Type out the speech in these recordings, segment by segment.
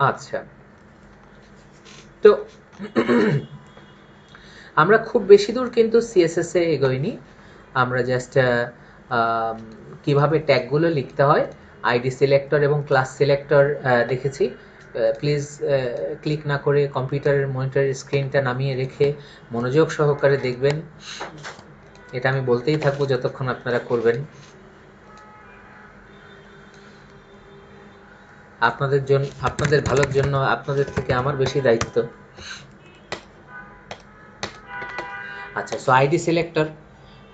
আচ্ছা, তো আমরা খুব বেশি দূর কিন্তু সিএসএস এ এগোইনি। আমরা জাস্ট কিভাবে ট্যাগগুলো লিখতে হয়, আইডি সিলেক্টর এবং ক্লাস সিলেক্টর দেখেছি। প্লিজ ক্লিক না করে কম্পিউটারের মনিটরের স্ক্রিনটা নামিয়ে রেখে মনোযোগ সহকারে দেখবেন। এটা আমি বলতেই থাকবো যতক্ষণ আপনারা করবেন। আপনাদের জন্য, আপনাদের ভালোর জন্য আপনাদের থেকে আমার বেশি দায়িত্ব। আচ্ছা, সো আইডি সিলেক্টর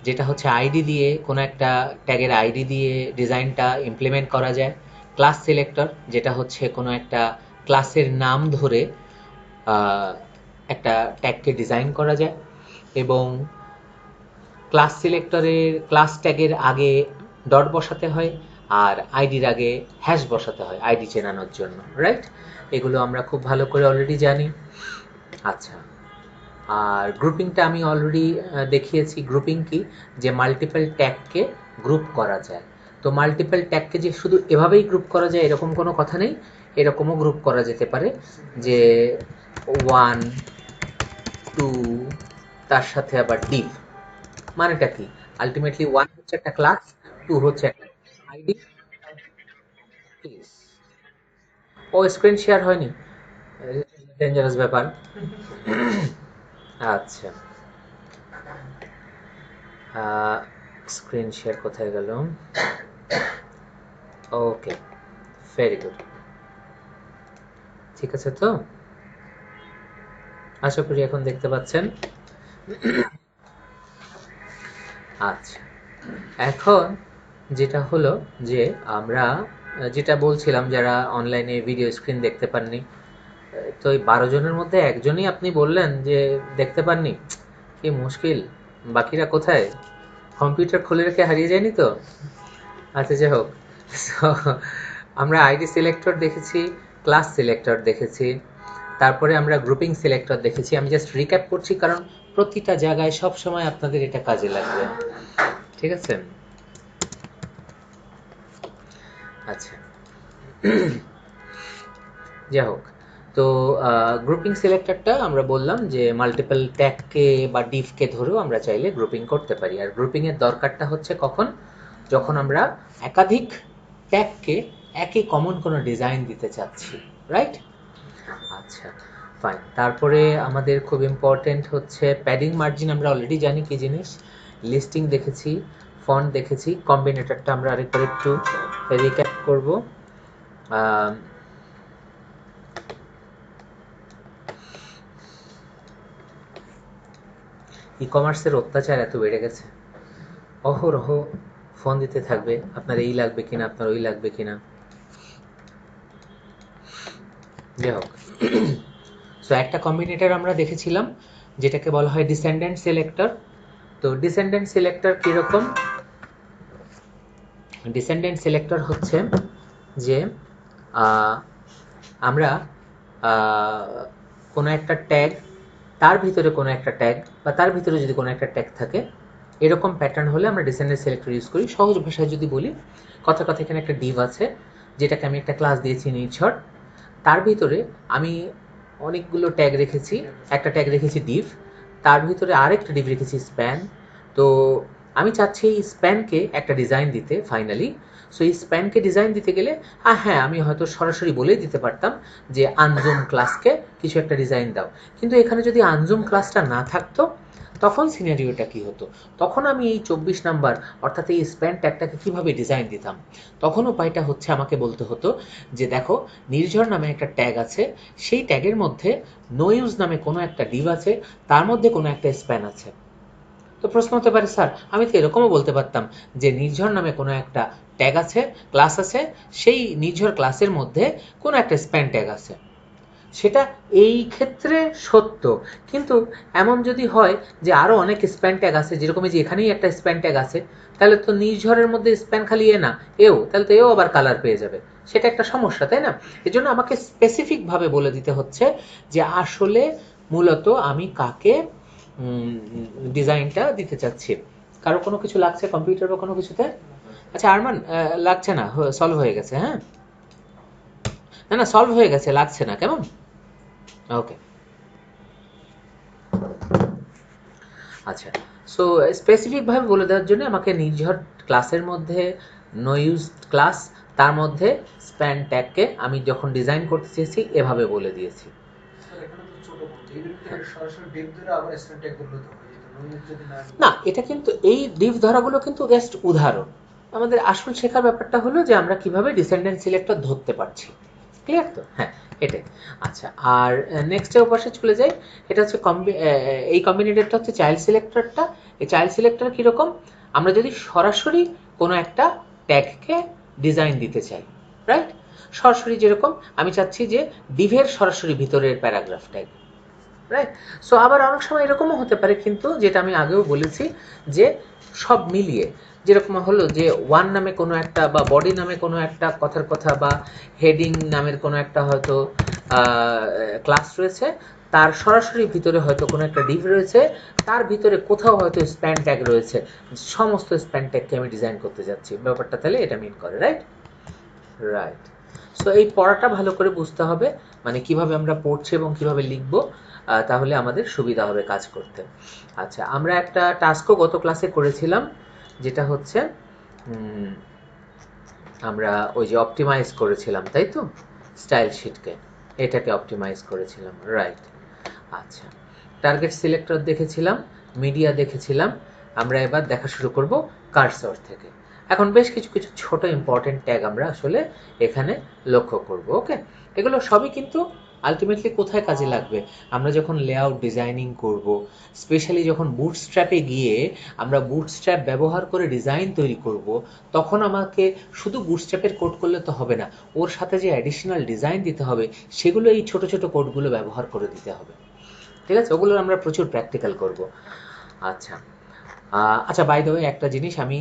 যেটা হচ্ছে আইডি দিয়ে কোনো একটা ট্যাগের আইডি দিয়ে ডিজাইনটা ইমপ্লিমেন্ট করা যায়। ক্লাস সিলেক্টর যেটা হচ্ছে কোনো একটা ক্লাসের নাম ধরে আহ, একটা ট্যাগকে ডিজাইন করা যায়। এবং ক্লাস সিলেক্টরের ক্লাস ট্যাগের আগে ডট বসাতে হয়, আর আইডির আগে হ্যাশ বসাতে হয় আইডি চেনানোর জন্য, রাইট? এগুলো আমরা খুব ভালো করে অলরেডি জানি। আচ্ছা, আর গ্রুপিংটা আমি অলরেডি দেখিয়েছি। গ্রুপিং কি, যে মাল্টিপল ট্যাগকে গ্রুপ করা যায়। তো মাল্টিপল ট্যাগকে যে শুধু এভাবেই গ্রুপ করা যায় এরকম কোনো কথা নেই, এরকমও গ্রুপ করা যেতে পারে যে 1 2 তার সাথে আবার ডিভ। মানেটা কি? আলটিমেটলি 1 হচ্ছে একটা ক্লাস, 2 হচ্ছে একটা আইডি। প্লিজ, ও স্ক্রিন শেয়ার হয়নি, ডেঞ্জারাস ব্যাপার। আচ্ছা, স্ক্রিন শেয়ার কোথায় গেল? Okay, very good. ঠিক আছে তো, আশা করি এখন দেখতে পাচ্ছেন। আচ্ছা, এখন যেটা হলো যে আমরা যেটা বলছিলাম, যারা অনলাইনে ভিডিও স্ক্রিন দেখতে পাননি, তো এই 12 জনের মধ্যে একজনই আপনি বললেন যে দেখতে পাননি। কি মুশকিল, বাকিরা কোথায়? কম্পিউটার খুলে রেখে হারিয়ে যায়নি তো? আচ্ছা, যাই হোক। So, আমরা আইডি সিলেক্টর দেখেছি, ক্লাস সিলেক্টর দেখেছি, তারপরে আমরা গ্রুপিং সিলেক্টর দেখেছি। আমি জাস্ট রিক্যাপ করছি কারণ প্রতিটা জায়গায় সব সময় আপনাদের এটা কাজে লাগবে। ঠিক আছে? আচ্ছা, যাই হোক। তো গ্রুপিং সিলেক্টরটা আমরা বললাম যে মাল্টিপল ট্যাগকে বা ডিভকে ধরেও আমরা চাইলে গ্রুপিং করতে পারি। আর গ্রুপিং এর দরকারটা হচ্ছে কখন? যখন আমরা একাধিক ট্যাগকে একই কমন কোনো ডিজাইন দিতে চাচ্ছি, রাইট? আচ্ছা, ফাইন। তারপরে আমাদের খুব ইম্পর্টেন্ট হচ্ছে প্যাডিং মার্জিন। আমরা অলরেডি জানি কি জিনিস। লিস্টিং দেখেছি, ফন্ট দেখেছি, কম্বিনেটরটা আমরা আরেকবার একটু রিক্যাপ করব। ই কমার্সের অত্যাচার এত বেড়ে গেছে, অহরহ ফোন দিতে থাকবে, আপনার এই লাগবে কিনা, আপনার ওই লাগবে কিনা। যাই হোক, সো একটা কম্বিনেটর আমরা দেখেছিলাম যেটাকে বলা হয় ডিসেন্ডেন্ট সিলেক্টর। তো ডিসেন্ডেন্ট সিলেক্টর কিরকম? ডিসেন্ডেন্ট সিলেক্টর হচ্ছে যে আমরা কোনো একটা ট্যাগ, তার ভিতরে কোনো একটা ট্যাগ, বা তার ভিতরে যদি কোনো একটা ট্যাগ থাকে, এরকম প্যাটার্ন হলে আমরা ডিসেন্ডেন্ট সিলেক্টর ইউজ করি। সহজ ভাষায় যদি বলি, কথা কথা এখানে একটা ডিভ আছে যেটাকে আমি একটা ক্লাস দিয়েছি নির্ঝর। তার ভিতরে আমি অনেকগুলো ট্যাগ রেখেছি, একটা ট্যাগ রেখেছি ডিভ, তার ভিতরে আরেকটা ডিভ রেখেছি স্প্যান। তো আমি চাচ্ছি এই স্প্যানকে একটা ডিজাইন দিতে ফাইনালি। সো এই স্প্যানকে ডিজাইন দিতে গেলে হ্যাঁ, আমি হয়তো সরাসরি বলেই দিতে পারতাম যে আনজুম ক্লাসকে কিছু একটা ডিজাইন দাও। কিন্তু এখানে যদি আনজুম ক্লাসটা না থাকতো, তখন সিনারিওটা কি হতো? তখন আমি এই 24 নাম্বার অর্থাৎ এই স্প্যান ট্যাগটাকে কিভাবে ডিজাইন দিতাম? তখন উপায়টা হচ্ছে আমাকে বলতে হতো যে দেখো, নির্ঝর নামে একটা ট্যাগ আছে, সেই ট্যাগের মধ্যে নো ইউজ নামে কোনো একটা ডিভ আছে, তার মধ্যে কোনো একটা স্প্যান আছে। তো প্রশ্ন হতে পারে, স্যার আমি তো এরকমও বলতে পারতাম যে নির্ঝর নামে কোনো একটা ট্যাগ আছে, ক্লাস আছে, সেই নির্ঝর ক্লাসের মধ্যে কোনো একটা স্প্যান ট্যাগ আছে। সেটা এই ক্ষেত্রে সত্য, কিন্তু এমন যদি হয় যে আরও অনেক স্প্যান ট্যাগ আছে, যেরকম যে এখানেই একটা স্প্যান ট্যাগ আছে, তাহলে তো নির্ঝরের মধ্যে স্প্যান খালি এ না, এও, তাহলে তো এও আবার কালার পেয়ে যাবে। সেটা একটা সমস্যা, তাই না? এজন্য আমাকে স্পেসিফিকভাবে বলে দিতে হচ্ছে যে আসলে মূলত আমি কাকে ডিজাইনটা দিতে চাচ্ছি। কারো কোনো কিছু লাগছে কম্পিউটার বা কোনো কিছুতে? আচ্ছা আরমান, লাগছে না, সলভ হয়ে গেছে, হ্যাঁ। না না সলভ হয়ে গেছে, লাগছে না, কেমন? ওকে, আচ্ছা। সো স্পেসিফিকভাবে বলে দেওয়ার জন্য আমাকে নির্ঝর ক্লাসের মধ্যে নো ইউজ ক্লাস, তার মধ্যে স্প্যান ট্যাগকে আমি যখন ডিজাইন করতে চেয়েছি এভাবে বলে দিয়েছি। না, এটা কিন্তু এই ডিভ ধরাগুলো কিন্তু জাস্ট উদাহরণ। আমাদের আসল শেখার ব্যাপারটা হলো যে আমরা কিভাবে ডিসেন্ডেন্ট সিলেক্টর ধরতে পারছি। ক্লিয়ার তো? হ্যাঁ, এটাই। আচ্ছা, আর নেক্সটের পাশে চলে যাই। এটা হচ্ছে এই কম্বিনেটরটা হচ্ছে চাইল্ড সিলেক্টরটা। এই চাইল্ড সিলেক্টর কীরকম? আমরা যদি সরাসরি কোনো একটা ট্যাগকে ডিজাইন দিতে চাই, রাইট? সরাসরি যেরকম আমি চাচ্ছি যে ডিভের সরাসরি ভিতরের প্যারাগ্রাফ ট্যাগ, রাইট? সো আবার অনেক সময় এরকমও হতে পারে কিন্তু, যেটা আমি আগেও বলেছি, যে সব মিলিয়ে যেরকম হলো যে ওয়ান নামে কোনো একটা বা বডি নামে কোনো একটা কথার কথা বা হেডিং নামের কোনো একটা হয়তো ক্লাস রয়েছে, তার সরাসরি ভিতরে হয়তো কোনো একটা ডিভ রয়েছে, তার ভিতরে কোথাও হয়তো স্প্যান ট্যাগ রয়েছে, সমস্ত স্প্যান ট্যাগকে আমি ডিজাইন করতে যাচ্ছি, ব্যাপারটা তাহলে এটা মিন করে, রাইট? রাইট। সো এই পড়াটা ভালো করে বুঝতে হবে, মানে কিভাবে আমরা পড়ছি এবং কিভাবে লিখব, তাহলে আমাদের সুবিধা হবে কাজ করতে। আচ্ছা, আমরা একটা টাস্কও গত ক্লাসে করেছিলাম, যেটা হচ্ছে আমরা ওই যে অপটিমাইজ করেছিলাম, তাই তো? স্টাইল শিটকে, এটাকে অপটিমাইজ করেছিলাম, রাইট? আচ্ছা, টার্গেট সিলেক্টর দেখেছিলাম, মিডিয়া দেখেছিলাম, আমরা এবার দেখা শুরু করব কার্সর থেকে। এখন বেশ কিছু কিছু ছোট ইম্পর্টেন্ট ট্যাগ আমরা আসলে এখানে লক্ষ্য করব। ওকে, এগুলো সবই কিন্তু আলটিমেটলি কোথায় কাজে লাগবে? আমরা যখন লেআউট ডিজাইনিং করব, স্পেশালি যখন বুটস্ট্র্যাপে গিয়ে আমরা বুটস্ট্র্যাপ ব্যবহার করে ডিজাইন তৈরি করব, তখন আমাকে শুধু বুটস্ট্র্যাপের কোড করলে তো হবে না, ওর সাথে যে অ্যাডিশনাল ডিজাইন দিতে হবে সেগুলো এই ছোট ছোট কোডগুলো ব্যবহার করে দিতে হবে। ঠিক আছে, ওগুলো আমরা প্রচুর প্র্যাকটিক্যাল করব। আচ্ছা, আচ্ছা, বাই দ্য ওয়ে একটা জিনিস, আমি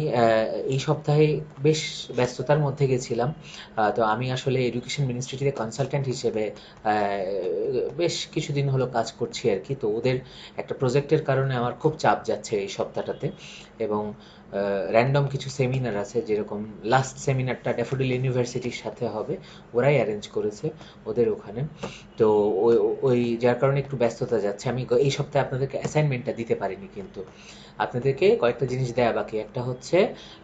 এই সপ্তাহে বেশ ব্যস্ততার মধ্যে গেছিলাম। তো আমি আসলে এডুকেশন মিনিস্ট্রিতে কনসালট্যান্ট হিসেবে বেশ কিছুদিন হলো কাজ করছি আর কি। তো ওদের একটা প্রজেক্টের কারণে আমার খুব চাপ যাচ্ছে এই সপ্তাহটাতে, এবং র্যান্ডম কিছু সেমিনার আছে, যেরকম লাস্ট সেমিনারটা ড্যাফোডিল ইউনিভার্সিটির সাথে হবে, ওরাই অ্যারেঞ্জ করেছে ওদের ওখানে। তো ওই যার কারণে একটু ব্যস্ততা যাচ্ছে। আমি এই সপ্তাহে আপনাদেরকে অ্যাসাইনমেন্টটা দিতে পারিনি, কিন্তু আপনাদেরকে কয়েকটা জিনিস দেয়া বাকি। একটা হচ্ছে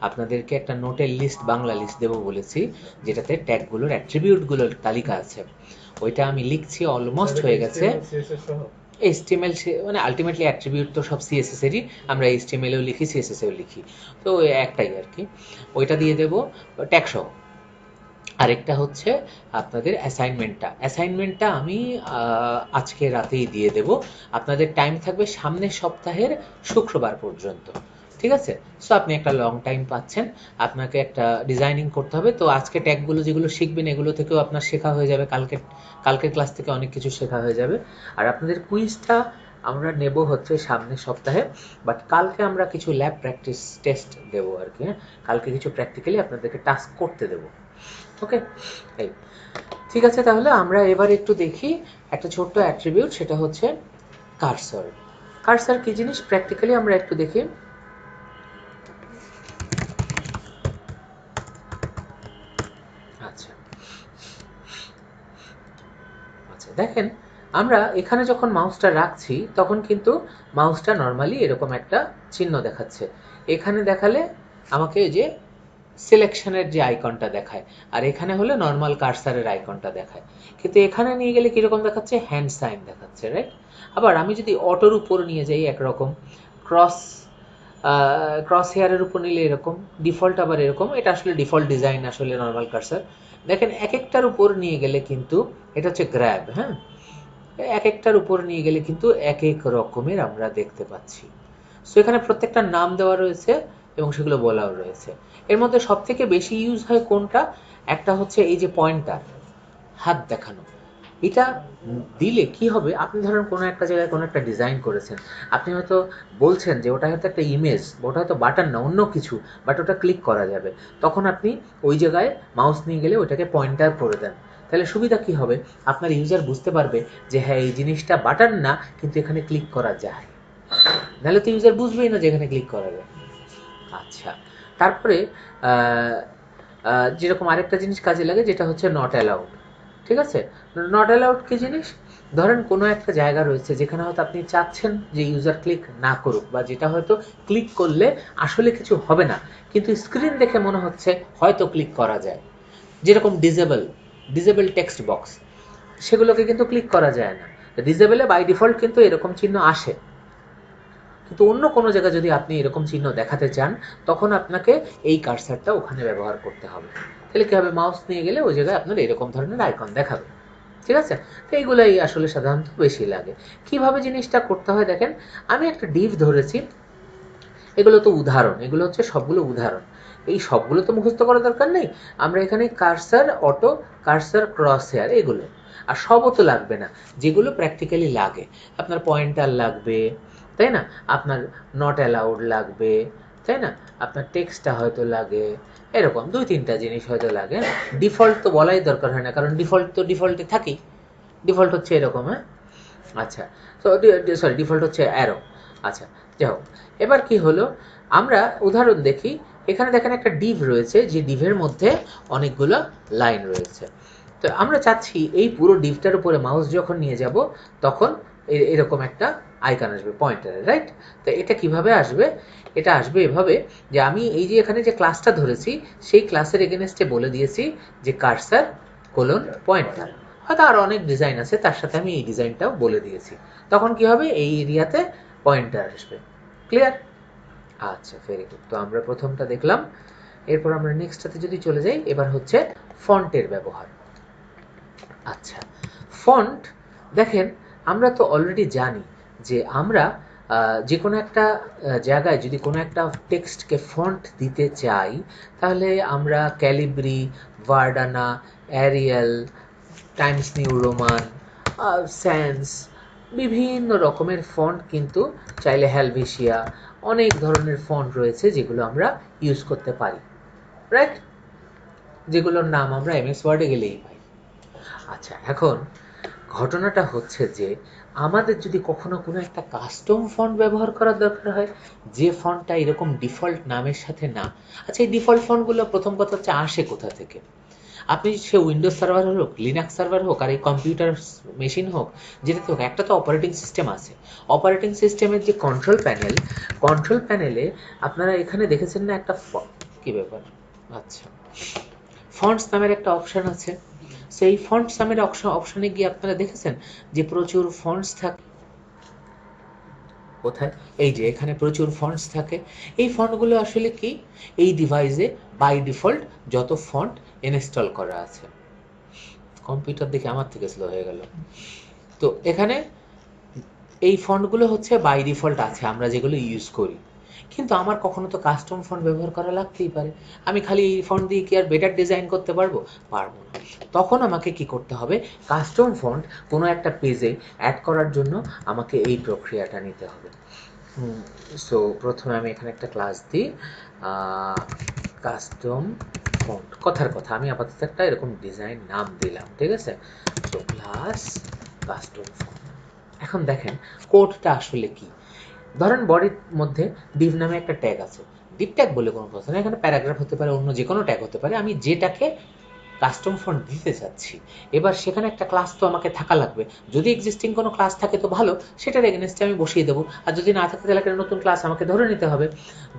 আপনাদেরকে একটা নোটের লিস্ট, বাংলা লিস্ট দেবো বলেছি, যেটাতে ট্যাগগুলোর অ্যাট্রিবিউটগুলোর তালিকা আছে। ওইটা আমি লিখছি, অলমোস্ট হয়ে গেছে। HTML মানে আলটিমেটলি অ্যাট্রিবিউট তো সব CSS এরই, আমরা HTML-এও লিখি, CSS-এও লিখি, তো একটাই আর কি। ওইটা দিয়ে দেবো ট্যাগ সহ। আরেকটা হচ্ছে আপনাদের অ্যাসাইনমেন্টটা আমি আজকে রাতেই দিয়ে দেব। আপনাদের টাইম থাকবে সামনের সপ্তাহের শুক্রবার পর্যন্ত, ঠিক আছে? সো আপনি একটা লং টাইম পাচ্ছেন, আপনাকে একটা ডিজাইনিং করতে হবে। তো আজকে ট্যাগগুলো যেগুলো শিখবেন এগুলো থেকেও আপনার শেখা হয়ে যাবে, কালকের ক্লাস থেকে অনেক কিছু শেখা হয়ে যাবে। আর আপনাদের কুইজটা আমরা নেব হচ্ছে সামনের সপ্তাহে, বাট কালকে আমরা কিছু ল্যাব প্র্যাকটিস টেস্ট দেবো আর কি। হ্যাঁ, কালকে কিছু প্র্যাকটিক্যালি আপনাদেরকে টাস্ক করতে দেবো। ওকে, এই ঠিক আছে। তাহলে আমরা এবার একটু দেখি একটা ছোট্ট অ্যাট্রিবিউট, সেটা হচ্ছে কার্সর। কার্সর কি জিনিস প্র্যাকটিক্যালি আমরা একটু দেখি। আচ্ছা আচ্ছা, দেখেন আমরা এখানে যখন মাউসটা রাখছি তখন কিন্তু মাউসটা নর্মালি এরকম একটা চিহ্ন দেখাচ্ছে। এখানে দেখালে আমাকে যে সিলেকশনের যে আইকনটা দেখায়, আর এখানে হলে নর্মাল কার্সারের আইকনটা দেখায়। কিন্তু এখানে নিয়ে গেলে কিরকম দেখাচ্ছে? হ্যান্ড সাইন দেখাচ্ছে, রাইট? আবার আমি যদি অটোর উপর নিয়ে যাই একরকম, ক্রস ক্রস হেয়ারের উপর নিলে এরকম, ডিফল্ট আবার এরকম। এটা আসলে ডিফল্ট ডিজাইন আসলে নর্মাল কার্সার। দেখেন এক একটার উপর নিয়ে গেলে কিন্তু এটা হচ্ছে গ্র্যাব, হ্যাঁ, এক একটার উপর নিয়ে গেলে কিন্তু এক এক রকমের আমরা দেখতে পাচ্ছি। সো এখানে প্রত্যেকটা নাম দেওয়া রয়েছে এবং সেগুলো বলাও রয়েছে। এর মধ্যে সব থেকে বেশি ইউজ হয় কোনটা? একটা হচ্ছে এই যে পয়েন্টার, হাত দেখানো। এটা দিলে কি হবে? আপনি ধরেন কোনো একটা জায়গায় কোনো একটা ডিজাইন করেছেন, আপনি হয়তো বলছেন যে ওটা হয়তো একটা ইমেজ, ওটা হয়তো বাটন না, অন্য কিছু, বাট ওটা ক্লিক করা যাবে। তখন আপনি ওই জায়গায় মাউস নিয়ে গেলে ওটাকে পয়েন্টার করে দেন। তাহলে সুবিধা কি হবে? আপনার ইউজার বুঝতে পারবে যে হ্যাঁ এই জিনিসটা বাটন না, কিন্তু এখানে ক্লিক করা যায়। নাহলে তো ইউজার বুঝবেই না যে এখানে ক্লিক করা যায়। আচ্ছা, তারপরে যেরকম আরেকটা জিনিস কাজে লাগে, যেটা হচ্ছে নট অ্যালাউড। ঠিক আছে। নট অ্যালাউড কি জিনিস? ধরেন কোনো একটা জায়গা রয়েছে যেখানে হয়তো আপনি চাচ্ছেন যে ইউজার ক্লিক না করুক, বা যেটা হয়তো ক্লিক করলে আসলে কিছু হবে না, কিন্তু স্ক্রিন দেখে মনে হচ্ছে হয়তো ক্লিক করা যায়, যেরকম ডিজেবল টেক্সট বক্স, সেগুলোকে কিন্তু ক্লিক করা যায় না। ডিজেবলে বাই ডিফল্ট কিন্তু এরকম চিহ্ন আসে, কিন্তু অন্য কোনো জায়গায় যদি আপনি এরকম চিহ্ন দেখাতে চান তখন আপনাকে এই কার্সারটা ওখানে ব্যবহার করতে হবে। তাহলে কি হবে, মাউস নিয়ে গেলে ওই জায়গায় আপনার এরকম ধরনের আইকন দেখাবে। ঠিক আছে। তো এইগুলাই আসলে সাধারণত বেশি লাগে। কিভাবে জিনিসটা করতে হয় দেখেন, আমি একটা ডিভ ধরেছি, এগুলো তো উদাহরণ, এগুলো হচ্ছে সবগুলো উদাহরণ, এই সবগুলো তো মুখস্থ করার দরকার নেই। আমরা এখানে cursor, auto cursor, crosshair, এগুলো আর সবও তো লাগবে না, যেগুলো প্র্যাকটিক্যালি লাগে, আপনার পয়েন্টার লাগবে, তাই না, আপনার নট অ্যালাউড লাগবে, তাই না, আপনার টেক্সটটা হয়তো লাগে, এরকম 2-3টা জিনিস হয়তো লাগে। ডিফল্ট তো বলাই দরকার হয় না, কারণ ডিফল্ট তো ডিফল্টে থাকেই। ডিফল্ট হচ্ছে এরকম, হ্যাঁ, আচ্ছা। তো সরি, ডিফল্ট হচ্ছে অ্যারো। আচ্ছা, যাই হোক, এবার কি হলো, আমরা উদাহরণ দেখি। এখানে দেখেন একটা ডিভ রয়েছে, যে ডিভের মধ্যে অনেকগুলো লাইন রয়েছে। তো আমরা চাচ্ছি এই পুরো ডিভটার উপরে মাউস যখন নিয়ে যাব তখন এরকম একটা আইকন আসবে পয়েন্টারে, রাইট? তো এটা কিভাবে আসবে? এটা আসবে এভাবে যে আমি এই যে এখানে যে ক্লাসটা ধরেছি সেই ক্লাসের এগেনস্টে বলে দিয়েছি যে কার্সার কোলন পয়েন্টার, হয়তো আর অনেক ডিজাইন আছে, তার সাথে আমি এই ডিজাইনটাও বলে দিয়েছি। তখন কি হবে, এই এরিয়াতে পয়েন্টার আসবে। ক্লিয়ার? আচ্ছা, ভেরি গুড। তো আমরা প্রথমটা দেখলাম, এরপর আমরা নেক্সটটাতে যদি চলে যাই, এবার হচ্ছে ফন্টের ব্যবহার। আচ্ছা, ফন্ট দেখেন, আমরা তো অলরেডি জানি যে আমরা যে কোনো একটা জায়গায় যদি কোনো একটা টেক্সটকে ফন্ট দিতে চাই, তাহলে আমরা Calibri, Verdana, Arial, Times New Roman, sans, বিভিন্ন রকমের ফন্ট কিন্তু চাইলে হেলভেশিয়া, অনেক ধরনের ফন্ট রয়েছে যেগুলো আমরা ইউজ করতে পারি, রাইট? যেগুলোর নাম আমরা এমএস ওয়ার্ডে গেলেই পাই। আচ্ছা, এখন ঘটনাটা হচ্ছে যে আমাদের যদি কখনো কোনো একটা কাস্টম ফন্ট ব্যবহার করার দরকার হয়, যে ফন্টটা এরকম ডিফল্ট নামের সাথে না। আচ্ছা, এই ডিফল্ট ফন্টগুলো প্রথম কথা হচ্ছে আসে কোথা থেকে? আপনি সে উইন্ডোজ সার্ভার হোক, লিনাক্স সার্ভার হোক, আর এই কম্পিউটার মেশিন হোক, যেটাতে হোক, একটা তো অপারেটিং সিস্টেম আছে। অপারেটিং সিস্টেমের যে কন্ট্রোল প্যানেলে আপনারা এখানে দেখেছেন না একটা কি ব্যাপার, আচ্ছা, ফন্টস নামের একটা অপশন আছে। সেই ফন্টস নামের অপশনে গিয়ে আপনারা দেখেছেন যে প্রচুর ফন্টস থাকে। কোথায়? এই যে এখানে প্রচুর ফন্টস থাকে। এই ফন্টগুলো আসলে কি, এই ডিভাইসে বাই ডিফল্ট যত ফন্ট ইনস্টল করা আছে। কম্পিউটার দেখে আমার থেকে স্লো হয়ে গেল। তো এখানে এই ফন্টগুলো হচ্ছে বাই ডিফল্ট আছে, আমরা যেগুলো ইউজ করি। কিন্তু আমার কখনো তো কাস্টম ফন্ট ব্যবহার করা লাগতেই পারে। আমি খালি এই ফন্ট দিয়ে কি আর বেটার ডিজাইন করতে পারবো? পারবো না। তখন আমাকে কি করতে হবে, কাস্টম ফন্ট কোনো একটা পেজে অ্যাড করার জন্য আমাকে এই প্রক্রিয়াটা নিতে হবে। সো প্রথমে আমি এখানে একটা ক্লাস দিই, কাস্টম ফন্ট, কথার কথা আমি আপাতত একটা এরকম ডিজাইন নাম দিলাম, ঠিক আছে? তো ক্লাস কাস্টম ফন্ট। এখন দেখেন কোডটা আসলে কি। ধরেন বডির মধ্যে ডিভ নামে একটা ট্যাগ আছে, ডিভ ট্যাগ বলে কোনো কথা না, এখানে প্যারাগ্রাফ হতে পারে, অন্য যে কোনো ট্যাগ হতে পারে, আমি যেটাকে কাস্টম ফন্ট দিতে চাচ্ছি। এবার সেখানে একটা ক্লাস তো আমাকে থাকা লাগবে। যদি এক্সিস্টিং কোনো ক্লাস থাকে তো ভালো, সেটার এগেনস্টে আমি বসিয়ে দেবো, আর যদি না থাকে তাহলে একটা নতুন ক্লাস আমাকে ধরে নিতে হবে।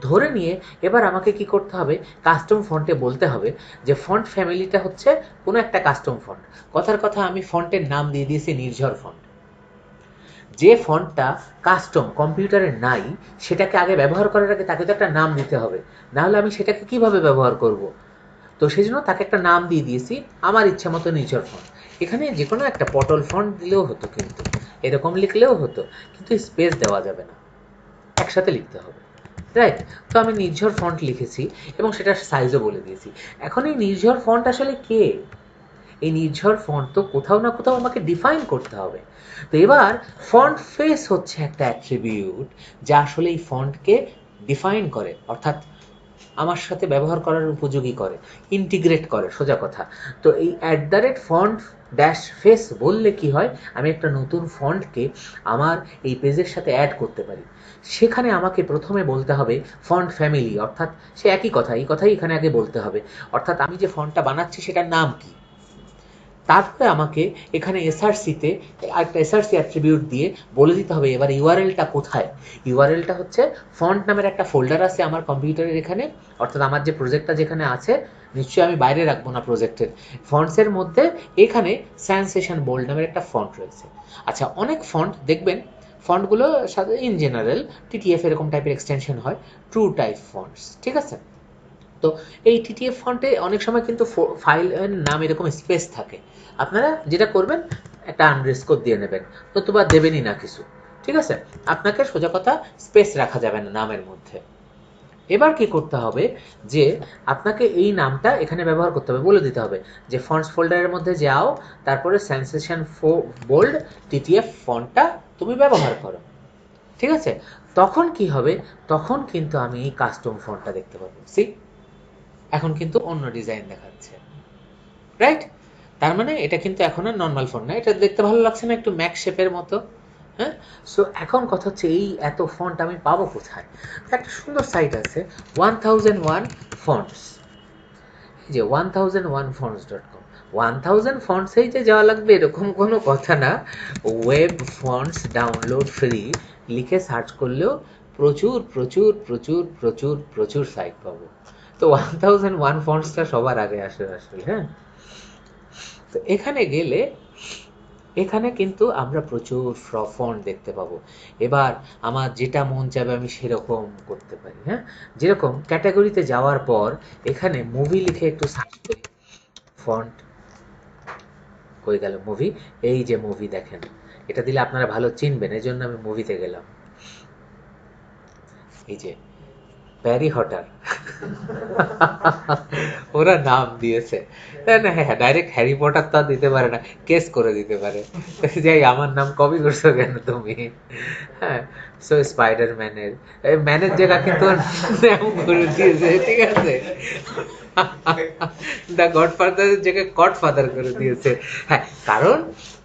ধরে নিয়ে এবার আমাকে কি করতে হবে, কাস্টম ফন্টে বলতে হবে যে ফন্ট ফ্যামিলিটা হচ্ছে কোনো একটা কাস্টম ফন্ট। কথার কথা আমি ফন্টের নাম দিয়ে দিয়েছি নির্ঝর ফন্ট। যে ফন্টটা কাস্টম কম্পিউটারে নাই, সেটাকে আগে ব্যবহার করার আগে তাকে তো একটা নাম দিতে হবে, নাহলে আমি সেটাকে কিভাবে ব্যবহার করব? তো সেই জন্য তাকে একটা নাম দিয়ে দিয়েছি আমার ইচ্ছা মতো নির্ঝর ফন্ট। এখানে যে কোনো একটা পটল ফন্ট দিলেও হতো, কিন্তু এরকম লিখলেও হতো, কিন্তু স্পেস দেওয়া যাবে না, একসাথে লিখতে হবে, রাইট? তো আমি নির্ঝর ফন্ট লিখেছি এবং সেটার সাইজও বলে দিয়েছি। এখন এই নির্ঝর ফন্ট আসলে কে? এই নির্ঝর ফন্ট তো কোথাও না কোথাও আমাকে ডিফাইন করতে হবে। তো এবার ফন্ট ফেস হচ্ছে একটা অ্যাট্রিবিউট যা আসলে এই ফন্টকে ডিফাইন করে, অর্থাৎ আমার সাথে ব্যবহার করার উপযোগী করে, ইন্টিগ্রেট করে, সোজা কথা। তো এই @ফন্ট ড্যাশ ফেস বললে কি হয়, আমি একটা নতুন ফন্টকে আমার এই পেজের সাথে অ্যাড করতে পারি। সেখানে আমাকে প্রথমে বলতে হবে ফন্ট ফ্যামিলি, অর্থাৎ সে একই কথা, এই কথাই এখানে আগে বলতে হবে, অর্থাৎ আমি যে ফন্টটা বানাচ্ছি সেটার নাম কি। তারপরে আমাকে এখানে এসআরসিতে একটা এসআরসি অ্যাট্রিবিউট দিয়ে বলে দিতে হবে এবার ইউআরএলটা কোথায়। ইউআরএলটা হচ্ছে ফন্ট নামের একটা ফোল্ডার আছে আমার কম্পিউটারের এখানে, অর্থাৎ আমার যে প্রজেক্টটা যেখানে আছে, নিশ্চয়ই আমি বাইরে রাখবো না প্রজেক্টের, ফন্টসের মধ্যে এখানে সেন্সেশন বোল্ড নামের একটা ফন্ট রয়েছে। আচ্ছা, অনেক ফন্ট দেখবেন, ফন্টগুলো সাথে ইন জেনারেল টিটিএফ এরকম টাইপের এক্সটেনশন হয়, ট্রু টাইপ ফন্টস, ঠিক আছে। তো এই টিটিএফ ফন্টে অনেক সময় কিন্তু ফাইলের নাম এরকম স্পেস থাকে, আপনারা যেটা করবেন একটা আন্ডারস্কোর দিয়ে নেবেন, নতুবা দেবেনই না কিছু, ঠিক আছে। আপনাকে সোজা কথা স্পেস রাখা যাবে না নামের মধ্যে। এবার কি করতে হবে যে আপনাকে এই নামটা এখানে ব্যবহার করতে হবে, বলে দিতে হবে যে ফন্টস ফোল্ডারের মধ্যে যাও, তারপরে সেন্সেশন বোল্ড টিটিএফ ফন্টটা তুমি ব্যবহার করো, ঠিক আছে। তখন কি হবে, তখন কিন্তু আমি এই কাস্টম ফন্টটা দেখতে পাবো। সি, এখন কিন্তু অন্য ডিজাইন দেখাচ্ছে, রাইট? তার মানে এটা কিন্তু এখন আর নর্মাল ফন্ট না, এটা দেখতে ভালো লাগছে না, একটু ম্যাক শেপের মতো, হ্যাঁ। সো এখন কথা হচ্ছে এই এত ফন্ট আমি পাবো কোথায়? একটা সুন্দর সাইট আছে 1001 ফন্টস, এই যে 1001fonts.com। 1000 ফন্টসেই যে যাওয়া লাগবে এরকম কোনো কথা না, ওয়েব ফন্টস ডাউনলোড ফ্রি লিখে সার্চ করলেও প্রচুর প্রচুর প্রচুর প্রচুর প্রচুর সাইট পাবো। তো 1001 ফন্টসটা সবার আগে আসে আসলে, হ্যাঁ। তো এখানে গেলে এখানে কিন্তু আমরা প্রচুর ফন্ট দেখতে পাবো। এবার আমার যেটা মন চাইবে আমি সেরকম করতে পারি, হ্যাঁ। যেরকম ক্যাটাগরিতে যাওয়ার পর এখানে মুভি লিখে একটু সার্চ করি, ফন্ট কই গেল মুভি, এই যে মুভি দেখেন, এটা দিলে আপনারা ভালো চিনবেন, এই জন্য আমি মুভিতে গেলাম। এই যে প্যারি হটার ওরা নাম দিয়েছে, হ্যাঁ ডাইরেক্ট হ্যারি পটার তো দিতে পারে না, কেস করে দিতে পারে, যাই আমার নাম কপি করছো কেন তুমি, হ্যাঁ। সো স্পাইডারম্যানের ম্যানের জায়গা কিন্তু নাম করে দিয়েছে, ঠিক আছে। দ্য গডফাদারের জায়গায় গডফাদার করে দিয়েছে, হ্যাঁ, কারণ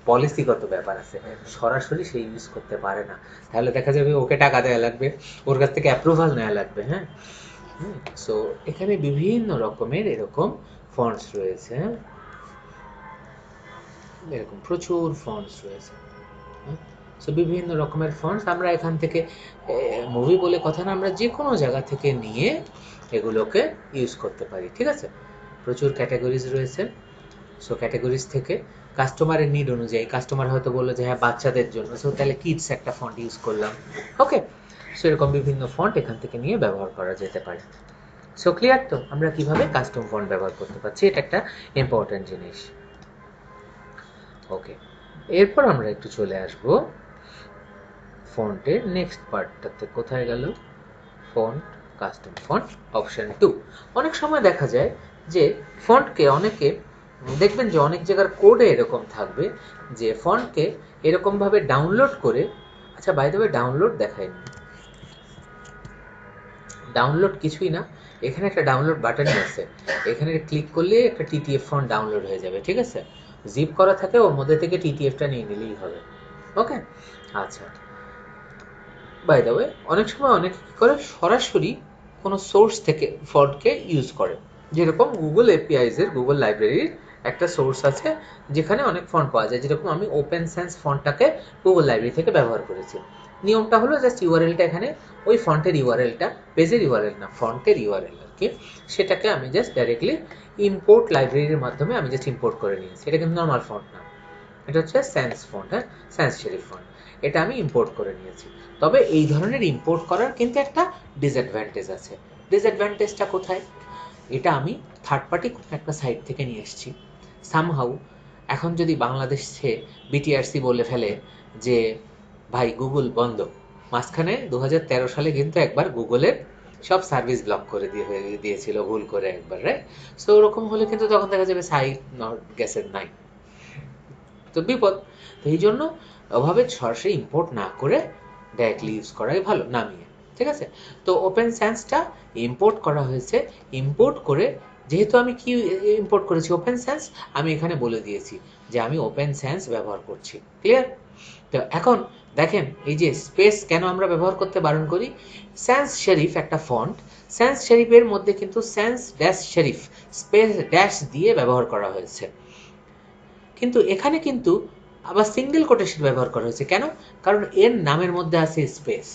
পলিসিগত ব্যাপার আছে, সরাসরি সে ইউজ করতে পারে না, তাহলে দেখা যাবে ওকে টাকা দেওয়া লাগবে, ওর কাছ থেকে অ্যাপ্রুভাল নেওয়া লাগবে, হ্যাঁ। সো এখানে বিভিন্ন রকমের এরকম ফন্টস রয়েছে, হ্যাঁ, এরকম প্রচুর ফন্টস রয়েছে, সো বিভিন্ন রকমের ফন্টস আমরা এখান থেকে, মুভি বলে কথা না, আমরা যে কোনো জায়গা থেকে নিয়ে এগুলোকে ইউজ করতে পারি, ঠিক আছে। প্রচুর ক্যাটাগরিজ রয়েছে, সো ক্যাটাগরিজ থেকে কাস্টমারের নিড অনুযায়ী, কাস্টমার হয়তো বললো যে হ্যাঁ বাচ্চাদের জন্য, সো তাহলে কিডস একটা ফন্ট ইউজ করলাম, ওকে। সো এরকম বিভিন্ন ফন্ট এখান থেকে নিয়ে ব্যবহার করা যেতে পারে। সো ক্লিয়ার তো আমরা কিভাবে কাস্টম ফন্ট ব্যবহার করতে পারছি, এটা একটা ইম্পর্টেন্ট জিনিস, ওকে। এরপর আমরা একটু চলে আসব ফন্টের নেক্সট পার্টটাতে, কোথায় গেল, ফন্ট, কাস্টম ফন্ট অপশন 2। অনেক সময় দেখা যায় যে ফন্টকে অনেকে দেখবেন যে অনেক জায়গার কোডে এরকম থাকবে যে ফন্টকে এরকম ভাবে ডাউনলোড করে, আচ্ছা বাই দ্য ওয়ে ডাউনলোড দেখায়নি, ডাউনলোড কিছুই না, এখানে একটা ডাউনলোড বাটন আছে, এখানে ক্লিক করলে একটা টিটিএফ ফন্ট ডাউনলোড হয়ে যাবে, ঠিক আছে। জিপ করা থাকে, ওর মধ্যে থেকে টিটিএফটা নিয়ে নিলেই হবে, ওকে। আচ্ছা, বাই দ্য ওয়ে অনেক সময় অনেকে কি করে সরাসরি কোনো সোর্স থেকে ফন্টকে ইউজ করে, যেরকম গুগল এপিআইস এর গুগল লাইব্রেরির একটা সোর্স আছে যেখানে অনেক ফন্ট পাওয়া যায়, যেরকম আমি ওপেন সেন্স ফন্টটাকে গুগল লাইব্রেরি থেকে ব্যবহার করেছি। নিয়মটা হলো জাস্ট ইউআরএলটা এখানে, ওই ফন্টের ইউআরএলটা, পেজের ইউআরএল না, ফন্টের ইউআরএল আর কি, সেটাকে আমি জাস্ট ডাইরেক্টলি ইম্পোর্ট লাইব্রেরির মাধ্যমে আমি জাস্ট ইম্পোর্ট করে নিয়েছি। এটা কিন্তু নর্মাল ফন্ট না, এটা হচ্ছে সেন্স ফন্ট, হ্যাঁ, সেন্স সেরিফ ফন্ট, এটা আমি ইম্পোর্ট করে নিয়েছি। তবে এই ধরনের ইম্পোর্ট করার কিন্তু একটা ডিসঅ্যাডভান্টেজ আছে। ডিসঅ্যাডভান্টেজটা কোথায়, এটা আমি থার্ড পার্টি একটা সাইট থেকে নিয়ে এসেছি, সামহাউ এখন যদি বাংলাদেশে বিটিআরসি বলে ফেলে যে ভাই গুগল বন্ধ, মাঝখানে 2013 সালে কিন্তু একবার গুগলের সব সার্ভিস ব্লক করে দিয়েছিল ভুল করে একবার, রাইট। সো ওরকম হলে কিন্তু তখন দেখা যাবে সাইট নট গেছে নাই, তো বিপদ। তো এই জন্য ওভাবে সরাসরি ইম্পোর্ট না করে ডাইরেক্টলি ইউজ করাই ভালো, নামিয়ে, ঠিক আছে। তো ওপেন সেন্সটা ইম্পোর্ট করা হয়েছে, ইম্পোর্ট করে যেহেতু আমি কি ইম্পোর্ট করেছি ওপেন সেন্স, আমি এখানে বলে দিয়েছি যে আমি ওপেন সেন্স ব্যবহার করছি, ক্লিয়ার। তো এখন দেখেন এই যে স্পেস কেন আমরা ব্যবহার করতে বারণ করি, সেন্স শেরিফ একটা ফন্ট, সেন্স শেরিফের মধ্যে কিন্তু sense dash sheriff space dash দিয়ে ব্যবহার করা হয়েছে, কিন্তু এখানে কিন্তু আবার সিঙ্গেল কোটেশন ব্যবহার করা হয়েছে। কেন? কারণ এর নামের মধ্যে আছে স্পেস।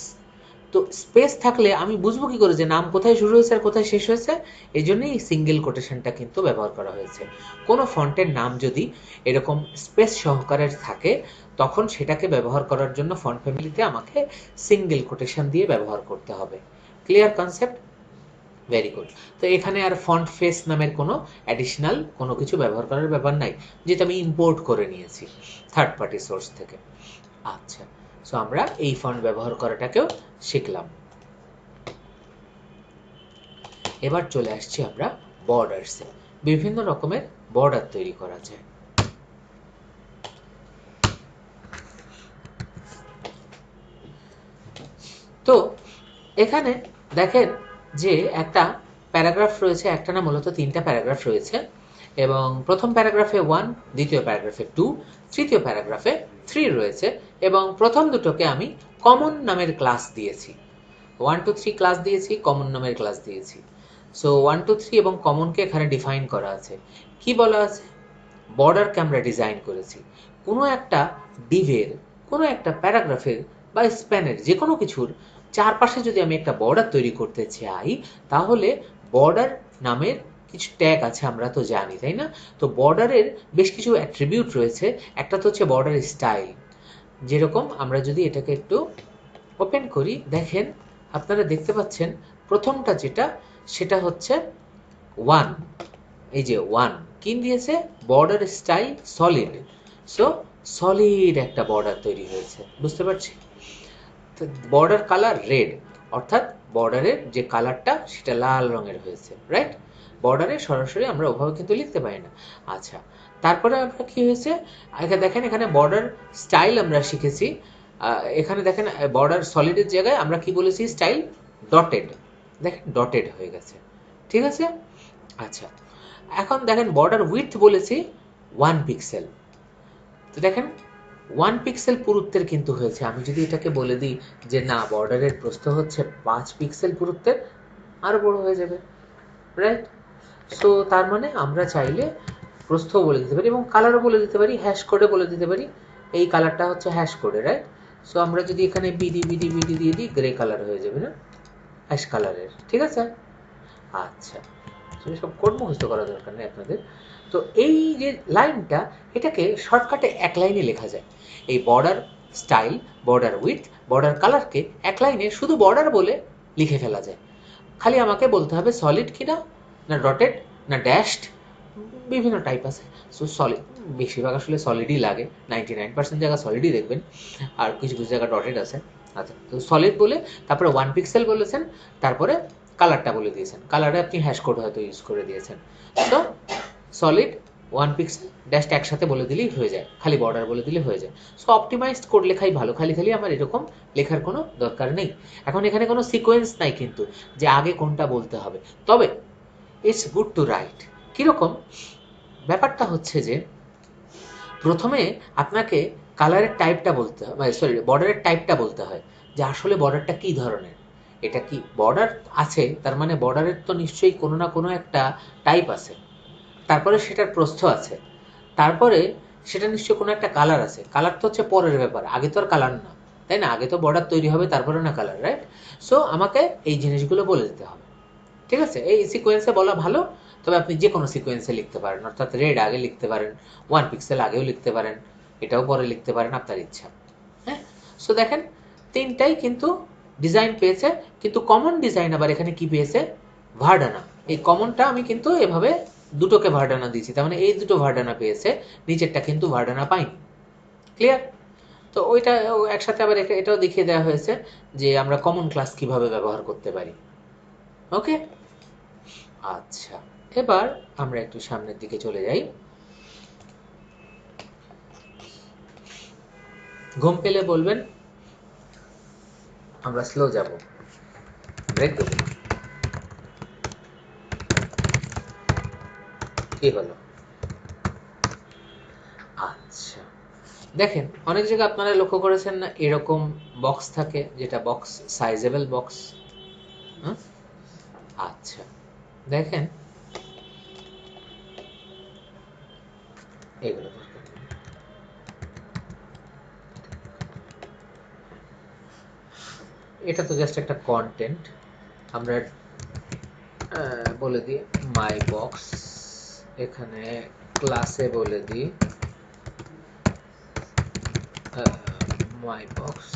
তো স্পেস থাকলে আমি বুঝবো কি করে যে নাম কোথায় শুরু হয়েছে আর কোথায় শেষ হয়েছে? এই জন্যই সিঙ্গেল কোটেশনটা কিন্তু ব্যবহার করা হয়েছে। কোনো ফন্টের নাম যদি এরকম স্পেস সহকারে থাকে তখন সেটাকে ব্যবহার করার জন্য ফন্ট ফ্যামিলিতে আমাকে সিঙ্গেল কোটেশন দিয়ে ব্যবহার করতে হবে। Clear concept? Very good. তো এখানে আর ফন্ট ফেস নামের কোনো অ্যাডিশনাল কোনো কিছু ব্যবহার করার ব্যাপার নাই, যেটা আমি ইম্পোর্ট করে নিয়েছি থার্ড পার্টি সোর্স থেকে। আচ্ছা, সো আমরা এই ফন্ট ব্যবহার করাটাকেও শিখলাম। এবার চলে আসছি আমরা বর্ডারসে। বিভিন্ন রকমের বর্ডার তৈরি করা যায়। তো এখানে দেখেন যে একটা প্যারাগ্রাফ রয়েছে, একটা না মূলত তিনটা প্যারাগ্রাফ রয়েছে, এবং প্রথম প্যারাগ্রাফে 1, দ্বিতীয় প্যারাগ্রাফে 2, তৃতীয় প্যারাগ্রাফে 3 রয়েছে, এবং প্রথম দুটোকে আমি কমন নামের ক্লাস দিয়েছি। 1 2 3 ক্লাস দিয়েছি, কমন নামের ক্লাস দিয়েছি। সো 1 2 3 এবং কমনকে এখানে ডিফাইন করা আছে। কি বলা আছে? বর্ডারকে আমরা ডিজাইন করেছি। কোনো একটা ডিভের, কোনো একটা প্যারাগ্রাফের বা স্প্যানের যে কোনো কিছুর চারপাশে যদি আমি একটা বর্ডার তৈরি করতে চাই, তাহলে বর্ডার নামের কিছু ট্যাগ আছে, আমরা তো জানি, তাই না? তো বর্ডারের বেশ কিছু অ্যাট্রিবিউট রয়েছে। একটা তো হচ্ছে বর্ডার স্টাইল। যেরকম আমরা যদি এটাকে একটু ওপেন করি, দেখেন আপনারা দেখতে পাচ্ছেন প্রথমটা যেটা, সেটা হচ্ছে 1। এই যে 1 কি দিয়েছে? Border style solid. So solid একটা বর্ডার তৈরি হয়েছে, বুঝতে পারছি? বর্ডার কালার রেড, অর্থাৎ বর্ডারের যে কালারটা সেটা লাল রঙের হয়েছে, রাইট? বর্ডারে সরাসরি আমরা ওভাবে কিন্তু লিখতে পারি না। আচ্ছা, তারপরে আমরা কি হয়েছে, দেখেন এখানে বর্ডার স্টাইল আমরা শিখেছি। এখানে দেখেন বর্ডার সলিডের জায়গায় আমরা কি বলেছি? Style dotted. দেখেন ডটেড হয়ে গেছে, ঠিক আছে? আচ্ছা, এখন দেখেন বর্ডার উইথ বলেছি 1 পিক্সেল। তো দেখেন 1 পিক্সেল পুরুত্বের কিন্তু হয়েছে। আমি যদি এটাকে বলে দিই যে না, বর্ডারের প্রস্থ হচ্ছে 5 পিক্সেল পুরুত্বের, আরো বড় হয়ে যাবে, রাইট? সো তার মানে আমরা চাইলে প্রস্থ বলে দিতে পারি এবং কালারও বলে দিতে পারি, হ্যাশ কোডে বলে দিতে পারি এই কালারটা হচ্ছে হ্যাশ কোডে, রাইট? সো আমরা যদি এখানে বিডি বিডি বিডি দিয়ে দিই, গ্রে কালার হয়ে যাবে না, হ্যাশ কালারের, ঠিক আছে? আচ্ছা, সব কোড মুখস্থ করা দরকার নেই আপনাদের। তো এই যে লাইনটা, এটাকে শর্টকাটে এক লাইনে লেখা যায়। এই border style, border with, border কালারকে এক লাইনে শুধু বর্ডার বলে লিখে ফেলা যায়। খালি আমাকে বলতে হবে সলিড কিনা, না ডটেড, না ড্যাশড, বিভিন্ন টাইপ আছে। সো সলিড, বেশিরভাগ আসলে সলিডই লাগে, 99% জায়গা সলিডই দেখবেন, আর কিছু কিছু জায়গা ডটেড আছে। আচ্ছা, তো সলিড বলে তারপরে 1 পিক্সেল বলেছেন, তারপরে কালারটা বলে দিয়েছেন। কালারে আপনি হ্যাশ কোড হয়তো ইউজ করে দিয়েছেন। তো সলিড 1 পিক্সেল ড্যাশড একসাথে বলে দিলেই হয়ে যায়, খালি বর্ডার বলে দিলে হয়ে যায়। সো অপটিমাইজড কোড লেখাই ভালো, খালি খালি আমার এরকম লেখার কোনো দরকার নেই। এখন এখানে কোনো সিকোয়েন্স নাই কিন্তু যে আগে কোনটা বলতে হবে, তবে ইটস গুড টু রাইট। কীরকম ব্যাপারটা হচ্ছে যে প্রথমে আপনাকে কালারের টাইপটা বলতে হয়, মানে সরি বর্ডারের টাইপটা বলতে হয়, যে আসলে বর্ডারটা কী ধরনের। এটা কি বর্ডার আছে, তার মানে বর্ডারের তো নিশ্চয়ই কোনো না কোনো একটা টাইপ আছে, তারপরে সেটার প্রস্থ আছে, তারপরে সেটা নিশ্চয়ই কোনো একটা কালার আছে। কালার তো হচ্ছে পরের ব্যাপার, আগে তো আর কালার না, তাই না? আগে তো বর্ডার তৈরি হবে, তারপরে না কালার, রাইট? সো আমাকে এই জিনিসগুলো বলে দিতে হবে, ঠিক আছে? এই সিকোয়েন্সে বলা ভালো, তবে আপনি যে কোনো সিকোয়েন্সে লিখতে পারেন, অর্থাৎ রেড আগে লিখতে পারেন, 1 পিক্সেল আগেও লিখতে পারেন, এটাও পরে লিখতে পারেন, আপনার ইচ্ছা। হ্যাঁ, সো দেখেন তিনটাই কিন্তু ডিজাইন পেয়েছে, কিন্তু কমন ডিজাইন আবার এখানে কি পেয়েছে? ভার্ডানা। এই কমনটা আমি কিন্তু এভাবে দুটোকে ভার্ডানা দিয়েছি, তার মানে এই দুটো ভার্ডানা পেয়েছে, নিচেরটা কিন্তু ভার্ডানা পাইনি। ক্লিয়ার? তো ওইটা একসাথে আবার এটাও দেখিয়ে দেওয়া হয়েছে যে আমরা কমন ক্লাস কিভাবে ব্যবহার করতে পারি। ওকে, আচ্ছা, এবার আমরা একটু সামনের দিকে চলে যাই। ঘুম পেলে বলবেন, আমরা স্লো যাব, ব্রেক দেব। কি হলো? আচ্ছা, দেখেন অনেক জায়গায় আপনারা লক্ষ্য করেছেন না, এরকম বক্স থাকে, যেটা বক্স সাইজেবল বক্স। আচ্ছা, দেখেন এগুলো এটা তো জাস্ট একটা কন্টেন্ট, আমরা বলে দিই মাই বক্স, এখানে ক্লাসে বলে দিই মাই বক্স,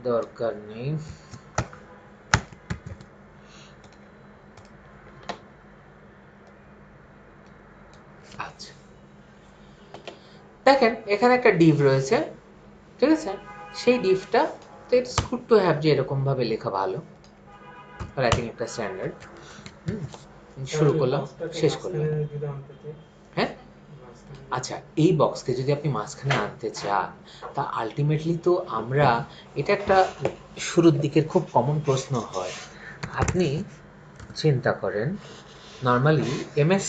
দরকার নেই। আচ্ছা দেখেন এখানে একটা ডিভ রয়েছে, ঠিক আছে, সেই ডিভটা তো ইটস গুড টু হ্যাভ যে এরকম ভাবে লেখা ভালো, রাইটিং একটা স্ট্যান্ডার্ড। শুরু করলাম, শেষ করলাম। হ্যাঁ আচ্ছা, এই বক্সকে যদি আপনি মাঝখানে আনতে চান, তা আলটিমেটলি তো আমরা, এটা একটা শুরুর দিকের খুব কমন প্রশ্ন হয়। আপনি চিন্তা করেন নর্মালি এমএস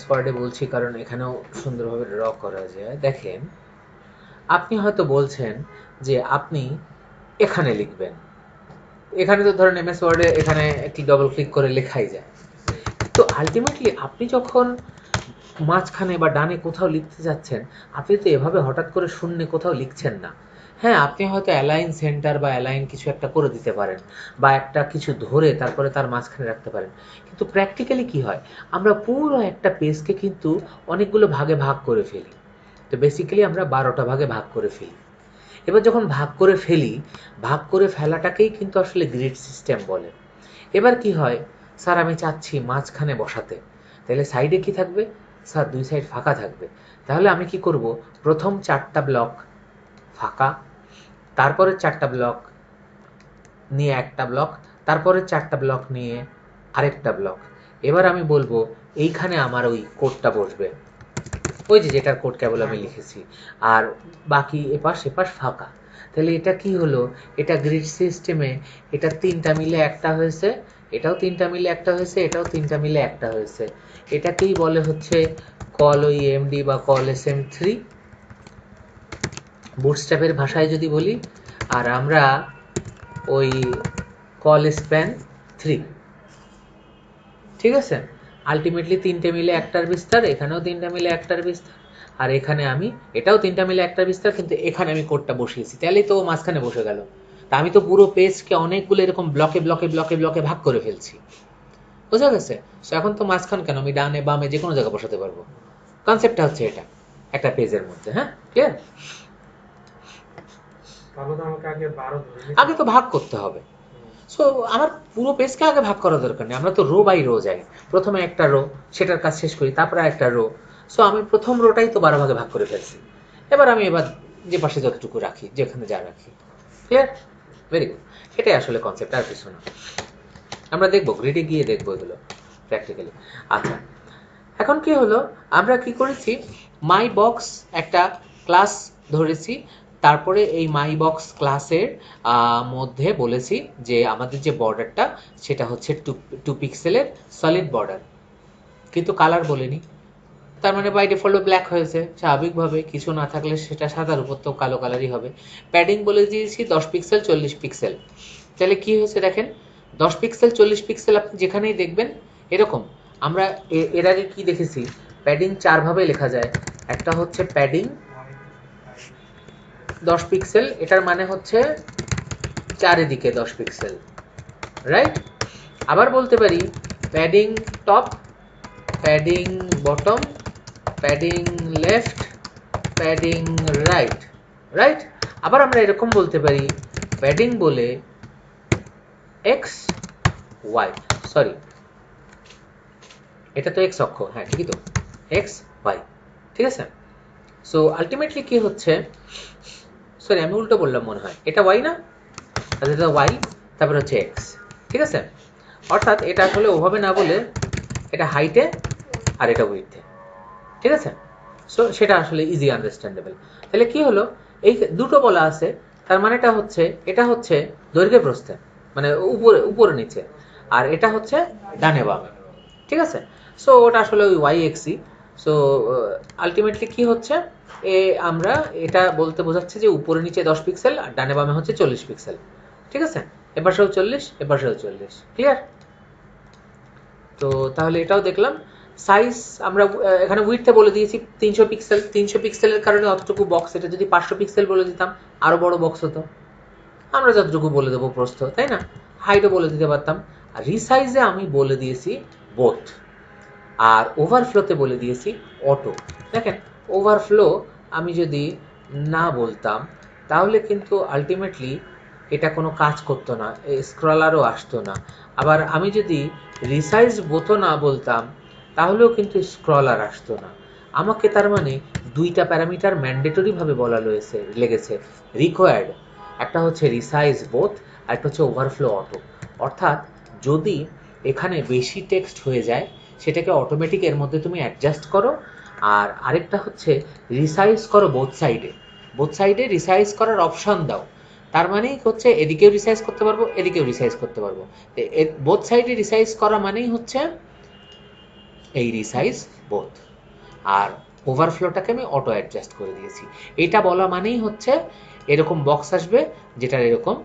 ওয়ার্ডে বলছি কারণ এখানেও সুন্দরভাবে ড্র করা যায়। দেখেন আপনি হয়তো বলছেন যে আপনি এখানে লিখবেন, এখানে তো ধরেন এমএস ওয়ার্ডে এখানে একটি ডবল ক্লিক করে লেখাই যায়। তো আলটিমেটলি আপনি যখন মাঝখানে বা ডানে কোথাও লিখতে যাচ্ছেন, আপনি তো এভাবে হঠাৎ করে শূন্যে কোথাও লিখছেন না। হ্যাঁ, আপনি হয়তো অ্যালাইন সেন্টার বা অ্যালাইন কিছু একটা করে দিতে পারেন, বা একটা কিছু ধরে তারপরে তার মাঝখানে রাখতে পারেন। কিন্তু প্র্যাকটিক্যালি কি হয়, আমরা পুরো একটা পেজকে কিন্তু অনেকগুলো ভাগে ভাগ করে ফেলি। তো বেসিক্যালি আমরা 12টা ভাগে ভাগ করে ফেলি। এবার যখন ভাগ করে ফেলি, ভাগ করে ফেলাটাকেই কিন্তু আসলে গ্রিড সিস্টেম বলে। এবার কি হয়, স্যার আমি চাচ্ছি মাঝখানে বসাতে, তাহলে সাইডে কি থাকবে, স্যার দুই সাইড ফাঁকা থাকবে। তাহলে আমি কি করব, প্রথম 4টা ব্লক ফাঁকা, তারপরে 4টা ব্লক নিয়ে একটা ব্লক, তারপরে 4টা ব্লক নিয়ে আরেকটা ব্লক। এবার আমি বলবো এইখানে আমার ওই কোডটা বসবে, ওই যে যেটার কোড কেবল আমি লিখেছি, আর বাকি এপাশ এপাশ ফাঁকা। তাহলে এটা কি হলো, এটা গ্রিড সিস্টেমে এটা 3টা মিলে একটা হয়েছে, এটাও 3টা মিলে একটা হয়েছে, এটাও 3টা মিলে একটা হয়েছে। এটাকেই বলে হচ্ছে কল ওই এমডি বা কল SM3 বুটস্ট্র্যাপের ভাষায় যদি বলি, আর আমরা ওই কল স্প্যান 3, ঠিক আছে। আলটিমেটলি 3টে মিলে একটার বিস্তার, এখানেও 3টা মিলে একটার বিস্তার, আর এখানে আমি এটাও 3টা মিলে একটার বিস্তার, কিন্তু এখানে আমি কোডটা বসিয়েছি, তাহলেই তো মাঝখানে বসে গেল। তা আমি তো পুরো পেজকে অনেকগুলো এরকম ব্লকে ব্লকে ব্লকে ব্লকে ভাগ করে ফেলছি, বোঝা গেছে। তো এখন তো মাঝখান কেন, আমি ডানে বামে যে কোনো জায়গায় বসাতে পারবো। কনসেপ্টটা হচ্ছে এটা একটা পেজের মধ্যে। হ্যাঁ ক্লিয়ার। আগে তো ভাগ করতে হবে। সো আমার পুরো পেজকে আগে ভাগ করার দরকার নেই, আমরা তো রো বাই রো যাই। প্রথমে একটা রো, সেটার কাজ শেষ করি, তারপরে একটা রো। সো আমি প্রথম রোটাই তো 12 ভাগে ভাগ করে ফেলছি। এবার আমি যে পাশে যতটুকু রাখি, যেখানে যা রাখি। Clear, very good. এটাই আসলে কনসেপ্ট, আর কিছু না। আমরা দেখবো, গ্রিডে গিয়ে দেখবো এগুলো প্র্যাকটিক্যালি। আচ্ছা এখন কি হলো, আমরা কি করেছি, মাই বক্স একটা ক্লাস ধরেছি, তারপরে এই মাই বক্স ক্লাসের মধ্যে বলেছি যে আমাদের যে বর্ডারটা সেটা হচ্ছে 2 পিক্সেলের সলিড বর্ডার, কিন্তু কালার বলিনি। তার মানে বাই ডিফল্ট ব্ল্যাক হয়েছে, স্বাভাবিকভাবে কিছু না থাকলে সেটা সাদার উপর তো কালো কালারই হবে। প্যাডিং বলে দিয়েছি 10 পিক্সেল 40 পিক্সেল। তাহলে কি হয়েছে দেখেন, 10 পিক্সেল 40 পিক্সেল আপনি যেখানেই দেখবেন এরকম। আমরা এর আগে কি দেখেছি, প্যাডিং 4 ভাবে লেখা যায়। একটা হচ্ছে প্যাডিং 10 পিক্সেল, এটার মানে হচ্ছে চারিদিকে 10 পিক্সেল, রাইট। আবার বলতে পারি padding top, padding bottom, padding left, padding right, right. আবার আমরা এরকম বলতে পারি প্যাডিং বলে এক্স ওয়াই, সরি এটা তো এক্স অক্ষ, হ্যাঁ ঠিকই তো, এক্স ওয়াই, ঠিক আছে। সো আলটিমেটলি কি হচ্ছে, সরি আমি উল্টো বললাম মনে হয়, এটা ওয়াই না, তাহলে এটা ওয়াই, তারপরে হচ্ছে এক্স, ঠিক আছে। অর্থাৎ এটা আসলে ওভাবে না বলে এটা হাইটে আর এটা উইডথে, ঠিক আছে। সো সেটা আসলে ইজি আন্ডারস্ট্যান্ডেবল। তাহলে কি হলো, এই দুটো বলা আছে, তার মানেটা হচ্ছে এটা হচ্ছে দৈর্ঘ্যে প্রস্থে, মানে উপরে উপরে নিচে, আর এটা হচ্ছে ডানে বামে, ঠিক আছে। সো ওটা আসলে ওই ওয়াই এক্সই। সো আলটিমেটলি কি হচ্ছে, আমরা এটা বলতে বোঝাচ্ছে যে উপরে নিচে 10 পিক্সেল আর ডানে বামে হচ্ছে 40 পিক্সেল, ঠিক আছে। এপাশেও 40, এপাশেও 40, ক্লিয়ার। তো তাহলে এটাও দেখলাম সাইজ আমরা এখানে উইডথে বলে দিয়েছি 300 পিক্সেল। 300 পিক্সেলের কারণে অতটুকু বক্স, এটা যদি 500 পিক্সেল বলে দিতাম আরো বড় বক্স হতো। আমরা যতটুকু বলে দেবো প্রস্থ, তাই না? হাইটও বলে দিতে পারতাম। আর রিসাইজে আমি বলে দিয়েছি বোথ, আর ওভারফ্লোতে বলে দিয়েছি অটো। দেখেন ওভারফ্লো আমি যদি না বলতাম তাহলে কিন্তু আলটিমেটলি এটা কোনো কাজ করতো না, স্ক্রলারও আসতো না। আবার আমি যদি রিসাইজ বোথও না বলতাম তাহলেও কিন্তু স্ক্রলার আসতো না। আমাকে তার মানে দুইটা প্যারামিটার ম্যান্ডেটরিভাবে বলা লেগেছে, রিকোয়ার্ড। একটা হচ্ছে রিসাইজ বোথ, আর একটা হচ্ছে ওভারফ্লো অটো। অর্থাৎ যদি এখানে বেশি টেক্সট হয়ে যায় সেটাকে অটোমেটিক এর মধ্যে তুমি অ্যাডজাস্ট করো। আর আরেকটা হচ্ছে রিসাইজ করো বোথ সাইডে, বোথ সাইডে রিসাইজ করার অপশন দাও। তার মানেই হচ্ছে এদিকেও রিসাইজ করতে পারবো, এদিকেও রিসাইজ করতে পারবো। বোথ সাইডে রিসাইজ করা মানেই হচ্ছে এই রিসাইজ বোথ। আর ওভারফ্লোটাকে আমি অটো অ্যাডজাস্ট করে দিয়েছি। এটা বলা মানেই হচ্ছে এরকম বক্স আসবে যেটার এরকম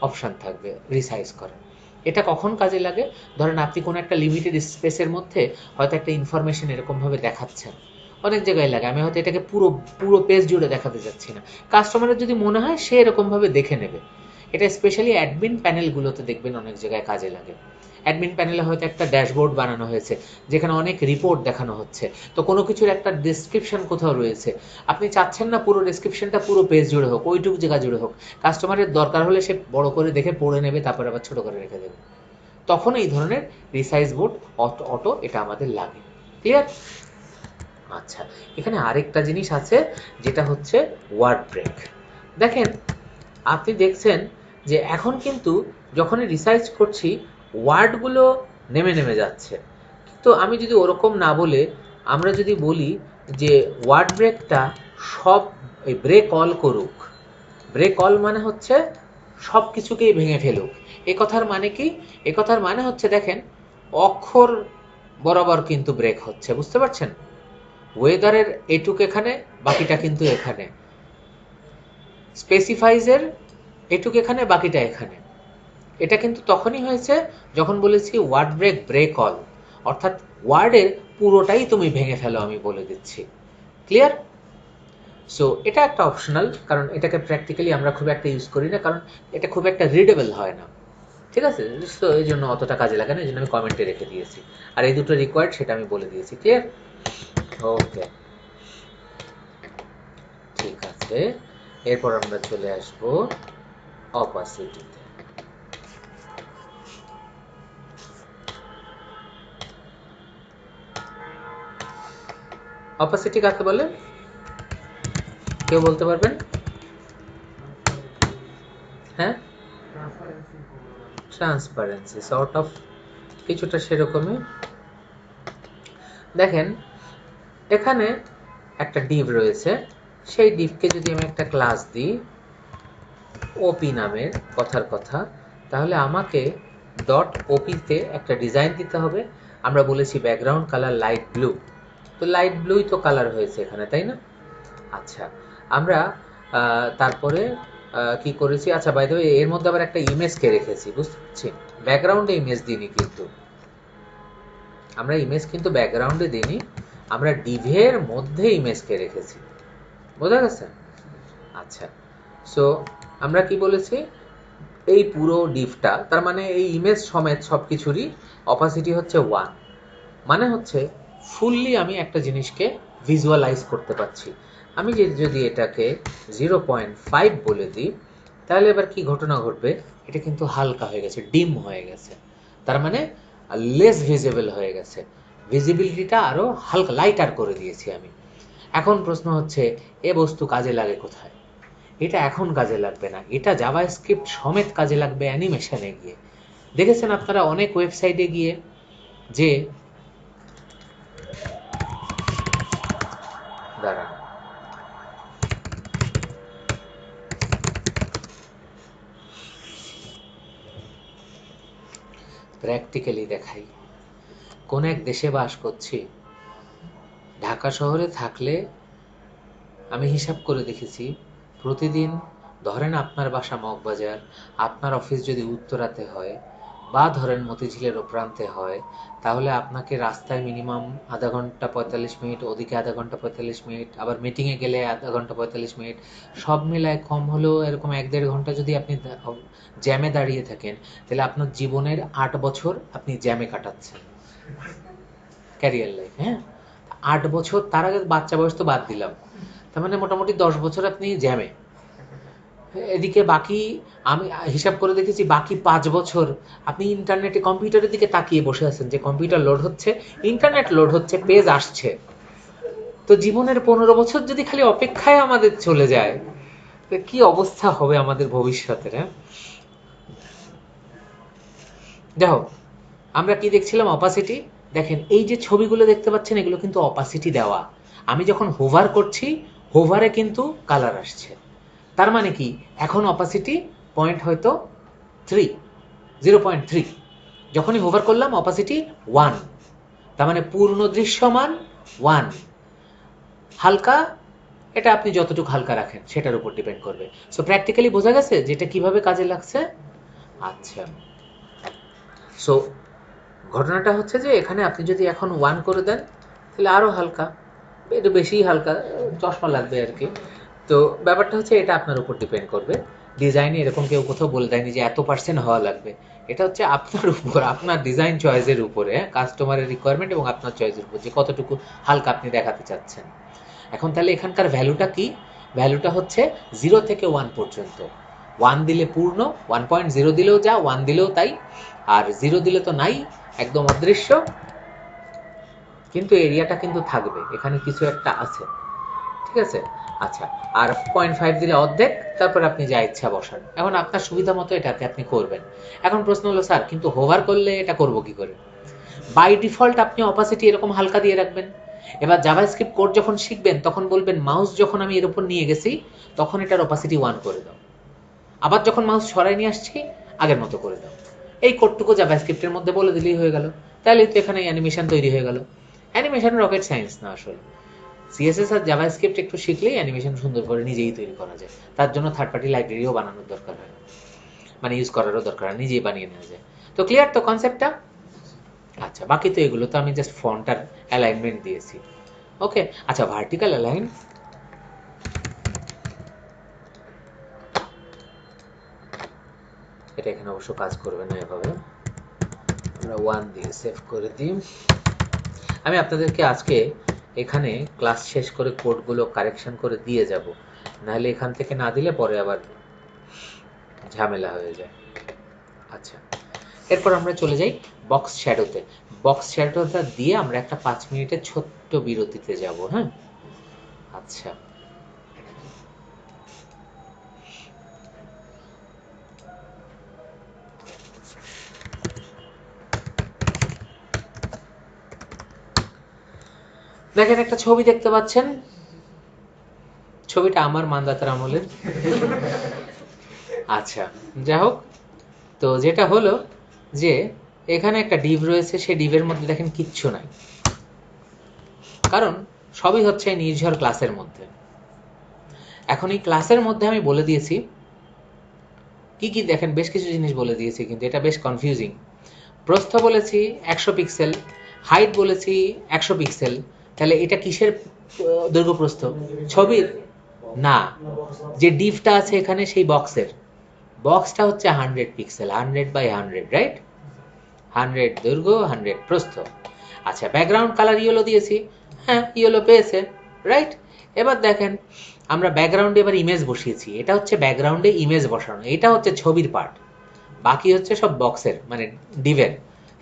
অপশান থাকবে রিসাইজ করা। এটা কখন কাজে লাগে? ধরেন আপনি কোনো একটা লিমিটেড স্পেসের মধ্যে হয়তো একটা ইনফরমেশন এরকমভাবে দেখাচ্ছেন, অনেক জায়গায় লাগে। আমি হয়তো এটাকে পুরো পুরো পেজ জুড়ে দেখাতে যাচ্ছি না, কাস্টমারের যদি মনে হয় সে এরকমভাবে দেখে নেবে। এটা স্পেশালি অ্যাডমিন প্যানেলগুলোতে দেখবেন অনেক জায়গায় কাজে লাগে। অ্যাডমিন প্যানেলে হয়তো একটা ড্যাশবোর্ড বানানো হয়েছে যেখানে অনেক রিপোর্ট দেখানো হচ্ছে, তো কোনো কিছুর একটা ডেসক্রিপশন কোথাও রয়েছে, আপনি চাচ্ছেন না পুরো ডেসক্রিপশনটা পুরো পেজ জুড়ে হোক, ওইটুকু জায়গা জুড়ে হোক। কাস্টমারের দরকার হলে সে বড় করে দেখে পড়ে নেবে, তারপর আবার ছোট করে রেখে দেবে। তখন এই ধরনের রিসাইজ বোর্ড অটো এটা আমাদের লাগে। ক্লিয়ার? আচ্ছা, এখানে আরেকটা জিনিস আছে যেটা হচ্ছে ওয়ার্ড ব্রেক। দেখেন আপনি দেখছেন যে এখন কিন্তু যখনই রিসার্চ করছি ওয়ার্ডগুলো নেমে নেমে যাচ্ছে। তো আমি যদি ওরকম না বলে আমরা যদি বলি যে ওয়ার্ড ব্রেকটা সব ব্রেক অল করুক। ব্রেক অল মানে হচ্ছে সব কিছুকেই ভেঙে ফেলুক। এ কথার মানে কি? এ কথার মানে হচ্ছে দেখেন অক্ষর বরাবর কিন্তু ব্রেক হচ্ছে, বুঝতে পারছেন? ওয়েদারের এটুক এখানে, বাকিটা কিন্তু এখানে। স্পেসিফাইজের এটুক এখানে, বাকিটা এখানে। এটা কিন্তু তখনই হয়েছে যখন বলেছি ওয়ার্ড ব্রেক ব্রেক অল, অর্থাৎ ওয়ার্ডের পুরোটাই তুমি ভেঙে ফেলো, আমি বলে দিচ্ছি। ক্লিয়ার? সো এটা একটা অপশনাল, কারণ এটাকে প্র্যাকটিক্যালি আমরা খুব একটা ইউজ করি না, কারণ এটা খুব একটা রিডেবল হয় না। ঠিক আছে? তো এই জন্য অতটা কাজে লাগে না, এই জন্য আমি কমেন্টে রেখে দিয়েছি। আর এই দুটো রিকোয়ার্ড সেটা আমি বলে দিয়েছি। ক্লিয়ার? ওকে, ঠিক আছে। এরপর আমরা চলে আসবো অপাসিটিতে। অপাসিটি কাকে বলে কেউ বলতে পারবেন? হ্যাঁ, ট্রান্সপারেন্সি সর্ট অফ, কিছুটা সেরকমই। দেখেন এখানে একটা ডিভ রয়েছে, সেই ডিভকে যদি আমি একটা ক্লাস দিই ওপি নামের, কথার কথা, তাহলে আমাকে ডট ওপিতে একটা ডিজাইন দিতে হবে। আমরা বলেছি ব্যাকগ্রাউন্ড কালার লাইট ব্লু, তো লাইট ব্লুই তো কালার হয়েছে এখানে, তাই না? আচ্ছা, আমরা তারপরে কি করেছি, আচ্ছা বাই দ্য ওয়ে এর মধ্যে আবার একটা ইমেজকে রেখেছি, বুঝতে পারছি? ব্যাকগ্রাউন্ডে ইমেজ দিইনি কিন্তু, আমরা ইমেজ কিন্তু ব্যাকগ্রাউন্ডে দিইনি, আমরা ডিভের মধ্যে ইমেজকে রেখেছি। বোঝা গেছে? আচ্ছা, সো আমরা কি বলেছি, এই পুরো ডিভটা, তার মানে এই ইমেজ সমেত সব কিছুরই অপাসিটি হচ্ছে 1, মানে হচ্ছে ফুললি আমি একটা জিনিসকে ভিজুয়ালাইজ করতে পারছি। আমি যদি এটাকে 0.5 বলে দিই তাহলে এবার কি ঘটনা ঘটবে, এটা কিন্তু হালকা হয়ে গেছে, ডিম হয়ে গেছে, তার মানে লেস ভিজিবল হয়ে গেছে, ভিজিবিলিটিটা আরো হালকা লাইটার করে দিয়েছি আমি। এখন প্রশ্ন হচ্ছে এ বস্তু কাজে লাগে কোথায়? এটা এখন কাজে লাগবে না, এটা জাভাস্ক্রিপ্ট সমেত কাজে লাগবে অ্যানিমেশনে গিয়ে। দেখেছেন আপনারা অনেক ওয়েবসাইটে গিয়ে যে দাঁড়ান প্র্যাকটিক্যালি দেখাই। কোন এক দেশে বাস করছি, ঢাকা শহরে থাকলে আমি হিসাব করে দেখেছি প্রতিদিন, ধরেন আপনার বাসা মগবাজার, আপনার অফিস যদি উত্তরাতে হয়, বা ধরেন মতিঝিলের ও প্রান্তে হয়, তাহলে আপনাকে রাস্তায় মিনিমাম আধা ঘন্টা 45 মিনিট, ওদিকে আধা ঘন্টা 45 মিনিট, আবার মিটিংয়ে গেলে আধা ঘন্টা 45 মিনিট, সব মিলায় কম হলেও এরকম 1-1.5 ঘন্টা যদি আপনি জ্যামে দাঁড়িয়ে থাকেন, তাহলে আপনার জীবনের 8 বছর আপনি জ্যামে কাটাচ্ছেন, ক্যারিয়ার লাইফ। হ্যাঁ, 8 বছর, তার আগে বাচ্চা বয়স তো বাদ দিলাম, তার মানে মোটামুটি 10 বছর আপনি জ্যামে। এদিকে বাকি, আমি হিসাব করে দেখেছি, বাকি 5 বছর আপনি ইন্টারনেটে কম্পিউটারের দিকে তাকিয়ে বসে আছেন, যে কম্পিউটার লোড হচ্ছে, ইন্টারনেট লোড হচ্ছে, পেজ আসছে। তো জীবনের 15 বছর যদি খালি অপেক্ষায় আমাদের চলে যায়, তো কি অবস্থা হবে আমাদের ভবিষ্যতের। হ্যাঁ, দেখো আমরা কি দেখছিলাম, অপাসিটি। দেখেন এই যে ছবিগুলো দেখতে পাচ্ছেন, এগুলো কিন্তু অপাসিটি দেওয়া। আমি যখন হোভার করছি, হোভারে কিন্তু কালার আসছে, তার মানে কি এখন অপাসিটি পয়েন্ট হয়তো 0.3। যখনই হোভার করলাম অপাসিটি 1, তার মানে পূর্ণ দৃশ্যমান 1। হালকা, এটা আপনি যতটুকু হালকা রাখেন সেটার উপর ডিপেন্ড করবে। সো প্র্যাকটিক্যালি বোঝা গেছে যেটা কিভাবে কাজে লাগছে। আচ্ছা, সো ঘটনাটা হচ্ছে যে এখানে আপনি যদি এখন 1 করে দেন, তাহলে আরও হালকা, একটু বেশি হালকা, চশমা লাগবে আর কি। তো ব্যাপারটা হচ্ছে এটা আপনার উপর ডিপেন্ড করবে। ডিজাইনে এরকম কেউ কোথাও বলে দেয়নি যে এত পার্সেন্ট হওয়া লাগবে, এটা হচ্ছে আপনার উপর, আপনার ডিজাইন চয়েসের উপরে, কাস্টমারের রিকোয়ারমেন্ট এবং আপনার চয়েসের উপর, যে কতটুকু হালকা আপনি দেখাতে চাচ্ছেন। এখন তাহলে এখানকার ভ্যালুটা কি? ভ্যালুটা হচ্ছে 0 থেকে 1 পর্যন্ত। 1 দিলে পূর্ণ, 1.0 দিলেও যা, 1 দিলেও তাই, আর 0 দিলে তো নাই, একদম অদৃশ্য। কিন্তু এরিয়াটা কিন্তু থাকবে, এখানে কিছু একটা আছে, ঠিক আছে। আচ্ছা, আর 0.5 দিলে অর্ধেক, তারপর আপনি যা ইচ্ছা বসান। এখন আপনার সুবিধা মতো এটাকে আপনি করবেন। এখন প্রশ্ন হলো, স্যার কিন্তু হোভার করলে এটা করব কি করে? বাই ডিফল্ট আপনি অপাসিটি এরকম হালকা দিয়ে রাখবেন। এবার জাভাস্ক্রিপ্ট কোড যখন শিখবেন, তখন বলবেন মাউস যখন আমি এর উপর নিয়ে গেছি, তখন এটার অপাসিটি 1 করে দাও। আবার যখন মাউস সরাই নিয়ে আসছি, আগের মতো করে দাও। এই কোডটুকু জাভাস্ক্রিপ্টের মধ্যে বলে দিলেই হয়ে গেল। তাহলে তো এখানে অ্যানিমেশন তৈরি হয়ে গেল। অ্যানিমেশন রকেট সায়েন্স না আসলে। সিএসএস আর জাভাস্ক্রিপ্ট একটু শিখলেই অ্যানিমেশন সুন্দর করে নিজেই তৈরি করা যায়। তার জন্য থার্ড পার্টি লাইব্রেরিও বানানোর দরকার হয় না, মানে ইউজ করারও দরকার হয়, নিজেই বানিয়ে নেওয়া যায়। তো ক্লিয়ার তো কনসেপ্টটা? আচ্ছা, বাকি তো এগুলো তো আমি জাস্ট ফন্টার অ্যালাইনমেন্ট দিয়েছি। ওকে, আচ্ছা ভার্টিক্যাল অ্যালাইন, এটা এখানে অবশ্য কাজ করবে না এভাবে। আমরা 1 দিয়ে সেভ করে দিই। আমি আপনাদেরকে আজকে এখানে ক্লাস শেষ করে কোডগুলো কারেকশন করে দিয়ে যাব, নাহলে এখান থেকে না দিলে পরে আবার ঝামেলা হয়ে যায়। আচ্ছা, এরপর আমরা চলে যাই বক্স শ্যাডোতে। বক্স শ্যাডোটা দিয়ে আমরা একটা 5 মিনিটের ছোট্ট বিরতিতে যাব। হ্যাঁ, আচ্ছা, দেখেন একটা ছবি দেখতে পাচ্ছেন, ছবিটা আমার মান্দাতার আমলের। আচ্ছা, যাই হোক, তো যেটা হলো যে এখানে একটা ডিভ রয়েছে, সেই ডিভের মধ্যে দেখেন কিচ্ছু নাই, কারণ সবই হচ্ছে নির্ঝর ক্লাসের মধ্যে। এখন এই ক্লাসের মধ্যে আমি বলে দিয়েছি কি কি, দেখেন বেশ কিছু জিনিস বলে দিয়েছি, কিন্তু এটা বেশ কনফিউজিং। প্রস্থ বলেছি 100 পিক্সেল, হাইট বলেছি 100 পিক্সেল। তাহলে এটা কিসের দৈর্ঘ্য প্রস্থ? ছবির না, যে ডিভটা আছে এখানে সেই বক্সের, বক্সটা হচ্ছে 100 পিক্সেল, 100x100, রাইট? 100 দৈর্ঘ্য, 100 প্রস্থ। আচ্ছা, ব্যাকগ্রাউন্ড কালার ইয়েলো দিয়েছি, হ্যাঁ ইয়েলো পেয়েছে, রাইট? এবার দেখেন আমরা ব্যাকগ্রাউন্ডে এবার ইমেজ বসিয়েছি, এটা হচ্ছে ব্যাকগ্রাউন্ডে ইমেজ বসানো, এটা হচ্ছে ছবির পার্ট, বাকি হচ্ছে সব বক্সের, মানে ডিভের।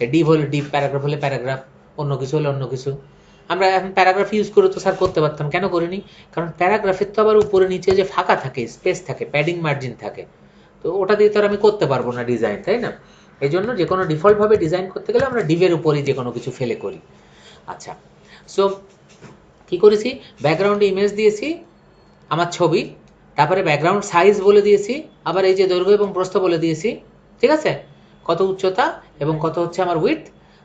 ডিভ হলে ডিভ, প্যারাগ্রাফ হলে প্যারাগ্রাফ, অন্য কিছু হলে অন্য কিছু। আমরা এখন প্যারাগ্রাফ ইউজ করে তো স্যার করতে পারতাম, কেন করিনি? কারণ প্যারাগ্রাফের তো আবার উপরে নিচে যে ফাঁকা থাকে, স্পেস থাকে, প্যাডিং মার্জিন থাকে, তো ওটা দিয়ে তো আর আমি করতে পারবো না ডিজাইন, তাই না? এই জন্য যে কোনো ডিফল্টভাবে ডিজাইন করতে গেলে আমরা ডিভের উপরেই যে কোনো কিছু ফেলে করি। আচ্ছা, সো কি করেছি, ব্যাকগ্রাউন্ডে ইমেজ দিয়েছি আমার ছবি, তারপরে ব্যাকগ্রাউন্ড সাইজ বলে দিয়েছি, আবার এই যে দৈর্ঘ্য এবং প্রস্থ বলে দিয়েছি, ঠিক আছে, কত উচ্চতা এবং কত হচ্ছে আমার উইডথ।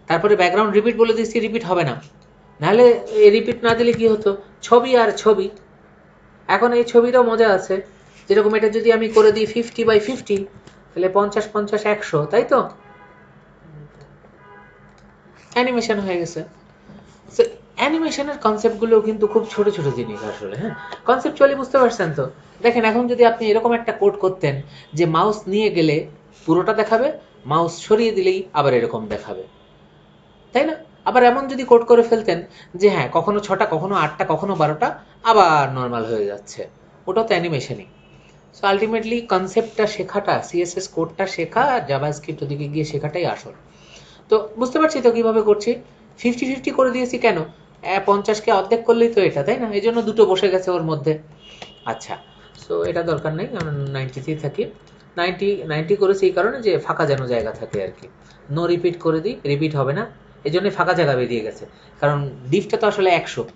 তারপরে ব্যাকগ্রাউন্ড রিপিট বলে দিয়েছি, রিপিট হবে না, নাহলে এই রিপিট না দিলে কি হতো, ছবি আর ছবি। এখন এই ছবিটাও মজা আছে, যেরকম এটা যদি আমি করে দিই 50x50, তাহলে 50 50 100, তাই তো? অ্যানিমেশন হয়ে গেছে। সো অ্যানিমেশনের কনসেপ্টগুলো কিন্তু খুব ছোট ছোট জিনিস আসলে, হ্যাঁ, কনসেপচুয়ালি বুঝতে পারছেন তো? দেখেন এখন যদি আপনি এরকম একটা কোড করতেন যে মাউস নিয়ে গেলে পুরোটা দেখাবে, মাউস সরিয়ে দিলেই আবার এরকম দেখাবে, তাই না? আবার এমন যদি কোড করে ফেলতেন যে হ্যাঁ কখনো 6টা কখনো 8টা কখনো 12টা আবার নর্মাল হয়ে যাচ্ছে, ওটা তো অ্যানিমেশনই। সো আলটিমেটলি কনসেপ্টটা শেখাটা, সিএসএস কোডটা শেখা আর জাভাস্ক্রিপ্ট ওদিকে গিয়ে শেখাটাই আসল। তো বুঝতে পারছি তো কিভাবে করছি। 50-50 করে দিয়েছি কেন? 50কে অর্ধেক করলেই তো এটা, তাই না? এই জন্য দুটো বসে গেছে ওর মধ্যে। আচ্ছা, সো এটা দরকার নেই, আমরা 90তেই থাকি। 90 করেছি এই কারণে যে ফাঁকা যেন জায়গা থাকে আর কি। নো রিপিট করে দিই, রিপিট হবে না, এই জন্য ফাঁকা জায়গা বেরিয়ে গেছে। কারণ ডিফটা তো আসলে 100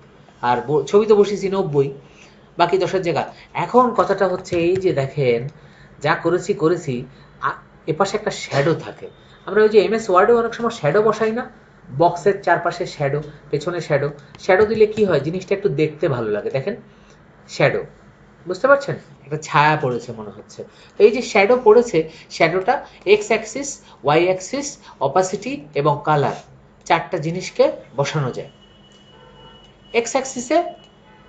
আর ছবি তো বসিয়েছি 90, বাকি 10-এর জায়গা। এখন কথাটা হচ্ছে এই যে দেখেন যা করেছি করেছি, এপাশে একটা শ্যাডো থাকে। আমরা ওই যে এমএস ওয়ার্ডে অনেক সময় শ্যাডো বসাই না, বক্সের চারপাশে শ্যাডো, পেছনে শ্যাডো। শ্যাডো দিলে কি হয়, জিনিসটা একটু দেখতে ভালো লাগে। দেখেন শ্যাডো, বুঝতে পারছেন? একটা ছায়া পড়েছে মনে হচ্ছে। তো এই যে শ্যাডো পড়েছে, শ্যাডোটা X axis, Y axis, opacity এবং কালার, চারটা জিনিসকে বসানো যায়। এক্স অ্যাক্সিসে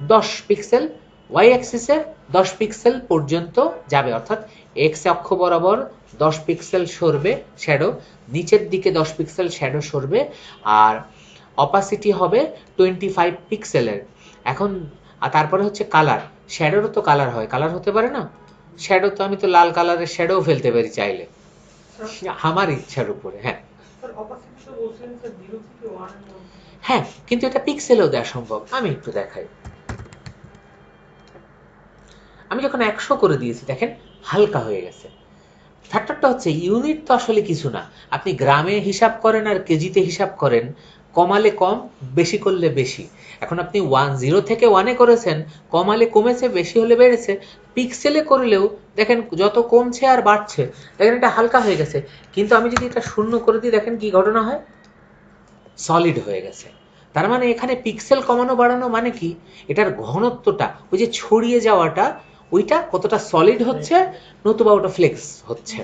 10 পিক্সেল, ওয়াই অ্যাক্সিসে 10 পিক্সেল পর্যন্ত যাবে, অর্থাৎ এক্স অক্ষ বরাবর 10 পিক্সেল সরবে শ্যাডো, নিচের দিকে 10 পিক্সেল শ্যাডো সরবে, আর অপাসিটি হবে 25 পিক্সেলের। এখন আর তারপরে হচ্ছে কালার। শ্যাডোরও তো কালার হয়, কালার হতে পারে না? শ্যাডো তো আমি তো লাল কালারের শ্যাডোও ফেলতে পারি চাইলে, আমার ইচ্ছার উপরে। হ্যাঁ হ্যাঁ, কিন্তু এটা পিক্সেলেও দেওয়া সম্ভব। আমি একটু দেখাই। আমি যখন 100 করে দিয়েছি দেখেন হালকা হয়ে গেছে। ফ্যাক্টরটা হচ্ছে ইউনিট তো আসলে কিছু না, আপনি গ্রামে হিসাব করেন আর কেজিতে হিসাব করেন, কমালে কম, বেশি করলে বেশি। এখন আপনি 0 থেকে 1-এ করেছেন, কমালে কমেছে, বেশি হলে বেড়েছে। পিক্সেলে করলেও দেখেন যত কমছে আর বাড়ছে, দেখেন এটা হালকা হয়ে গেছে। কিন্তু আমি যদি এটা 0 করে দিই, দেখেন কি ঘটনা হয়, সলিড হয়ে গেছে। তার মানে এখানে পিক্সেল কমানো বাড়ানো মানে কি, এটার ঘনত্বটা, ওই যে ছড়িয়ে যাওয়াটা, ওইটা কতটা সলিড হচ্ছে, নতুবা ওটা ফ্লেক্স হচ্ছে।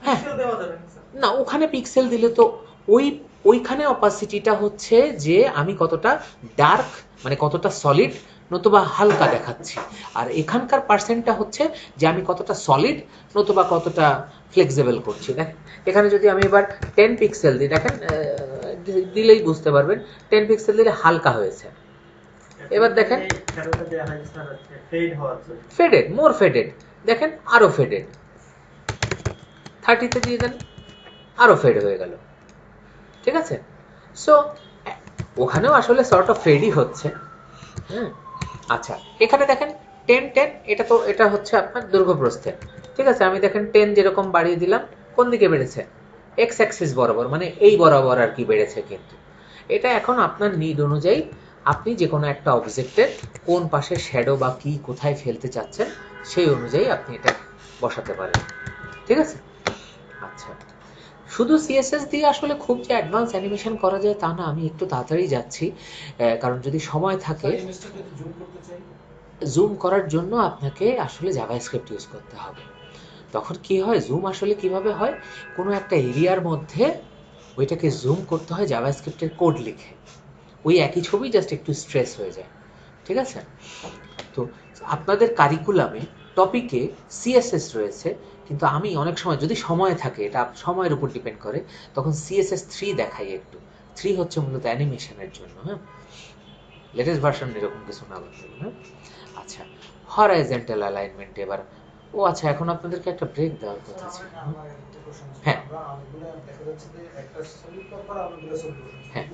হ্যাঁ না, ওখানে পিক্সেল দিলে তো ওই ওইখানে অপাসিটিটা হচ্ছে যে আমি কতটা ডার্ক, মানে কতটা সলিড নতুবা হালকা দেখাচ্ছি, আর এখানকার পার্সেন্টটা হচ্ছে যে আমি কতটা সলিড নতুবা কতটা ফ্লেক্সিবল করছি। দেখেন এখানে যদি আমি এবার 10 পিক্সেল দিই, দেখেন দিলেই বুঝতে পারবেন 10 পিক্সেল দিলে হালকা হয়েছে। এবার দেখেন ফেডেড, মোর ফেডেড, দেখেন আরো ফেডেড। 30-তে দিয়ে দেন, আরো ফেড হয়ে গেল, ঠিক আছে? সো ওখানেও আসলে সর্ট অফ ফেডই হচ্ছে। আচ্ছা এখানে দেখেন 10-10, এটা তো এটা হচ্ছে আপনার দৈর্ঘ্যপ্রস্থে, ঠিক আছে? আমি দেখেন 10 যেরকম বাড়িয়ে দিলাম, কোন দিকে বেড়েছে, এক্স অ্যাক্সিস বরাবর, মানে এই বরাবর আর কি বেড়েছে। কিন্তু এটা এখন আপনার নিড অনুযায়ী আপনি যে কোনো একটা অবজেক্টের কোন পাশে শ্যাডো বা কি কোথায় ফেলতে চাচ্ছেন সেই অনুযায়ী আপনি এটা বসাতে পারেন, ঠিক আছে? আচ্ছা, শুধু সিএসএস দিয়ে আসলে খুব যে অ্যাডভান্স অ্যানিমেশন করা যায় তা না। আমি একটু তাড়াতাড়ি যাচ্ছি, কারণ যদি সময় থাকে। জুম করার জন্য আপনাকে আসলে জাভাস্ক্রিপ্ট ইউজ করতে হবে। তখন কি হয়, জুম আসলে কিভাবে হয়, কোনো একটা এরিয়ার মধ্যে ওইটাকে জুম করতে হয় জাভাস্ক্রিপ্টের কোড লিখে, ওই একই ছবি জাস্ট একটু স্ট্রেস হয়ে যায়, ঠিক আছে? তো আপনাদের কারিকুলামে টপিকে সিএসএস রয়েছে, কিন্তু আমি অনেক সময় যদি সময় থাকে, এটা সময়ের উপর ডিপেন্ড করে, তখন সিএসএস 3 দেখাই একটু। 3 হচ্ছে মূলত অ্যানিমেশনের জন্য, হ্যাঁ, লেটেস্ট ভার্সন এরকম কিছু না বলতে। হ্যাঁ আচ্ছা, হরাইজন্টাল অ্যালাইনমেন্ট এবার। ও আচ্ছা, এখন আপনাদেরকে একটা ব্রেক দেওয়ার কথা ছিল। হ্যাঁ হ্যাঁ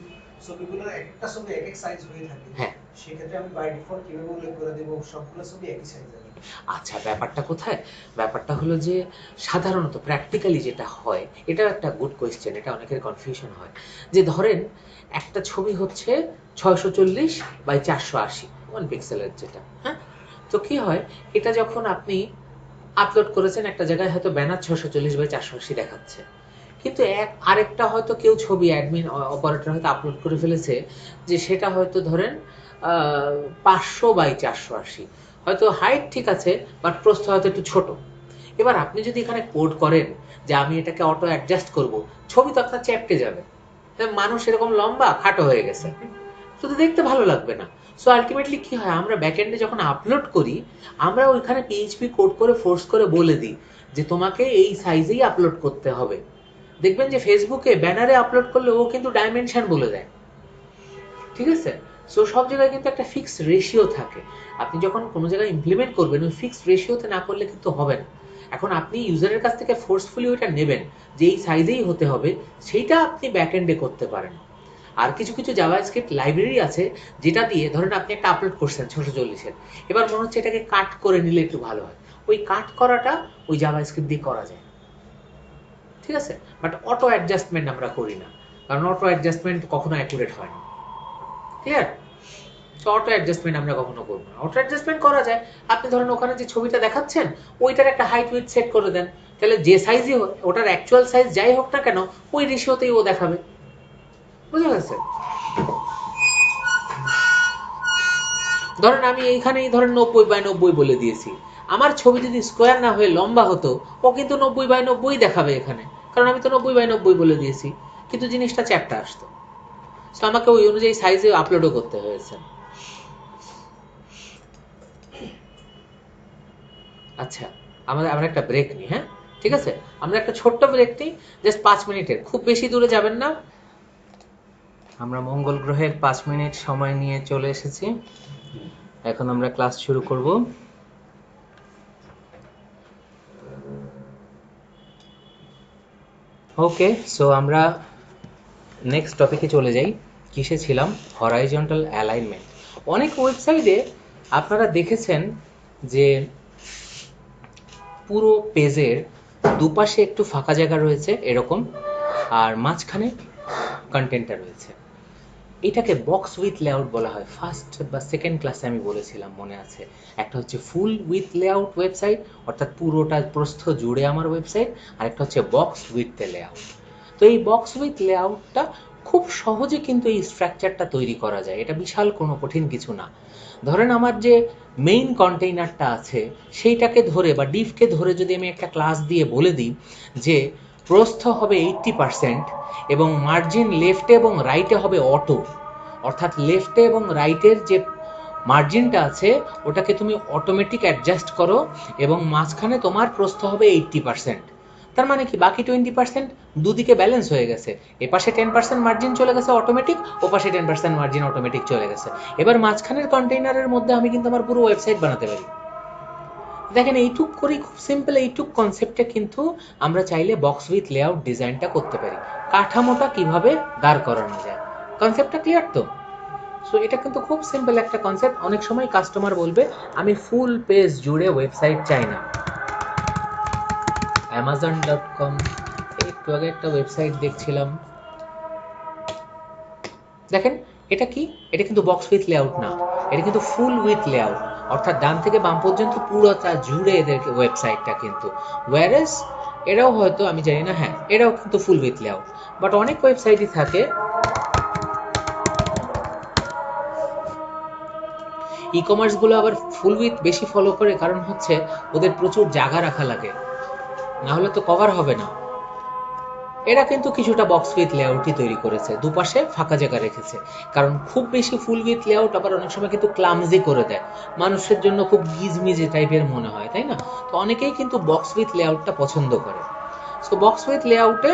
ছবিগুলো একটা ছবি এক এক সাইজ হয়ে থাকে, হ্যাঁ, সেক্ষেত্রে আমি বাই ডিফল্ট কিভাবে উল্লেখ করে দেব সবগুলো ছবি একই সাইজ হবে? আচ্ছা ব্যাপারটা কোথায়, ব্যাপারটা হলো যে সাধারণত প্র্যাকটিক্যালি যেটা হয়, এটা একটা গুড কোয়েশ্চেন, এটা অনেকের কনফিউশন হয়, যে ধরেন একটা ছবি হচ্ছে 640x480 1 পিক্সেলের যেটা, হ্যাঁ, তো কি হয়, এটা যখন আপনি আপলোড করেছেন একটা জায়গায়, হয়তো ব্যানার 640x480 দেখাচ্ছে, কিন্তু আরেকটা হয়তো কেউ ছবি অ্যাডমিন অপারেটর হয়তো আপলোড করে ফেলেছে যে সেটা হয়তো ধরেন 500x480, হয়তো হাইট ঠিক আছে বাট প্রস্থ হয়তো একটু ছোট। এবার আপনি যদি এখানে কোড করেন যে আমি এটাকে অটো অ্যাডজাস্ট করব, ছবি তো আপনার চ্যাপটে যাবে, মানুষ এরকম লম্বা খাটো হয়ে গেছে, শুধু দেখতে ভালো লাগবে না। সো আলটিমেটলি কি হয়, আমরা ব্যাকএন্ডে যখন আপলোড করি, আমরা ওইখানে পিএইচপি কোড করে ফোর্স করে বলে দিই যে তোমাকে এই সাইজেই আপলোড করতে হবে। দেখবেন যে ফেসবুকে ব্যানারে আপলোড করলে ও কিন্তু ডাইমেনশন বলে দেয়, ঠিক আছে? সো সব জায়গায় কিন্তু একটা ফিক্সড রেশিও থাকে। আপনি যখন কোনো জায়গায় ইমপ্লিমেন্ট করবেন ওই ফিক্সড রেশিওতে না করলে কিন্তু হবে না। এখন আপনি ইউজারের কাছ থেকে ফোর্সফুলি ওইটা নেবেন যে এই সাইজেই হতে হবে, সেইটা আপনি ব্যাকএন্ডে করতে পারেন। আর কিছু কিছু জাভাস্ক্রিপ্ট লাইব্রেরি আছে যেটা দিয়ে ধরেন আপনি একটা আপলোড করছেন 640-এর, এবার মনে হচ্ছে এটাকে কাট করে নিলে একটু ভালো হয়, ওই কাট করাটা ওই জাভাস্ক্রিপ্ট দিয়ে করা যায়, ঠিক আছে? বাট অটো অ্যাডজাস্টমেন্ট আমরা করি না, কারণ অটো অ্যাডজাস্টমেন্ট কখনো অ্যাকুরেট হয় না, ক্লিয়ার? তো অটো অ্যাডজাস্টমেন্ট আমরা কখনো করবো না। অটো অ্যাডজাস্টমেন্ট করা যায়, আপনি ধরেন ওখানে যে ছবিটা দেখাচ্ছেন ওইটার একটা হাইট উইথ সেট করে দেন, তাহলে যে সাইজই হোক ওটার অ্যাকচুয়াল সাইজ যাই হোক না কেন ওই রেশিওতেই ও দেখাবে, বুঝা গেছে? ধরেন আমি এইখানেই ধরেন 90/90 বলে দিয়েছি, আমার ছবি যদি স্কোয়ার না হয়ে লম্বা হতো ও কিন্তু 90/90 দেখাবে এখানে, কারণ আমি তো 90/90 বলে দিয়েছি, কিন্তু জিনিসটা চ্যাপ্টা আসতো। তো আমাকে ওই অনুযায়ী সাইজে আপলোডও করতে হয়েছে। আচ্ছা, আমরা একটা ব্রেক নিই, হ্যাঁ ঠিক আছে? আমরা একটা ছোট্ট ব্রেক নিই, জাস্ট 5 মিনিটের, খুব বেশি দূরে যাবেন না। আমরা মঙ্গল গ্রহের 5 মিনিট সময় নিয়ে চলে এসেছি, এখন আমরা ক্লাস শুরু করব। ওকে, সো আমরা নেক্সট টপিকে চলে যাই। কিসে ছিলাম? Horizontal alignment. অনেক ওয়েবসাইটে আপনারা দেখেছেন যে পুরো পেজের দুপাশে একটু ফাঁকা জায়গা রয়েছে এরকম, আর মাঝখানে কন্টেন্টটা রয়েছে। এটাকে বক্স উইথ লেআউট বলা হয়। ফার্স্ট বা সেকেন্ড ক্লাসে আমি বলেছিলাম, মনে আছে? একটা হচ্ছে ফুল উইথ লেআউট ওয়েবসাইট, অর্থাৎ পুরোটা প্রস্থ জুড়ে আমার ওয়েবসাইট, আর একটা হচ্ছে বক্স উইথ লেআউট। তো এই বক্স উইথ লেআউটটা খুব সহজে কিন্তু এই স্ট্রাকচারটা তৈরি করা যায়, এটা বিশাল কোনো কঠিন কিছু না। ধরেন আমার যে মেইন কন্টেইনারটা আছে সেইটাকে ধরে বা ডিভকে ধরে যদি আমি একটা ক্লাস দিয়ে বলে দিই যে প্রস্থ হবে 80% এবং মার্জিন লেফটে এবং রাইটে হবে অটো, অর্থাৎ লেফটে এবং রাইটের যে মার্জিনটা আছে ওটাকে তুমি অটোমেটিক অ্যাডজাস্ট করো এবং মাঝখানে তোমার প্রস্থ হবে 80%। তার মানে কি, বাকি 20% দুদিকে ব্যালেন্স হয়ে গেছে, এপাশে 10% মার্জিন চলে গেছে অটোমেটিক, ওপাশে 10% মার্জিন অটোমেটিক চলে গেছে। এবার মাঝখানের কন্টেইনারের মধ্যে আমি কিন্তু আমার পুরো ওয়েবসাইট বানাতে পারি। দেখেন এইটুক করি, খুব সিম্পল। এইটুক কনসেপ্টে কিন্তু আমরা চাইলে বক্স উইথ লেআউট ডিজাইনটা করতে পারি। কাঠামোটা কিভাবে দাঁড় করানো যায়, কনসেপ্টটা ক্লিয়ার তো? সো এটা কিন্তু খুব সিম্পল একটা কনসেপ্ট। অনেক সময় কাস্টমার বলবে আমি ফুল পেজ জুড়ে ওয়েবসাইট চাই না। amazon.com, একটু আগে একটা ওয়েবসাইট দেখছিলাম, দেখেন এটা কি, এটা কিন্তু বক্স উইথ লেআউট না, এটা কিন্তু ফুল উইথ লেআউট, অর্থাৎ ডান থেকে বাম পর্যন্ত পুরোটা জুড়ে এদের ওয়েবসাইটটা কিন্তু। ওয়্যারেস এরাও হয়তো, আমি জানি না, হ্যাঁ এরাও কিন্তু ফুল উইথ লেআউট। বাট অনেক ওয়েবসাইটই থাকে, ই কমার্স গুলো আবার ফুল উইথ বেশি ফলো করে, কারণ হচ্ছে ওদের প্রচুর জায়গা রাখা লাগে, না হলে তো কভার হবে না। এরা কিন্তু কিছুটা বক্স উইথ লেআউটই তৈরি করেছে, দুপাশে ফাঁকা জায়গা রেখেছে, কারণ খুব বেশি ফুল উইথ লেআউট আবার অনেক সময় কিন্তু ক্লামজি করে দেয়, মানুষের জন্য খুব গিজমিজে টাইপের মনে হয়, তাই না? তো অনেকেই কিন্তু বক্স উইথ লেআউটটা পছন্দ করে। সো বক্স উইথ লেআউটে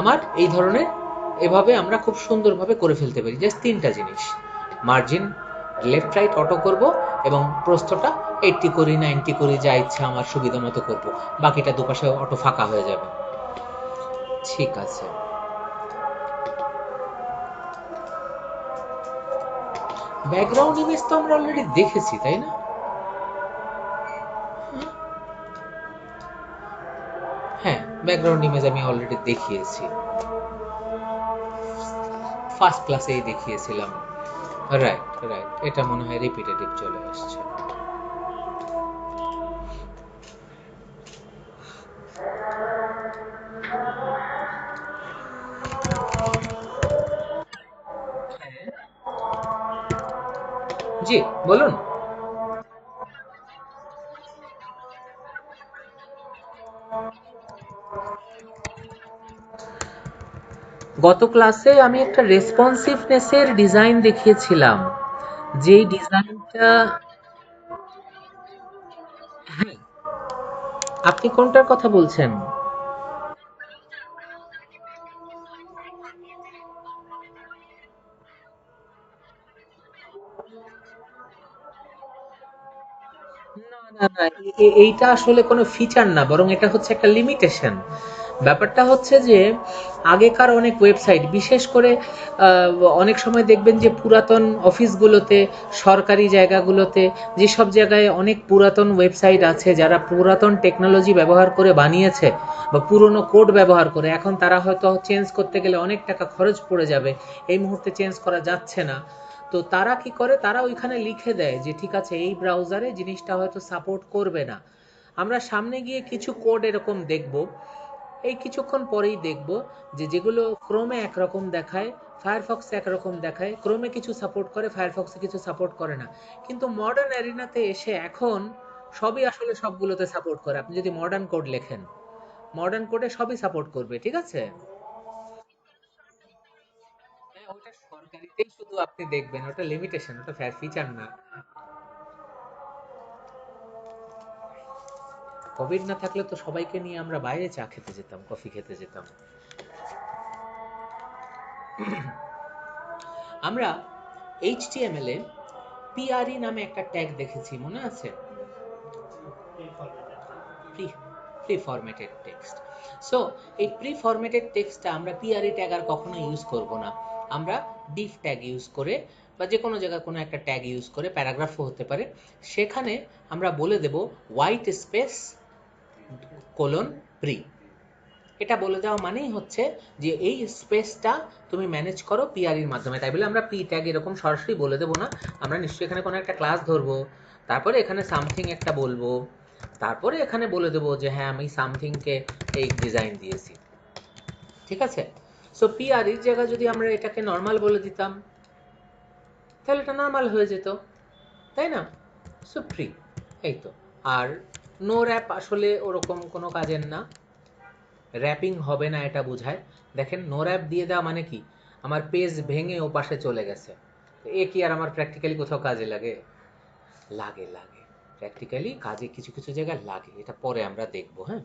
আমার এই ধরনের এভাবে আমরা খুব সুন্দরভাবে করে ফেলতে পারি। জাস্ট 3টা জিনিস, মার্জিন লেফট রাইট অটো করব এবং প্রস্থটা 80 করি 90 করি, যা ইচ্ছা আমার সুবিধা মতো করব, বাকিটা দুপাশে অটো ফাঁকা হয়ে যাবে। ঠিক আছে, ব্যাকগ্রাউন্ড ইমেজ তো আমরা অলরেডি দেখেছি, তাই না? হ্যাঁ, ব্যাকগ্রাউন্ড ইমেজ আমি অলরেডি দেখিয়েছি, ফার্স্ট ক্লাসেই দেখিয়েছিলাম। রাইট রাইট, এটা মনে হয় রিপিটেটিভ চলে আসছে। জি বলুন। গত ক্লাসে আমি একটা রেসপন্সিভনেসের ডিজাইন দেখিয়েছিলাম, যেই ডিজাইনটা, হ্যাঁ, আপনি কোনটার কথা বলছেন? না না না, এইটা আসলে কোনো ফিচার না, বরং এটা হচ্ছে একটা লিমিটেশন। ব্যাপারটা হচ্ছে যে আগেকার অনেক ওয়েবসাইট, বিশেষ করে অনেক সময় দেখবেন যে পুরাতন অফিসগুলোতে, সরকারি জায়গাগুলোতে, যেসব জায়গায় অনেক পুরাতন ওয়েবসাইট আছে, যারা পুরাতন টেকনোলজি ব্যবহার করে বানিয়েছে বা পুরনো কোড ব্যবহার করে, এখন তারা হয়তো চেঞ্জ করতে গেলে অনেক টাকা খরচ পড়ে যাবে, এই মুহূর্তে চেঞ্জ করা যাচ্ছে না। তো তারা কি করে, তারা ওইখানে লিখে দেয় যে ঠিক আছে এই ব্রাউজারে জিনিসটা হয়তো সাপোর্ট করবে না। আমরা সামনে গিয়ে কিছু কোড এরকম দেখব, এই কিছুক্ষণ পরেই দেখব, যে যেগুলো ক্রোমে একরকম দেখায়, ফায়ারফক্সে একরকম দেখায়, ক্রোমে কিছু সাপোর্ট করে, ফায়ারফক্সে কিছু সাপোর্ট করে না। কিন্তু মডার্ন অ্যারিনাতে এসে এখন সবই আসলে সবগুলোতে সাপোর্ট করে। আপনি যদি মডার্ন কোড লেখেন, মডার্ন কোডে সবই সাপোর্ট করবে, ঠিক আছে? হ্যাঁ, ওটা সরকারিতেই শুধু আপনি দেখবেন, ওটা লিমিটেশন, ওটা ফিচার না। কোভিড না থাকলে তো সবাইকে নিয়ে আমরা বাইরে চা খেতে যেতাম, কফি খেতে যেতাম। আমরা HTML এ PRE নামে একটা ট্যাগ দেখেছি, মনে আছে? Pre pre formatted text. So এই প্রি ফরম্যাটেড টেক্সটটা আমরা PRE ট্যাগ আর কখনো ইউজ করব না। আমরা ডিফ ট্যাগ ইউজ করে, বা যে কোনো জায়গায় কোনো একটা ট্যাগ ইউজ করে, প্যারাগ্রাফও হতে পারে, সেখানে আমরা বলে দেব হোয়াইট স্পেস কোলন প্রি। এটা বলে দেওয়া মানেই হচ্ছে যে এই স্পেসটা তুমি ম্যানেজ করো পিআরির মাধ্যমে। তাই বলে আমরা পি ট্যাগ এরকম সরাসরি বলে দেবো না। আমরা নিশ্চয়ই এখানে কোনো একটা ক্লাস ধরবো, তারপরে এখানে সামথিং একটা বলবো, তারপরে এখানে বলে দেবো যে হ্যাঁ আমি সামথিংকে এই ডিজাইন দিয়েছি, ঠিক আছে? সো পিআরির জায়গায় যদি আমরা এটাকে নর্মাল বলে দিতাম, তাহলে এটা নর্মাল হয়ে যেত, তাই না? সো ফ্রি, এই তো। আর নো র্যাপ আসলে ওরকম কোনো কাজের না, র্যাপিং হবে না এটা বোঝায়। দেখেন, নো র্যাপ দিয়ে দেওয়া মানে কি, আমার পেজ ভেঙে ও পাশে চলে গেছে, এ কি আর আমার প্র্যাকটিক্যালি কোথাও কাজে লাগে? লাগে, লাগে। প্র্যাকটিক্যালি কাজে কিছু কিছু জায়গায় লাগে, এটা পরে আমরা দেখব, হ্যাঁ।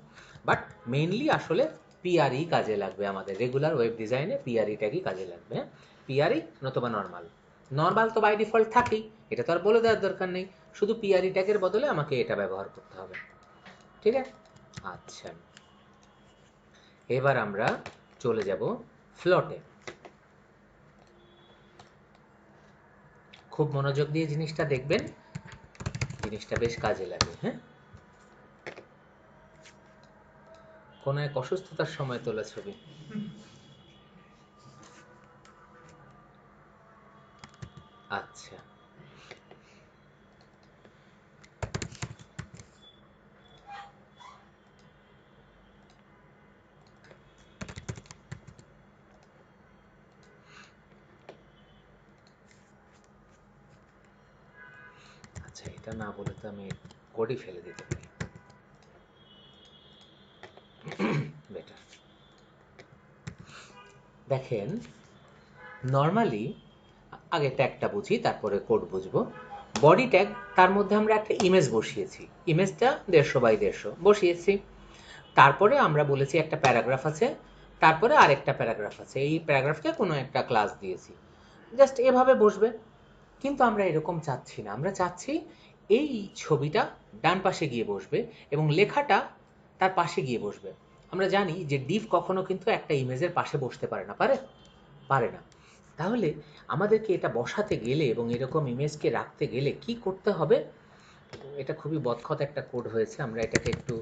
বাট মেইনলি আসলে পিআরই কাজে লাগবে, আমাদের রেগুলার ওয়েব ডিজাইনে পিআরই ট্যাগই কাজে লাগবে, হ্যাঁ। পিআরই নতুবা নর্মাল। নর্মাল তো বাই ডিফল্ট থাকেই, এটা তো আর বলে দেওয়ার দরকার নেই, শুধু পিআরই ট্যাগের বদলে আমাকে এটা ব্যবহার করতে হবে, ঠিক আছে? আচ্ছা, এবার আমরা চলে যাব ফ্লটে। খুব মনোযোগ দিয়ে জিনিসটা দেখবেন, জিনিসটা বেশ কাজে লাগে, হ্যাঁ। কোনো এক অসুস্থতার সময় তোলা ছবি। আচ্ছা, আচ্ছা, এটা না বলে তো আমি কোডই ফেলে দিতে পারি, বেটার। দেখেন, নর্মালি আগে ট্যাগটা বুঝি, তারপরে কোড বুঝবো। বডি ট্যাগ, তার মধ্যে আমরা একটা ইমেজ বসিয়েছি, ইমেজটা 150 বাই 150 বসিয়েছি। তারপরে আমরা বলেছি একটা প্যারাগ্রাফ আছে, তারপরে আরেকটা প্যারাগ্রাফ আছে, এই প্যারাগ্রাফকে কোনো একটা ক্লাস দিয়েছি, জাস্ট এভাবে বসবে। কিন্তু আমরা এরকম চাচ্ছি না, আমরা চাচ্ছি এই ছবিটা ডান পাশে গিয়ে বসবে এবং লেখাটা তার পাশে গিয়ে বসবে। আমরা জানি যে ডিভ কখনো কিন্তু একটা ইমেজের পাশে বসতে পারে না, পারে? পারে না। তাহলে আমাদেরকে এটা বসাতে গেলে এবং এরকম ইমেজকে রাখতে গেলে কি করতে হবে? এটা খুবই বদখত একটা কোড হয়েছে, আমরা এটাকে একটু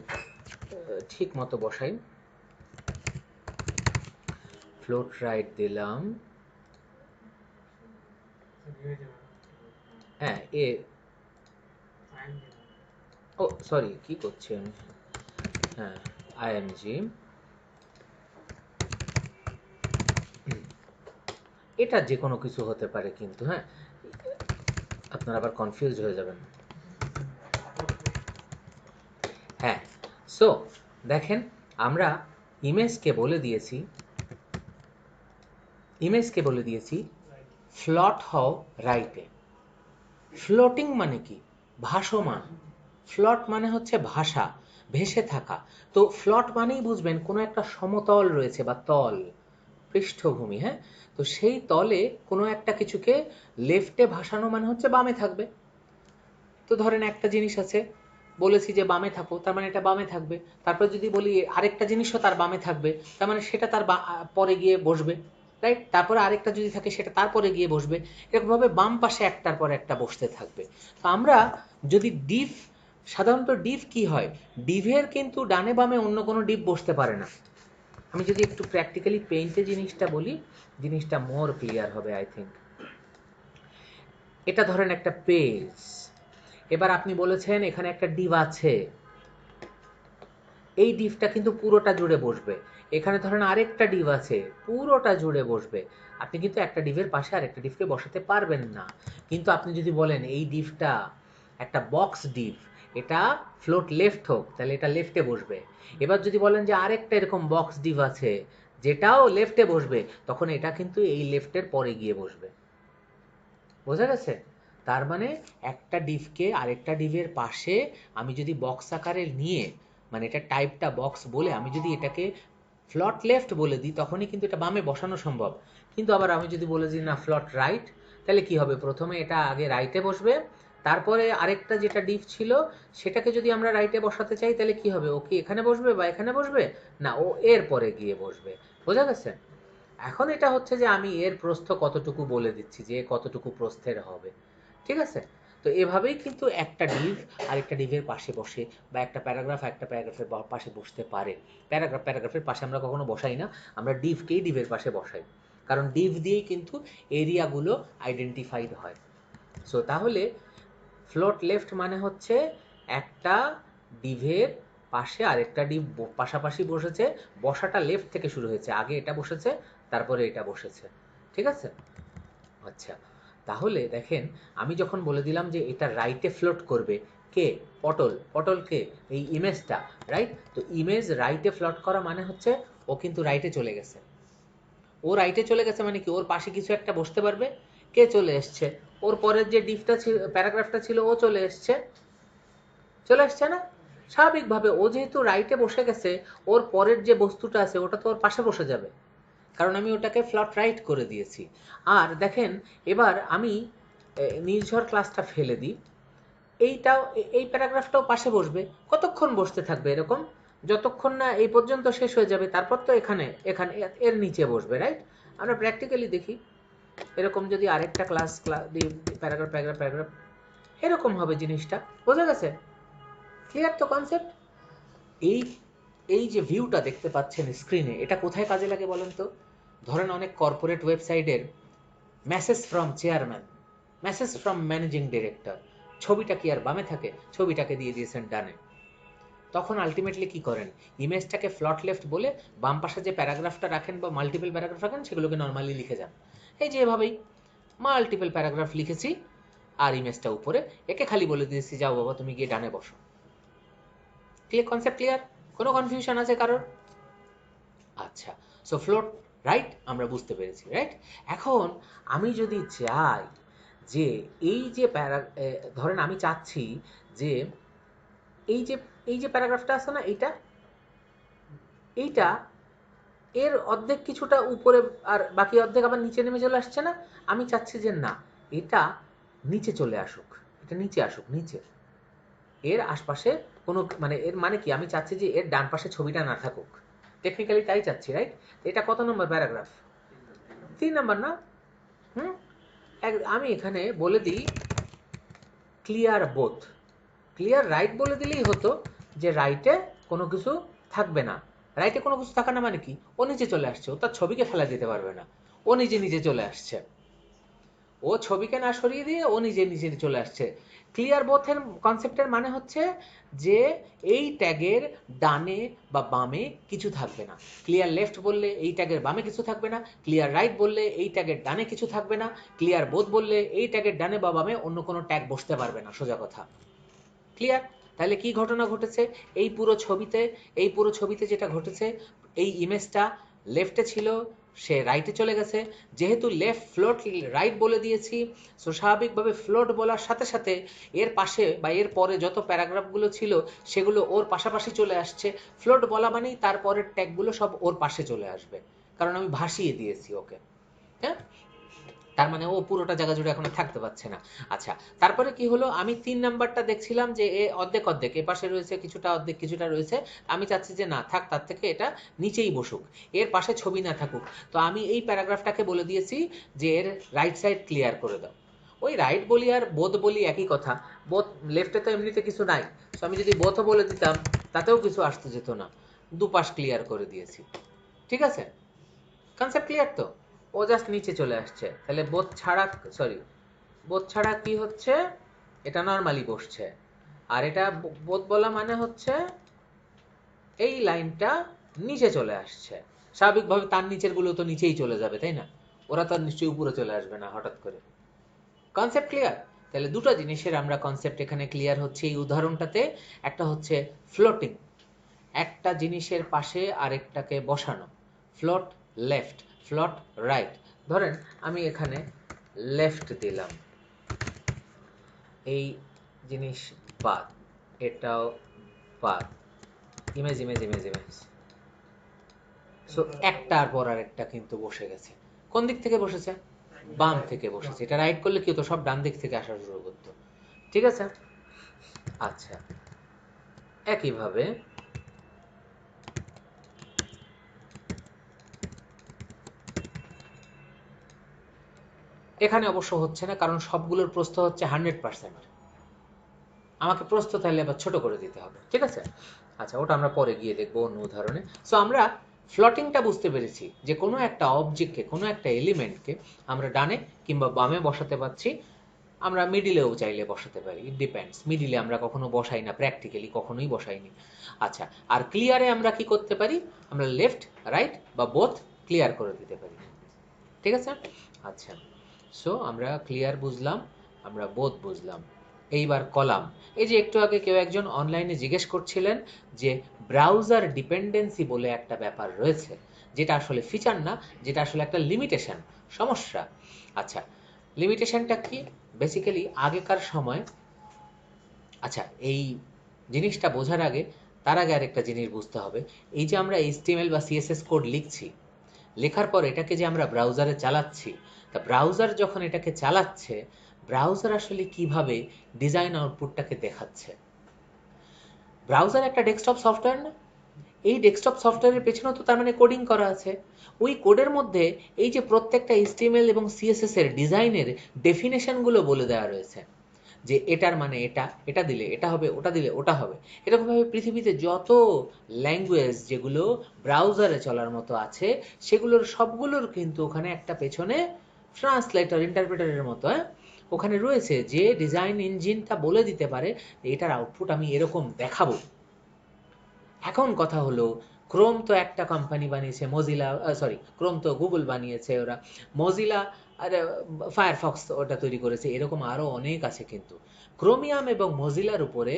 ঠিক মতো বসাই। ফ্লোট রাইট দিলাম, হ্যাঁ, ও সরি, কি করছি আমি, হ্যাঁ, আইএমজি। এটা যে কোনো কিছু হতে পারে কিন্তু, হ্যাঁ, আপনারা আবার কনফিউজ হয়ে যাবেন। হ্যাঁ, সো দেখেন, আমরা ইমেজকে বলে দিয়েছি ইমেজকে বলে দিয়েছি ফ্লট হও রাইটে। ফ্লোটিং মানে কি? ভাসমান। ফ্লট মানে হচ্ছে ভাষা, ভেসে থাকা। তো ফ্লট মানেই বুঝবেন কোনো একটা সমতল রয়েছে বা তল, পৃষ্ঠভূমি। হ্যাঁ, তো সেই তলে কোনো একটা কিছুকে লেফটে ভাসানো মানে হচ্ছে বামে থাকবে। তো ধরেন একটা জিনিস আছে, বলেছি যে বামে থাকো, তার মানে এটা বামে থাকবে। তারপর যদি বলি আরেকটা জিনিসও তার বামে থাকবে, তার মানে সেটা তার পরে গিয়ে বসবে, রাইট? তারপরে আরেকটা যদি থাকে সেটা তারপরে গিয়ে বসবে। এরকমভাবে বাম পাশে একটার পর একটা বসতে থাকবে। তো আমরা যদি ডিভ, সাধারণত ডিভ কি হয়, ডিভের কিন্তু ডানে বামে অন্য কোনো ডিভ বসতে পারে না। আমি যদি একটু প্র্যাকটিক্যালি পেইন্টে জিনিসটা বলি, জিনিসটা মোর ক্লিয়ার হবে আই থিঙ্ক। এটা ধরেন একটা পেজ, এবার আপনি বলেছেন এখানে একটা ডিভ আছে, এই ডিভটা কিন্তু পুরোটা জুড়ে বসবে। এখানে ধরেন আরেকটা ডিভ আছে, পুরোটা জুড়ে বসবে। আপনি কিন্তু একটা ডিভের পাশে আরেকটা ডিভকে বসাতে পারবেন না। কিন্তু আপনি যদি বলেন এই ডিভটা একটা বক্স ডিভ, এটা ফ্লোট লেফট হোক, তাহলে এটা লেফটে বসবে। এবার যদি বলেন যে আরেকটা এরকম বক্স ডিভ আছে যেটাও লেফটে বসবে, তখন এটা কিন্তু এই লেফটের পরে গিয়ে বসবে। বোঝা গেছে? তার মানে একটা ডিভকে আরেকটা ডিভের পাশে আমি যদি বক্স আকারে নিয়ে, মানে এটা টাইপটা বক্স বলে আমি যদি এটাকে ফ্লট লেফট বলে দিই, তখনই কিন্তু এটা বামে বসানো সম্ভব। কিন্তু আবার আমি যদি বলে দিই না ফ্লট রাইট, তাহলে কি হবে? প্রথমে এটা আগে রাইটে বসবে, তারপরে আরেকটা যেটা ডিভ ছিল সেটাকে যদি আমরা রাইটে বসাতে চাই, তাহলে কি হবে? ও কি এখানে বসবে বা এখানে বসবে? না, ও এর পরে গিয়ে বসবে। বোঝা গেছে? এখন এটা হচ্ছে যে আমি এর প্রস্থ কতটুকু বলে দিচ্ছি, যে কতটুকু প্রস্থের হবে। ঠিক আছে? তো এভাবেই কিন্তু একটা ডিভ আরেকটা ডিভের পাশে বসে, বা একটা প্যারাগ্রাফ একটা প্যারাগ্রাফের পাশে বসতে পারে। প্যারাগ্রাফের পাশে আমরা কখনো বসাই না, আমরা ডিভকেই ডিভের পাশে বসাই, কারণ ডিভ দিয়েই কিন্তু এরিয়াগুলো আইডেন্টিফাইড হয়। সো তাহলে ফ্লোট লেফট মানে হচ্ছে একটা ডিভের পাশে আরেকটা ডিভ পাশাপাশি বসেছে, বসাটা লেফট থেকে শুরু হয়েছে, আগে এটা বসেছে তারপরে এটা বসেছে। ঠিক আছে? আচ্ছা, তাহলে দেখেন আমি যখন বলে দিলাম যে এটা রাইটে ফ্লোট করবে, কে? পটল। পটল কে? এই ইমেজটা, রাইট? তো ইমেজ রাইটে ফ্লোট করা মানে হচ্ছে ও কিন্তু রাইটে চলে গেছে। ও রাইটে চলে গেছে মানে কি? ওর পাশে কিছু একটা বসতে পারবে। কে চলে এসছে? ওর পরের যে ডিভটা ছিল, প্যারাগ্রাফটা ছিল, ও চলে এসছে। চলে আসছে না? স্বাভাবিকভাবে ও যেহেতু রাইটে বসে গেছে, ওর পরের যে বস্তুটা আছে ওটা তো ওর পাশে বসে যাবে, কারণ আমি ওটাকে ফ্লট রাইট করে দিয়েছি। আর দেখেন, এবার আমি নির্ঝর ক্লাসটা ফেলে দিই, এইটাও এই প্যারাগ্রাফটাও পাশে বসবে। কতক্ষণ বসতে থাকবে এরকম? যতক্ষণ না এই পর্যন্ত শেষ হয়ে যাবে, তারপর তো এখানে এখানে এর নিচে বসবে, রাইট? আমরা প্র্যাকটিক্যালি দেখি, এরকম যদি আরেকটা ক্লাস প্যারাগ্রাফ প্যারাগ্রাফ প্যারাগ্রাফ, এরকম হবে জিনিসটা। বোঝা গেছে? ক্লিয়ার তো কনসেপ্ট? এই এই যে ভিউটা দেখতে পাচ্ছেন স্ক্রিনে, এটা কোথায় কাজে লাগে বলেন তো? ধরেন অনেক কর্পোরেট ওয়েবসাইটের message from chairman, message from managing director, ছবিটা কি আর বামে থাকে? ছবিটাকে দিয়ে দিয়েছেন ডানে। তখন আলটিমেটলি কি করেন? ইমেজটাকে ফ্লট লেফট বলে বাম পাশে যে প্যারাগ্রাফটা রাখেন বা মাল্টিপল প্যারাগ্রাফ রাখেন, সেগুলোকে নর্মালি লিখে যান। এই যে এভাবেই মাল্টিপল প্যারাগ্রাফ লিখেছি আর ইমেজটা উপরে, একে খালি বলে দিয়েছি যাও বাবা তুমি গিয়ে ডানে বসো। ক্লিয়ার? Concept clear? কোনো কনফিউশন আছে কারোর? আচ্ছা, সো ফ্লোট রাইট আমরা বুঝতে পেরেছি, রাইট? এখন আমি যদি চাই যে এই যে ধরেন আমি চাচ্ছি যে এই যে এই যে প্যারাগ্রাফটা আছে না, এইটা এইটা এর অর্ধেক কিছুটা উপরে আর বাকি অর্ধেক আবার নিচে নেমে চলে আসছে না। আমি চাচ্ছি যে না, এটা নিচে চলে আসুক, এটা নিচে আসুক, নিচে এর আশপাশে কোনো, মানে এর মানে কি, আমি চাচ্ছি যে এর ডান পাশে ছবিটা না থাকুক। টেকনিক্যালি তাই চাচ্ছি, রাইট? এটা কত নম্বর প্যারাগ্রাফ? 3 নাম্বার না? হুম, আমি এখানে বলে দিই ক্লিয়ার বোথ। ক্লিয়ার রাইট বলে দিলেই হতো যে রাইটে কোনো কিছু থাকবে না। রাইটে কোনো কিছু থাকা না মানে কি? ও নিচে চলে আসছে, ও তার ছবিকে ফেলা দিতে পারবে না, ও নিজে নিজে চলে আসছে। ও ছবিকে না সরিয়ে দিয়ে ও নিজে নিজে চলে আসছে। ক্লিয়ার বোথের কনসেপ্টের মানে হচ্ছে যে এই ট্যাগের ডানে বা বামে কিছু থাকবে না। ক্লিয়ার লেফট বললে এই ট্যাগের বামে কিছু থাকবে না, ক্লিয়ার রাইট বললে এই ট্যাগের ডানে কিছু থাকবে না, ক্লিয়ার বোথ বললে এই ট্যাগের ডানে বা বামে অন্য কোনো ট্যাগ বসতে পারবে না। সোজা কথা। ক্লিয়ার? তাহলে কি ঘটনা ঘটেছে এই পুরো ছবিতে? এই পুরো ছবিতে যেটা ঘটেছে, এই ইমেজটা লেফটে ছিল, সে রাইটে চলে গেছে, যেহেতু লেফট ফ্লোট রাইট বলে দিয়েছি, সো স্বাভাবিকভাবে ফ্লোট বলার সাথে সাথে এর পাশে বা এর পরে যত প্যারাগ্রাফগুলো ছিল সেগুলো ওর পাশাপাশি চলে আসছে। ফ্লোট বলা মানেই তারপরের ট্যাগগুলো সব ওর পাশে চলে আসবে, কারণ আমি ভাসিয়ে দিয়েছি ওকে। হ্যাঁ, তার মানে ও পুরোটা জায়গা জুড়ে এখন আর থাকতে পারছে না। আচ্ছা, তারপরে কি হলো, আমি 3 নাম্বারটা দেখছিলাম যে এ অর্ধেক অর্ধেক, এ পাশে রয়েছে কিছুটা, অর্ধেক কিছুটা রয়েছে। আমি চাচ্ছি যে না থাক, তার থেকে এটা নিচেই বসুক, এর পাশে ছবি না থাকুক। তো আমি এই প্যারাগ্রাফটাকে বলে দিয়েছি যে এর রাইট সাইড ক্লিয়ার করে দাও। ওই রাইট বলি আর বোথ বলি একই কথা, বোথ লেফটে তো এমনিতে কিছু নাই, তো আমি যদি বোথও বলে দিতাম তাতেও কিছু আসতে যেত না, দুপাশ ক্লিয়ার করে দিয়েছি। ঠিক আছে, কনসেপ্ট ক্লিয়ার তো? ও জাস্ট নিচে চলে আসছে, তাহলে বোথ ছাড়া, সরি, বোথ ছাড়া কি হচ্ছে, এটা নর্মালি বসছে। আর এটা বোথ বলা মানে হচ্ছে এই লাইনটা নিচে চলে আসছে। স্বাভাবিকভাবে তার নিচের গুলো তো নিচেই চলে যাবে, তাই না? ওরা তো নিশ্চয়ই উপরে চলে আসবে না হঠাৎ করে। Concept clear? তাহলে দুটো জিনিসের আমরা কনসেপ্ট এখানে ক্লিয়ার হচ্ছে এই উদাহরণটাতে। একটা হচ্ছে ফ্লোটিং, একটা জিনিসের পাশে আরেকটাকে বসানো, ফ্লোট লেফট, ফ্লোট রাইট। ধরেন আমি এখানে লেফট দিলাম, এই জিনিস বাদ, এটাও বাদ, image image image image. So একটার পর আরেকটা কিন্তু বসে গেছে। কোন দিক থেকে বসেছে? বাম থেকে বসেছে। এটা রাইট করলে কি হতো, সব ডান দিক থেকে আসা শুরু করতো। ঠিক আছে, আচ্ছা, একইভাবে এখানে অবশ্য হচ্ছে না, কারণ সবগুলোর প্রস্থ হচ্ছে 100%। আমাকে প্রস্থ তাহলে আবার ছোট করে দিতে হবে। ঠিক আছে, আচ্ছা, ওটা আমরা পরে গিয়ে দেখবো অন্য উদাহরণে। সো আমরা ফ্লটিংটা বুঝতে পেরেছি যে কোনো একটা অবজেক্টকে, কোনো একটা এলিমেন্টকে আমরা ডানে কিংবা বামে বসাতে পারছি। আমরা মিডিলেও চাইলে বসাতে পারি, ইট ডিপেন্ডস। মিডিলে আমরা কখনো বসাই না, প্র্যাকটিক্যালি কখনোই বসাইনি। আচ্ছা, আর ক্লিয়ারে আমরা কি করতে পারি, আমরা লেফট রাইট বা বোথ ক্লিয়ার করে দিতে পারি। ঠিক আছে, আচ্ছা, সো আমরা ক্লিয়ার বুঝলাম, আমরা বোথ বুঝলাম। এইবার কলাম। এই যে একটু আগে কেউ একজন অনলাইনে জিজ্ঞেস করছিলেন যে ব্রাউজার ডিপেন্ডেন্সি বলে একটা ব্যাপার রয়েছে, যেটা আসলে ফিচার না, যেটা আসলে একটা লিমিটেশন, সমস্যা। আচ্ছা, লিমিটেশনটা কি? বেসিক্যালি আগেকার সময়, আচ্ছা এই জিনিসটা বোঝার আগে, তার আগে আরেকটা জিনিস বুঝতে হবে। এই যে আমরা এইচটিএমএল বা সিএসএস কোড লিখছি, লেখার পর এটাকে যে আমরা ব্রাউজারে চালাচ্ছি, তা ব্রাউজার যখন এটাকে চালাচ্ছে, ব্রাউজার আসলে কিভাবে ডিজাইন আউটপুটটাকে দেখাচ্ছে? ব্রাউজার একটা ডেস্কটপ সফটওয়্যার না? এই ডেস্কটপ সফটওয়্যারের পেছনেও তো তার মানে কোডিং করা আছে। ওই কোডের মধ্যে এই যে প্রত্যেকটা এইচটিএমএল এবং সিএসএস এর ডিজাইনের ডেফিনেশনগুলো বলে দেওয়া রয়েছে, যে এটার মানে এটা, এটা দিলে এটা হবে, ওটা দিলে ওটা হবে। এরকমভাবে পৃথিবীতে যত ল্যাঙ্গুয়েজ যেগুলো ব্রাউজারে চলার মতো আছে, সেগুলোর সবগুলোর কিন্তু ওখানে একটা পেছনে ট্রান্সলেটর, ইন্টারপ্রেটারের মতো ওখানে রয়েছে, যে ডিজাইন ইঞ্জিনটা বলে দিতে পারে এটার আউটপুট আমি এরকম দেখাবো। এখন কথা হলো, ক্রোম তো একটা কোম্পানি বানিয়েছে, মজিলা, সরি, ক্রোম তো গুগল বানিয়েছে, ওরা মজিলা আর ফায়ারফক্স ওটা তৈরি করেছে, এরকম আরো অনেক আছে। কিন্তু ক্রোমিয়াম এবং মজিলার উপরে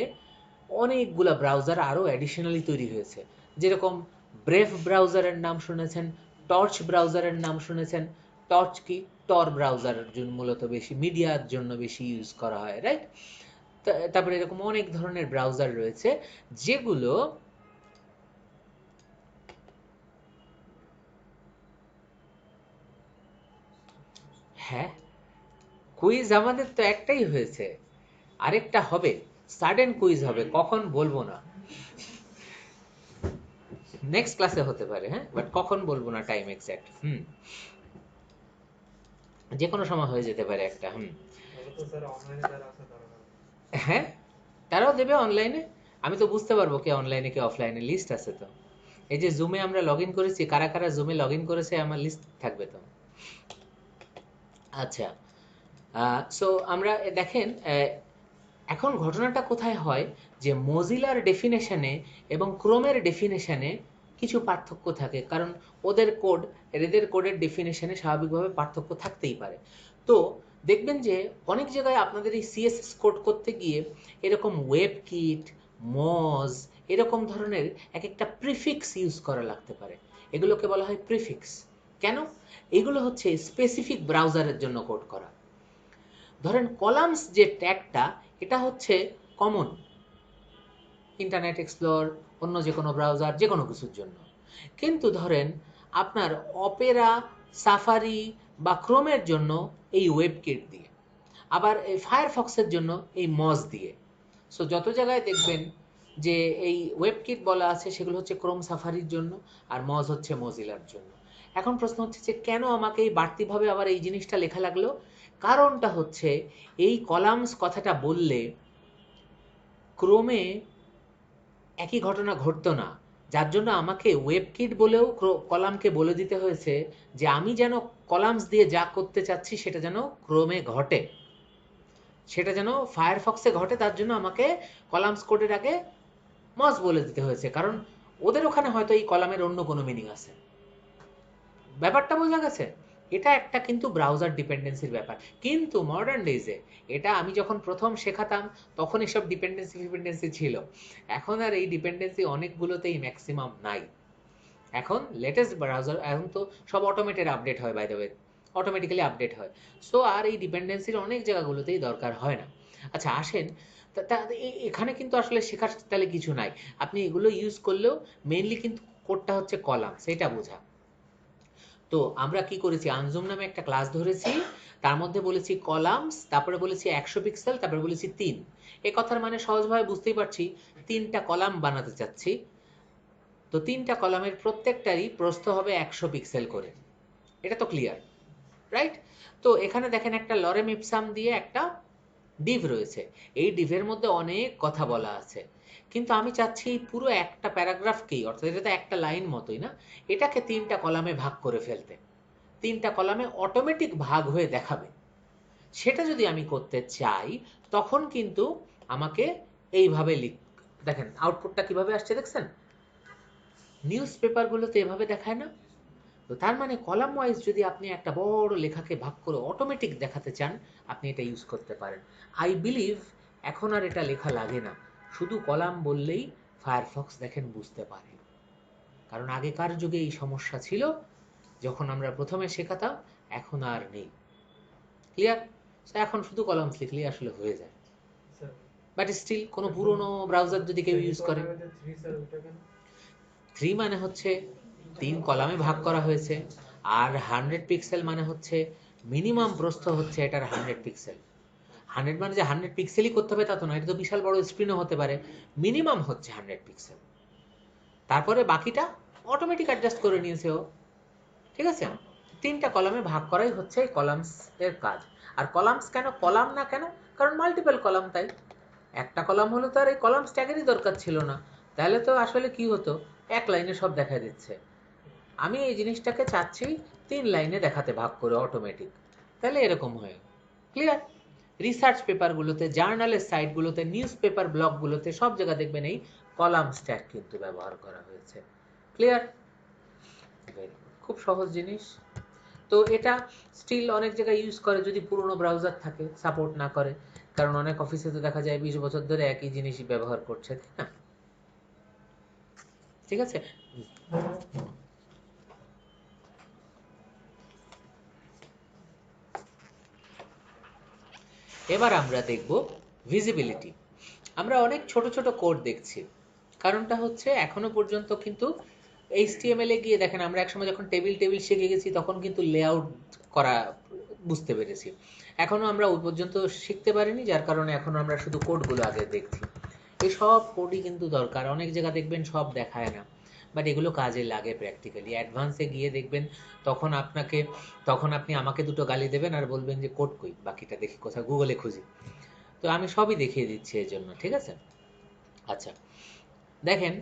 অনেকগুলা ব্রাউজার আরো অ্যাডিশনালি তৈরি হয়েছে। যেরকম ব্রেভ ব্রাউজারের নাম শুনেছেন, টর্চ ব্রাউজারের নাম শুনেছেন। টর্চ কি? টর ব্রাউজারের জন্য মূলত বেশি মিডিয়ার জন্য বেশি ইউজ করা হয়, রাইট? তারপরে এরকম অনেক ধরনের ব্রাউজার রয়েছে যেগুলো, হ্যাঁ, কুইজ আমাদের তো একটাই হয়েছে, আরেকটা হবে, সাডেন কুইজ হবে, কখন বলবো না, নেক্সট ক্লাসে হতে পারে, হ্যাঁ, বাট কখন বলবো না টাইম এক্সাক্ট। যে কোনো সময় হয়ে যেতে পারে একটা। হ্যাঁ, তারাও দেবে অনলাইনে। আমি তো বুঝতে পারবো কে অনলাইনে কে অফলাইনে, লিস্ট আছে তো। এই যে জুমে আমরা লগ ইন করেছি, কারা কারা জুমে লগ ইন করেছে আমার লিস্ট থাকবে তো। আচ্ছা, সো আমরা দেখেন, এখন ঘটনাটা কোথায় হয়, যে মজিলার ডেফিনেশনে এবং ক্রোমের ডেফিনেশনে কিছু পার্থক্য থাকে, কারণ ওদের কোড, এদের কোডের ডেফিনেশনে স্বাভাবিকভাবে পার্থক্য থাকতেই পারে। তো দেখবেন যে অনেক জায়গায় আপনাদের এই সিএসএস কোড করতে গিয়ে এরকম ওয়েব কিট, মজ, এরকম ধরনের এক একটা প্রিফিক্স ইউজ করা লাগতে পারে। এগুলোকে বলা হয় প্রিফিক্স। কেন? এগুলো হচ্ছে স্পেসিফিক ব্রাউজারের জন্য কোড করা। ধরেন কলামস যে ট্যাগটা, এটা হচ্ছে কমন ইন্টারনেট এক্সপ্লোর, অন্য যে কোনো ব্রাউজার, যে কোনো কিছুর জন্য। কিন্তু ধরেন আপনার অপেরা, সাফারি বা ক্রোমের জন্য এই ওয়েবকিট দিয়ে, আবার এই ফায়ারফক্সের জন্য এই মজ দিয়ে। সো যত জায়গায় দেখবেন যে এই ওয়েবকিট বলা আছে, সেগুলো হচ্ছে ক্রোম সাফারির জন্য, আর মজ হচ্ছে মজিলার জন্য। এখন প্রশ্ন হচ্ছে যে কেন আমাকে এই বাড়তিভাবে আবার এই জিনিসটা লেখা লাগলো? কারণটা হচ্ছে এই কলামস কথাটা বললে ক্রোমে একই ঘটনা ঘটতো না, যার জন্য আমাকে ওয়েবকিট বলেও কলামকে বলে দিতে হয়েছে যে আমি যেন কলামস দিয়ে যা করতে চাচ্ছি সেটা যেন ক্রোমে ঘটে, সেটা যেন ফায়ারফক্সে ঘটে। তার জন্য আমাকে কলামস কোডের আগে মজ বলে দিতে হয়েছে, কারণ ওদের ওখানে হয়তো এই কলামের অন্য কোনো মিনিং আছে। ব্যাপারটা বোঝা গেছে? এটা একটা কিন্তু ব্রাউজার ডিপেন্ডেন্সির ব্যাপার। কিন্তু মডার্ন ডেজে এটা আমি যখন প্রথম শেখাতাম তখন এসব ডিপেন্ডেন্সি ছিল। এখন আর এই ডিপেন্ডেন্সি অনেকগুলোতেই ম্যাক্সিমাম নাই। এখন লেটেস্ট ব্রাউজার, এখন তো সব অটোমেটেড আপডেট হয়, by the way automatically update হয়। সো আর এই ডিপেন্ডেন্সির অনেক জায়গাগুলোতেই দরকার হয় না। আচ্ছা আসেন, এখানে কিন্তু আসলে শেখার তাহলে কিছু নাই। আপনি এগুলো ইউজ করলেও মেইনলি কিন্তু কোডটা হচ্ছে কলাম, সেটা বোঝা। তো আমরা কি করেছি, আনজুম নামে একটা ক্লাস ধরেছি, তার মধ্যে বলেছি কলামস, তারপরে বলেছি 100 পিক্সেল, তারপরে বলেছি 3। এ কথার মানে সহজভাবে বুঝতেই পারছি, 3টা কলাম বানাতে চাচ্ছি। তো 3টা কলামের প্রত্যেকটারই প্রস্থ হবে 100 পিক্সেল করে। এটা তো ক্লিয়ার, রাইট? তো এখানে দেখেন একটা লরেম ইপসাম দিয়ে একটা ডিভ রয়েছে। এই ডিভের মধ্যে অনেক কথা বলা আছে, কিন্তু আমি চাচ্ছি এই পুরো একটা প্যারাগ্রাফকেই, অর্থাৎ এটা তো একটা লাইন মতোই না, এটাকে 3টা কলামে ভাগ করে ফেলতে। 3টা কলামে অটোমেটিক ভাগ হয়ে দেখাবে। সেটা যদি আমি করতে চাই তখন কিন্তু আমাকে এইভাবে দেখেন আউটপুটটা কিভাবে আসছে দেখছেন? নিউজ পেপারগুলোতে এভাবে দেখায় না? তো তার মানে কলাম ওয়াইজ যদি আপনি একটা বড় লেখাকে ভাগ করে অটোমেটিক দেখাতে চান, আপনি এটা ইউজ করতে পারেন। আই বিলিভ এখন আর এটা লেখা লাগে না, শুধু কলাম বললেই ফায়ারফক্স দেখেন বুঝতে পারে। কারণ আগেকার যুগে এই সমস্যা ছিল যখন আমরা প্রথমে শেখাতাম, এখন আর নেই। ক্লিয়ার? এখন শুধু কলামস লিখলেই আসলে হয়ে যায়। বাট স্টিল কোনো পুরনো ব্রাউজার যদি কেউ ইউজ করে, 3 মানে হচ্ছে 3 কলামে ভাগ করা হয়েছে, আর 100 পিক্সেল মানে হচ্ছে মিনিমাম প্রস্থ হচ্ছে এটার 100 পিক্সেল। 100 মানে যে 100 পিক্সেলই করতে হবে তা তো না, এটা তো বিশাল বড় স্ক্রিনও হতে পারে। মিনিমাম হচ্ছে 100 পিক্সেল, তারপরে বাকিটা অটোমেটিক অ্যাডজাস্ট করে নিয়েছে ও। ঠিক আছে? 3টা কলামে ভাগ করাই হচ্ছে এই কলামস এর কাজ। আর কলামস কেন কলাম না কেন? কারণ মাল্টিপল কলাম, তাই। একটা কলাম হলে তো আর এই কলামস ট্যাগেরই দরকার ছিল না, তাহলে তো আসলে কি হতো, এক লাইনে সব দেখা দিচ্ছে। আমি এই জিনিসটাকে চাচ্ছি 3 লাইনে দেখাতে ভাগ করে অটোমেটিক, তাহলে এরকম হয়। ক্লিয়ার? রিসার্চ পেপারগুলোতে, জার্নালের সাইটগুলোতে, নিউজ পেপার ব্লগগুলোতে সব জায়গা দেখবেন এই কলাম স্ট্যাক কিন্তু ব্যবহার করা হয়েছে। ক্লিয়ার? খুব সহজ জিনিস। তো এটা স্টিল অনেক জায়গায় ইউজ করে যদি পুরনো ব্রাউজার থাকে, সাপোর্ট না করে। কারণ অনেক অফিসে তো দেখা যায় 20 বছর ধরে একই জিনিসই ব্যবহার করছে, তাই না? ঠিক আছে? এবার আমরা দেখব ভিজিবিলিটি। আমরা অনেক ছোট ছোট কোড দেখছি, কারণটা হচ্ছে এখনো পর্যন্ত কিন্তু এইচটিএমএল এ গিয়ে দেখেন, আমরা একসময় যখন টেবিল টেবিল শিখে গেছি তখন কিন্তু লেআউট করা বুঝতে পেরেছি। এখনো আমরা ওই পর্যন্ত শিখতে পারিনি, যার কারণে এখনো আমরা শুধু কোডগুলো আগে দেখছি। এই সব কোডই কিন্তু দরকার, অনেক জায়গা দেখবেন সব দেখায় না, বাট এগুলো কাজে লাগে প্র্যাকটিক্যালি। অ্যাডভান্সে গিয়ে দেখবেন তখন আপনাকে, তখন আপনি আমাকে দুটো গালি দেবেন আর বলবেন যে কোড কই, বাকিটা দেখি কোথাও গুগলে খুঁজি। তো আমি সবই দেখিয়ে দিচ্ছি এই জন্য, ঠিক আছে? আচ্ছা দেখেন,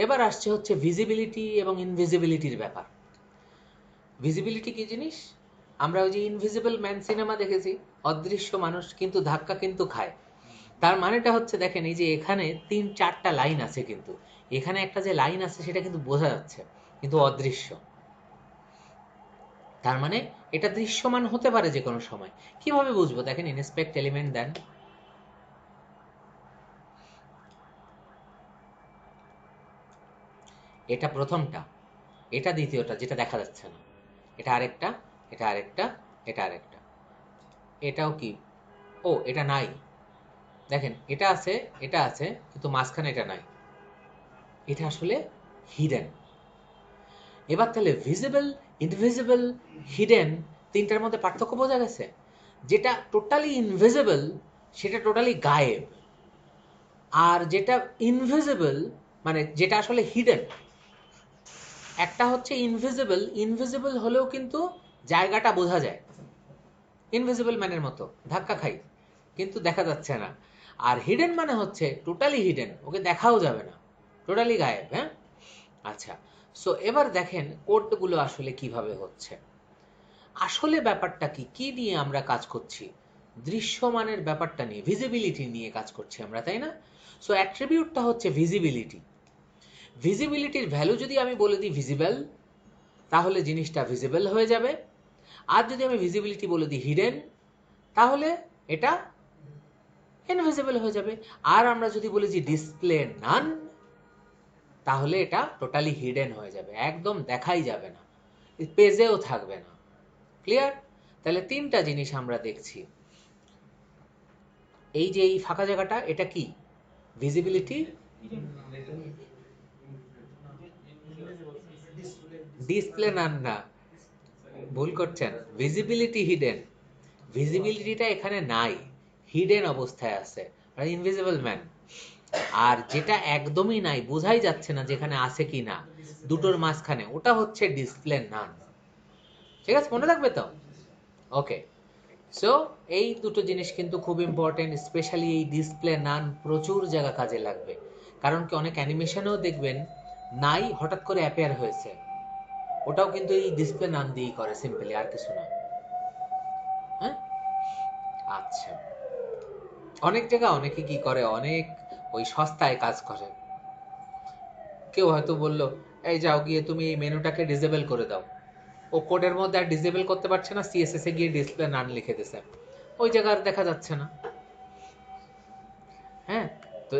এবার আসছে হচ্ছে ভিজিবিলিটি এবং ইনভিজিবিলিটির ব্যাপার। ভিজিবিলিটি কি জিনিস? আমরা ওই যে ইনভিজিবল ম্যান সিনেমা দেখেছি, অদৃশ্য মানুষ কিন্তু ধাক্কা কিন্তু খায়। তার মানেটা হচ্ছে দেখেন এই যে এখানে 3-4টা লাইন আছে, কিন্তু এখানে একটা যে লাইন আছে সেটা কিন্তু বোঝা যাচ্ছে, কিন্তু অদৃশ্য। তার মানে এটা দৃশ্যমান হতে পারে যে কোনো সময়। কিভাবে বুঝবো? দেখেন ইনস্পেক্ট এলিমেন্ট দেন, এটা প্রথমটা, এটা দ্বিতীয়টা যেটা দেখা যাচ্ছে না। এটা আরেকটা, এটা আরেকটা, এটা আরেকটা। এটাও কি? ও এটা নাই, দেখেন এটা আছে, এটা আছে, কিন্তু মাঝখানে এটা নাই। এটা আসলে হিডেন। এবার তাহলে ভিজিবল, ইনভিজিবল, হিডেন, তিনটার মধ্যে পার্থক্য বোঝা গেছে। যেটা টোটালি ইনভিজিবল সেটা টোটালি গায়েব, আর যেটা ইনভিজিবল মানে যেটা আসলে হিডেন, একটা হচ্ছে ইনভিজিবল, ইনভিজিবল হলেও কিন্তু জায়গাটা বোঝা যায়, ইনভিজিবল ম্যানের মতো ধাক্কা খাই কিন্তু দেখা যাচ্ছে না। আর হিডেন মানে হচ্ছে টোটালি হিডেন, ওকে দেখাও যাবে না, টোটালি গায়েব। হ্যাঁ, আচ্ছা। সো এবার দেখেন কোডগুলো আসলে কিভাবে হচ্ছে। আসলে ব্যাপারটা কি, কি নিয়ে আমরা কাজ করছি? দৃশ্যমানের ব্যাপারটা নিয়ে, ভিজিবিলিটি নিয়ে কাজ করছি আমরা, তাই না? সো অ্যাট্রিবিউটটা হচ্ছে ভিজিবিলিটি। ভিজিবিলিটির ভ্যালু যদি আমি বলে দিই ভিজিবল, তাহলে জিনিসটা ভিজিবল হয়ে যাবে। আর যদি আমি ভিজিবিলিটি বলে দিই হিডেন, তাহলে এটা ইনভিজিবল হয়ে যাবে। আর আমরা যদি বলি যে ডিসপ্লে নান, তাহলে এটা টোটালি হিডেন হয়ে যাবে, একদম দেখাই যাবে না, পেজেও থাকবে না। ক্লিয়ার? তাহলে তিনটা জিনিস আমরা দেখছি। এই যে এই ফাঁকা জায়গাটা, এটা কি? ভিজিবিলিটি, ডিসপ্লে নান না, ভুল করছেন, ভিজিবিলিটি হিডেন। ভিজিবিলিটিটা এখানে নাই, হিডেন অবস্থায় আছে, ইনভিজিবল ম্যান। আর যেটা একদমই নাই, বোঝাই যাচ্ছে না যেখানে আছে কি না, দুটোর মাঝখানে, ওটা হচ্ছে ডিসপ্লে নান। ঠিক আছে, মনে থাকবে তো? ওকে। সো এই দুটো জিনিস কিন্তু খুব ইম্পর্টেন্ট, স্পেশালি এই ডিসপ্লে নান প্রচুর জায়গা কাজে লাগবে। কারণ কি অনেক অ্যানিমেশনেও দেখবেন নাই হঠাৎ করে অ্যাপিয়ার হয়েছে, ওটাও কিন্তু এই ডিসপ্লে নান দিয়েই করে, সিম্পলি, আর কিছু না। হ্যাঁ, আচ্ছা। অনেক জায়গা অনেকে কি করে, অনেক ওই সস্তায় কাজ করে। কেউ হয়তো বলল এই যাও গিয়ে তুমি এই মেনুটাকে ডিসেবল করে দাও, ও কোডের মধ্যে আর ডিসেবল করতে পারছে না, সিএসএস এ গিয়ে ডিসপ্লে নান লিখে দিছে, ওই জায়গা আর দেখা যাচ্ছে না। হ্যাঁ, তো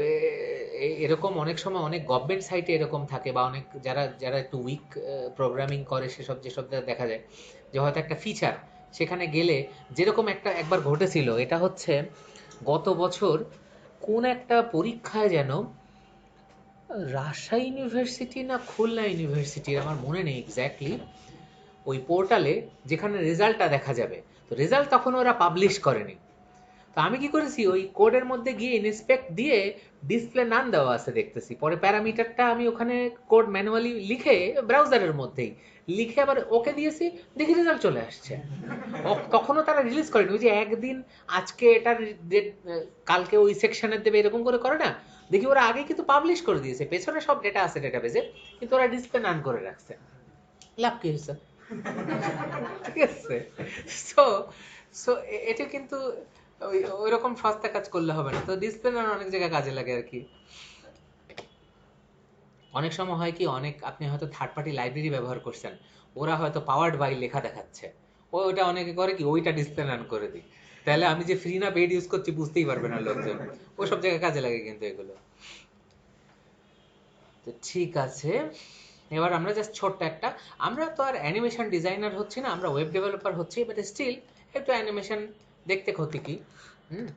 এরকম অনেক সময় অনেক গভর্নমেন্ট সাইটে এরকম থাকে, বা অনেক যারা যারা একটু উইক প্রোগ্রামিং করে সেসব, যেসব দেখা যায় যে হয়তো একটা ফিচার সেখানে গেলে, যেরকম একটা একবার ঘটেছিল, এটা হচ্ছে গত বছর কোন একটা পরীক্ষায় যেন, রাজশাহী ইউনিভার্সিটি না খুলনা ইউনিভার্সিটির, আমার মনে নেই এক্স্যাক্টলি, ওই পোর্টালে যেখানে রেজাল্টটা দেখা যাবে, তো রেজাল্ট তখন ওরা পাবলিশ করেনি। তো আমি কি করেছি, ওই কোডের মধ্যে গিয়ে ইনস্পেক্ট দিয়ে ডিসপ্লে নান দেওয়া আছে দেখতেছি, পরে প্যারামিটারটা আমি ওখানে কোড ম্যানুয়ালি লিখে ব্রাউজারের মধ্যেই লিখে আবার ওকে দিয়েছি, দেখি রেজাল্ট চলে আসছে। তখনও তারা রিলিজ করেনি, ওই যে একদিন আজকে এটার ডেট, কালকে ওই সেকশনের দেবে, এরকম করে করে না, দেখি ওরা আগে কিন্তু পাবলিশ করে দিয়েছে, পেছনে সব ডেটা আছে ডেটাবেজে, কিন্তু ওরা ডিসপ্লে নান করে রাখছে। লাভ কি হয়েছে? ঠিক আছে। সো সো এটা কিন্তু ওই রকম সস্তা কাজ করলে হবে না, তো ডিসপ্লে নান অনেক জায়গায় কাজে লাগে আর কি। অনেক সময় হয় কি, অনেক আপনি হয়তো থার্ড পার্টি লাইব্রেরি ব্যবহার করছেন, ওরা হয়তো পাওয়ার্ড বাই লেখা দেখাচ্ছে, ওইটা অনেকে করে কি, ওইটা ডিসপ্লে নান করে দিই, তাহলে আমি যে ফ্রি না পেইড ইউজ করছি বুঝতেই পারবে না লোকজন। ওই সব জায়গায় কাজে লাগে কিন্তু এগুলো। তো ঠিক আছে, এবার আমরা জাস্ট ছোট্ট একটা, আমরা তো আর অ্যানিমেশন ডিজাইনার হচ্ছি না, আমরা ওয়েব ডেভেলপার হচ্ছি, বাট স্টিল একটু অ্যানিমেশন দেখতে ক্ষতি কি। হুম,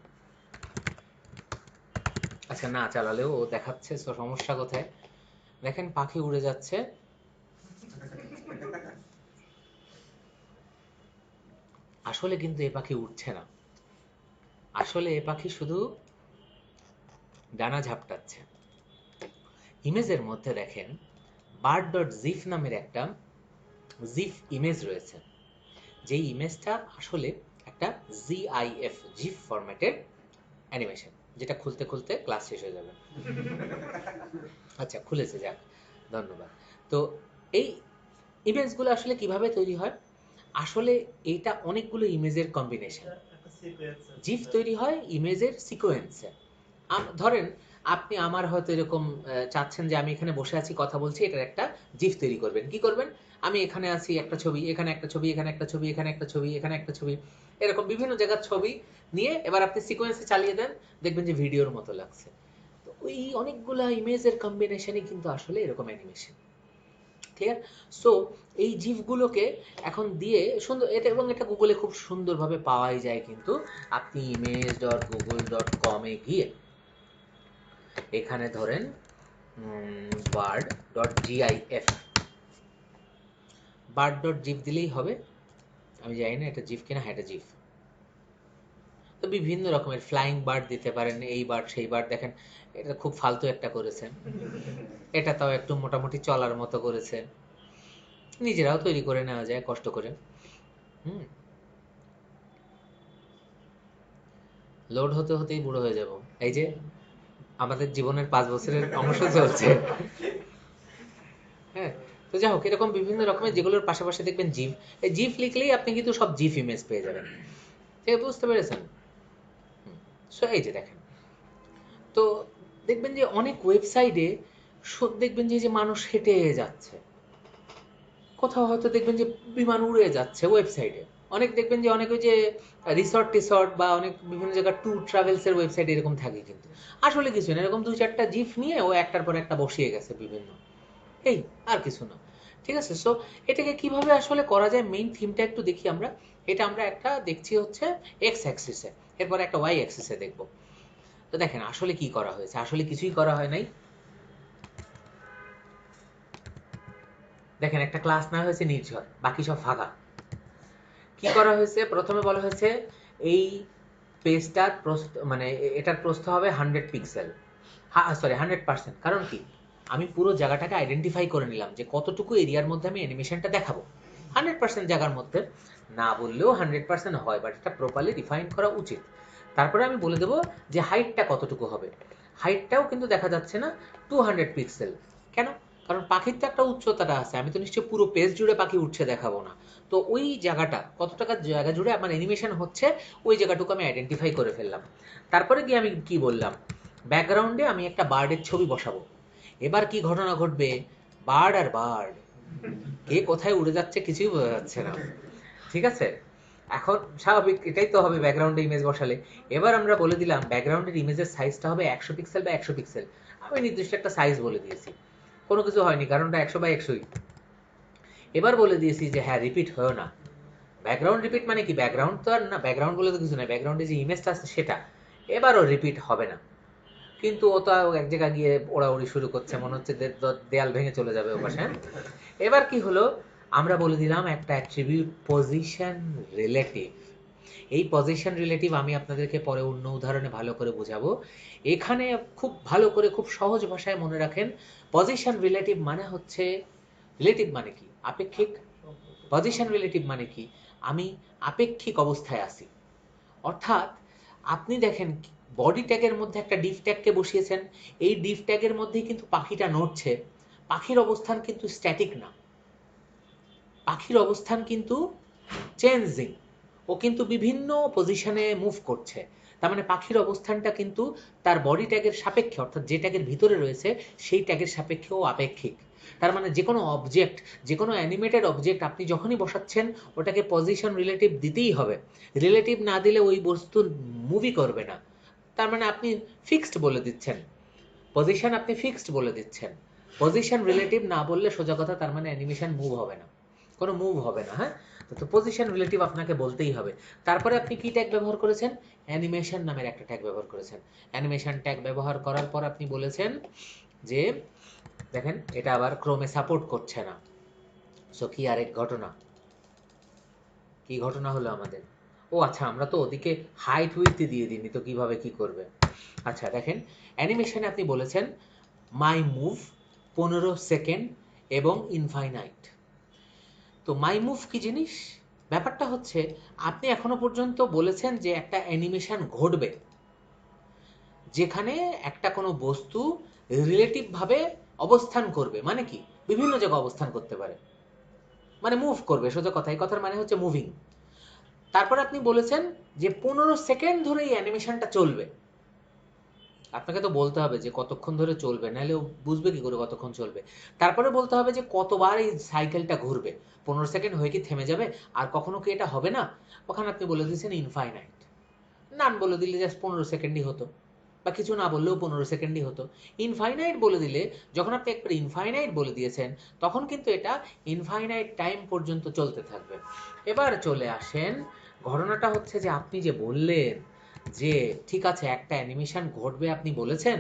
আচ্ছা, না চালালেও ও দেখাচ্ছে, তো সমস্যা কোথায়? দেখেন পাখি উড়ে যাচ্ছে, আসলে কিন্তু এ পাখি উঠছে না, আসলে এ পাখি শুধু ডানা ঝাপটাচ্ছে। ইমেজের মধ্যে দেখেন বার্ড ডট জিফ নামের একটা জিফ ইমেজ রয়েছে, যেই ইমেজটা আসলে একটা জিআইএফ, জিফ ফরম্যাটের অ্যানিমেশন, যেটা খুলতে খুলতে ক্লাস শেষ হয়ে যাবে। আচ্ছা, খুলেছে, যাক, ধন্যবাদ। তো এই ইমেজগুলো আসলে কিভাবে তৈরি হয়? আসলে এটা অনেকগুলো ইমেজের কম্বিনেশন। জিফ তৈরি হয় ইমেজের সিকোয়েন্সে। ধরেন আপনি আমার হয়তো এরকম চাচ্ছেন যে আমি এখানে বসে আছি, কথা বলছি, এটার একটা জিফ তৈরি করবেন। কি করবেন? আমি এখানে আছি, একটা ছবি, এখানে একটা ছবি, এখানে একটা ছবি, এখানে একটা ছবি, এখানে একটা ছবি, এরকম বিভিন্ন জায়গার ছবি নিয়ে এবার আপনি সিকোয়েন্সে চালিয়ে দেন, দেখবেন যে ভিডিওর মতো লাগছে। তো ওই অনেকগুলা ইমেজের কম্বিনেশনই কিন্তু আসলে এরকম অ্যানিমেশন। ক্লিয়ার? সো এই জিফগুলোকে এখন দিয়ে সুন্দর এটা, এবং এটা গুগলে খুব সুন্দরভাবে পাওয়াই যায়, কিন্তু আপনি image.google.com-এ গিয়ে এখানে ধরেন bird.gif bird.gif দিলেই হবে। আমি জানি না এটা জিফ কিনা, হ্যাঁ এটা জিফ। তো বিভিন্ন রকমের ফ্লাইং বার্ড দিতে পারেন, এই বার্ড সেই বার্ড। দেখেন এটা খুব ফালতু একটা করেছেন, এটা তাও একটু মোটামুটি চলার মতো করেছে, নিজেরাও তৈরি করে নেওয়া যায় কষ্ট করে। হুম, লোড হতে হতেই বুড়ো হয়ে যাব। এই যে আমাদের জীবনের 5 বছরের অংশ চলছে। হ্যাঁ, তো যাই হোক, এরকম বিভিন্ন রকমের যেগুলোর পাশাপাশি দেখবেন জিফ, এই জিফ লিখলেই আপনি কিন্তু সব জিফ ইমেজ পেয়ে যাবেন। ঠিক আছে, বুঝতে পেরেছেন? সো এই যে দেখেন, তো দেখবেন যে অনেক ওয়েবসাইটে দেখবেন যে মানুষ হেঁটে যাচ্ছে, কোথাও হয়তো দেখবেন যে বিমান উড়ে যাচ্ছে ওয়েবসাইটে। অনেক দেখবেন যে অনেক ওই যে রিসর্ট টিসর্ট বা অনেক বিভিন্ন জায়গায় ট্যুর ট্রাভেলসের ওয়েবসাইট এরকম থাকে, কিন্তু আসলে কিছু না, এরকম 2-4টা জিফ নিয়ে ও একটার পর একটা বসিয়ে গেছে বিভিন্ন, এই আর কিছু না। ঠিক আছে, সো এটাকে কিভাবে আসলে করা যায়, মেইন থিমটা একটু দেখি আমরা। এটা আমরা একটা দেখছি হচ্ছে এক্স অ্যাক্সিসে, এরপর একটা ওয়াই অ্যাক্সিসে দেখব। তো দেখেন আসলে কি করা হয়েছে, আসলে কিছুই করা হয় নাই। দেখেন একটা ক্লাস না হয়েছে নির্ঝর, বাকি সব ফাঁকা। কি করা হয়েছে, প্রথমে বলা হয়েছে এই পেজটার প্রস্থ, মানে এটার প্রস্থ হবে 100 পিক্সেল, সরি 100%। কারণ কি, আমি পুরো জায়গাটাকে আইডেন্টিফাই করে নিলাম যে কতটুকু এরিয়ার মধ্যে আমি অ্যানিমেশনটা দেখাবো। 100% জায়গার মধ্যে না বললেও 100% হয়, বাট এটা প্রপারলি ডিফাইন করা উচিত। তারপরে আমি বলে দেবো যে হাইটটা কতটুকু হবে। হাইটটাও কিন্তু দেখা যাচ্ছে না 200 পিক্সেল। কেন? কারণ পাখির তো একটা উচ্চতাটা আছে, আমি তো নিশ্চয়ই পুরো পেজ জুড়ে পাখি উঠছে দেখাবো না। তো ওই জায়গাটা কত টাকা জায়গা জুড়ে আমার অ্যানিমেশন হচ্ছে, ওই জায়গাটুকু আমি আইডেন্টিফাই করে ফেললাম। তারপরে গিয়ে আমি কি বললাম, ব্যাকগ্রাউন্ডে আমি একটা বার্ডের ছবি বসাবো। এবার কি ঘটনা ঘটবে, বার্ড আর বার্ড, কে কোথায় উড়ে যাচ্ছে কিছুই বোঝা যাচ্ছে না। ঠিক আছে, এখন স্বাভাবিক এটাই তো হবে ব্যাকগ্রাউন্ডে ইমেজ বসালে। এবার আমরা বলে দিলাম ব্যাকগ্রাউন্ডের ইমেজের সাইজটা হবে 100 পিক্সেল বা 100 পিক্সেল। আমি নির্দিষ্ট একটা সাইজ বলে দিয়েছি, কোনো কিছু হয়নি কারণ ওটা 100 বাই 100ই। এবার বলে দিয়েছি যে হ্যাঁ রিপিট হয় না। ব্যাকগ্রাউন্ড রিপিট মানে কি, ব্যাকগ্রাউন্ড তো আর না, ব্যাকগ্রাউন্ড বলে তো কিছু নাই, ব্যাকগ্রাউন্ডে যে ইমেজটা আছে সেটা। এবারও রিপিট হবে না, কিন্তু ও তো এক জায়গায় গিয়ে ওড়াউড়ি শুরু করছে, মনে হচ্ছে দেয়াল ভেঙে চলে যাবে ও পাশে। এবার কি হলো, আমরা বলে দিলাম একটা অ্যাট্রিবিউট পজিশন রিলেটিভ। এই পজিশন রিলেটিভ আমি আপনাদেরকে পরে অন্য উদাহরণে ভালো করে বোঝাবো। এখানে খুব ভালো করে খুব সহজ ভাষায় মনে রাখেন, পজিশন রিলেটিভ মানে হচ্ছে, রিলেটিভ মানে কি, আপেক্ষিক। পজিশন রিলেটিভ মানে কি, আমি আপেক্ষিক অবস্থায় আছি। অর্থাৎ আপনি দেখেন বডি ট্যাগের মধ্যে একটা ডিফ ট্যাগকে বসিয়েছেন, এই ডিফ ট্যাগের মধ্যেই কিন্তু পাখিটা নড়ছে, পাখির অবস্থান কিন্তু স্ট্যাটিক না, পাখির অবস্থান কিন্তু চেঞ্জিং, ও কিন্তু বিভিন্ন পজিশনে মুভ করছে। তার মানে পাখির অবস্থানটা কিন্তু তার বডি ট্যাগের সাপেক্ষে, অর্থাৎ যে ট্যাগের ভিতরে রয়েছে সেই ট্যাগের সাপেক্ষেও আপেক্ষিক। তার মানে যে কোনো অবজেক্ট, যে কোনো অ্যানিমেটেড অবজেক্ট আপনি যখনই বসাচ্ছেন ওটাকে পজিশন রিলেটিভ দিতেই হবে। রিলেটিভ না দিলে ওই বস্তু মুভি করবে না। তার মানে আপনি ফিক্সড বলে দিচ্ছেন, পজিশন আপনি ফিক্সড বলে দিচ্ছেন। পজিশন রিলেটিভ না বললে সোজা কথা, তার মানে অ্যানিমেশন মুভ হবে না, কোনো মুভ হবে না। হ্যাঁ, তো পজিশন রিলেটিভ আপনাকে বলতেই হবে। তারপরে আপনি কি ট্যাগ ব্যবহার করেছেন, অ্যানিমেশন নামের একটা ট্যাগ ব্যবহার করেছেন। অ্যানিমেশন ট্যাগ ব্যবহার করার পর আপনি বলেছেন যে দেখেন এটা আবার ক্রোমে সাপোর্ট করছে না। সো কি আরেক ঘটনা, কি ঘটনা হলো আমাদের, ও আচ্ছা আমরা তো ওদিকে হাইট উইথ দিয়ে দিইনি, তো কিভাবে কি করবে। আচ্ছা দেখেন, অ্যানিমেশনে আপনি বলেছেন মাই মুভ 15 সেকেন্ড এবং ইনফাইনাইট। তো মাই মুভ কি জিনিস, ব্যাপারটা হচ্ছে আপনি এখনো পর্যন্ত বলেছেন যে একটা অ্যানিমেশন ঘটবে যেখানে একটা কোনো বস্তু রিলেটিভ ভাবে অবস্থান করবে। মানে কি, বিভিন্ন জায়গায় অবস্থান করতে পারে, মানে মুভ করবে, সোজা কথা, এই কথার মানে হচ্ছে মুভিং। তারপর আপনি বলেছেন যে 15 সেকেন্ড ধরে এই অ্যানিমেশনটা চলবে। আপনাকে তো বলতে হবে যে কতক্ষণ ধরে চলবে, নাহলে ও বুঝবে কি করে কতক্ষণ চলবে। তারপরে বলতে হবে যে কতবার এই সাইকেলটা ঘুরবে, 15 সেকেন্ড হয়ে কি থেমে যাবে, আর কখনো কি এটা হবে না। ওখানে আপনি বলে দিয়েছেন ইনফাইনাইট, নান বলে দিলে জাস্ট 15 সেকেন্ডই হতো। বা কিছু না বললেও 15 সেকেন্ডই হতো। ইনফাইনাইট বলে দিলে, যখন আপনি একবার ইনফাইনাইট বলে দিয়েছেন, তখন কিন্তু এটা ইনফাইনাইট টাইম পর্যন্ত চলতে থাকবে। এবার চলে আসেন, ঘটনাটা হচ্ছে যে আপনি যে বললেন যে ঠিক আছে একটা অ্যানিমেশন ঘটবে আপনি বলেছেন,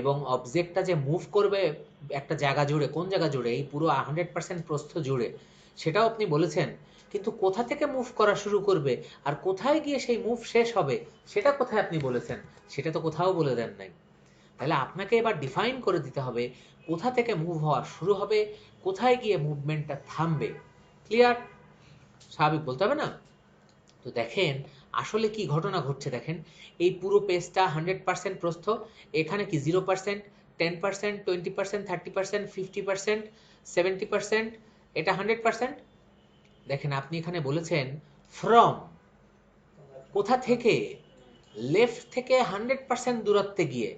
এবং অবজেক্টটা যে মুভ করবে একটা জায়গা জুড়ে, কোন জায়গা জুড়ে, এই পুরো 100% প্রস্থ জুড়ে, সেটাও আপনি বলেছেন, কিন্তু কোথা থেকে মুভ করা শুরু করবে আর কোথায় গিয়ে সেই মুভ শেষ হবে সেটা কোথায় আপনি বলেছেন, সেটা তো কোথাও বলে দেন নাই। তাহলে আপনাকে এবার ডিফাইন করে দিতে হবে কোথা থেকে মুভ হওয়া শুরু হবে, কোথায় গিয়ে মুভমেন্টটা থামবে। ক্লিয়ার? স্বাভাবিক বলতে হবে না? তো দেখেন আসলে কি ঘটনা ঘটছে। দেখেন এই পুরো পেজটা 100% প্রস্থ, এখানে কি 0%, 10%, 20%, 30%, 50%, 70%, এটা 100%। দেখেন আপনি এখানে বলেছেন ফ্রম, কোথা থেকে? লেফট থেকে 100% দূরত্বে গিয়ে।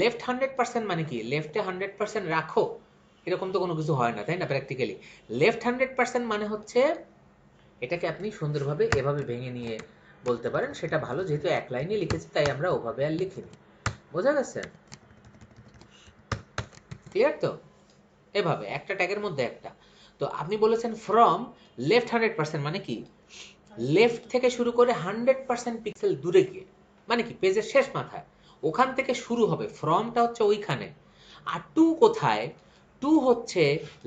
লেফট 100% মানে কি? লেফটে 100% রাখো, এরকম তো কোনো কিছু হয় না, তাই না? প্র্যাকটিক্যালি লেফট 100% মানে হচ্ছে, এটাকে আপনি সুন্দরভাবে এভাবে ভেঙে নিয়ে বলতে পারেন, সেটা ভালো, যেহেতু এক লাইনে লিখেছি তাই আমরা ওভাবে আর লিখিনি। বোঝা গেছে? ক্লিয়ার তো? এভাবে একটা ট্যাগের মধ্যে একটা। তো আপনি বলেছেন ফ্রম লেফট 100% মানে কি? লেফট থেকে শুরু করে 100% পিক্সেল দূরে গিয়ে, মানে কি পেজের শেষ মাথায়, ওখান থেকে শুরু হবে। ফ্রমটা হচ্ছে ওইখানে। আর টু কোথায়? টু হচ্ছে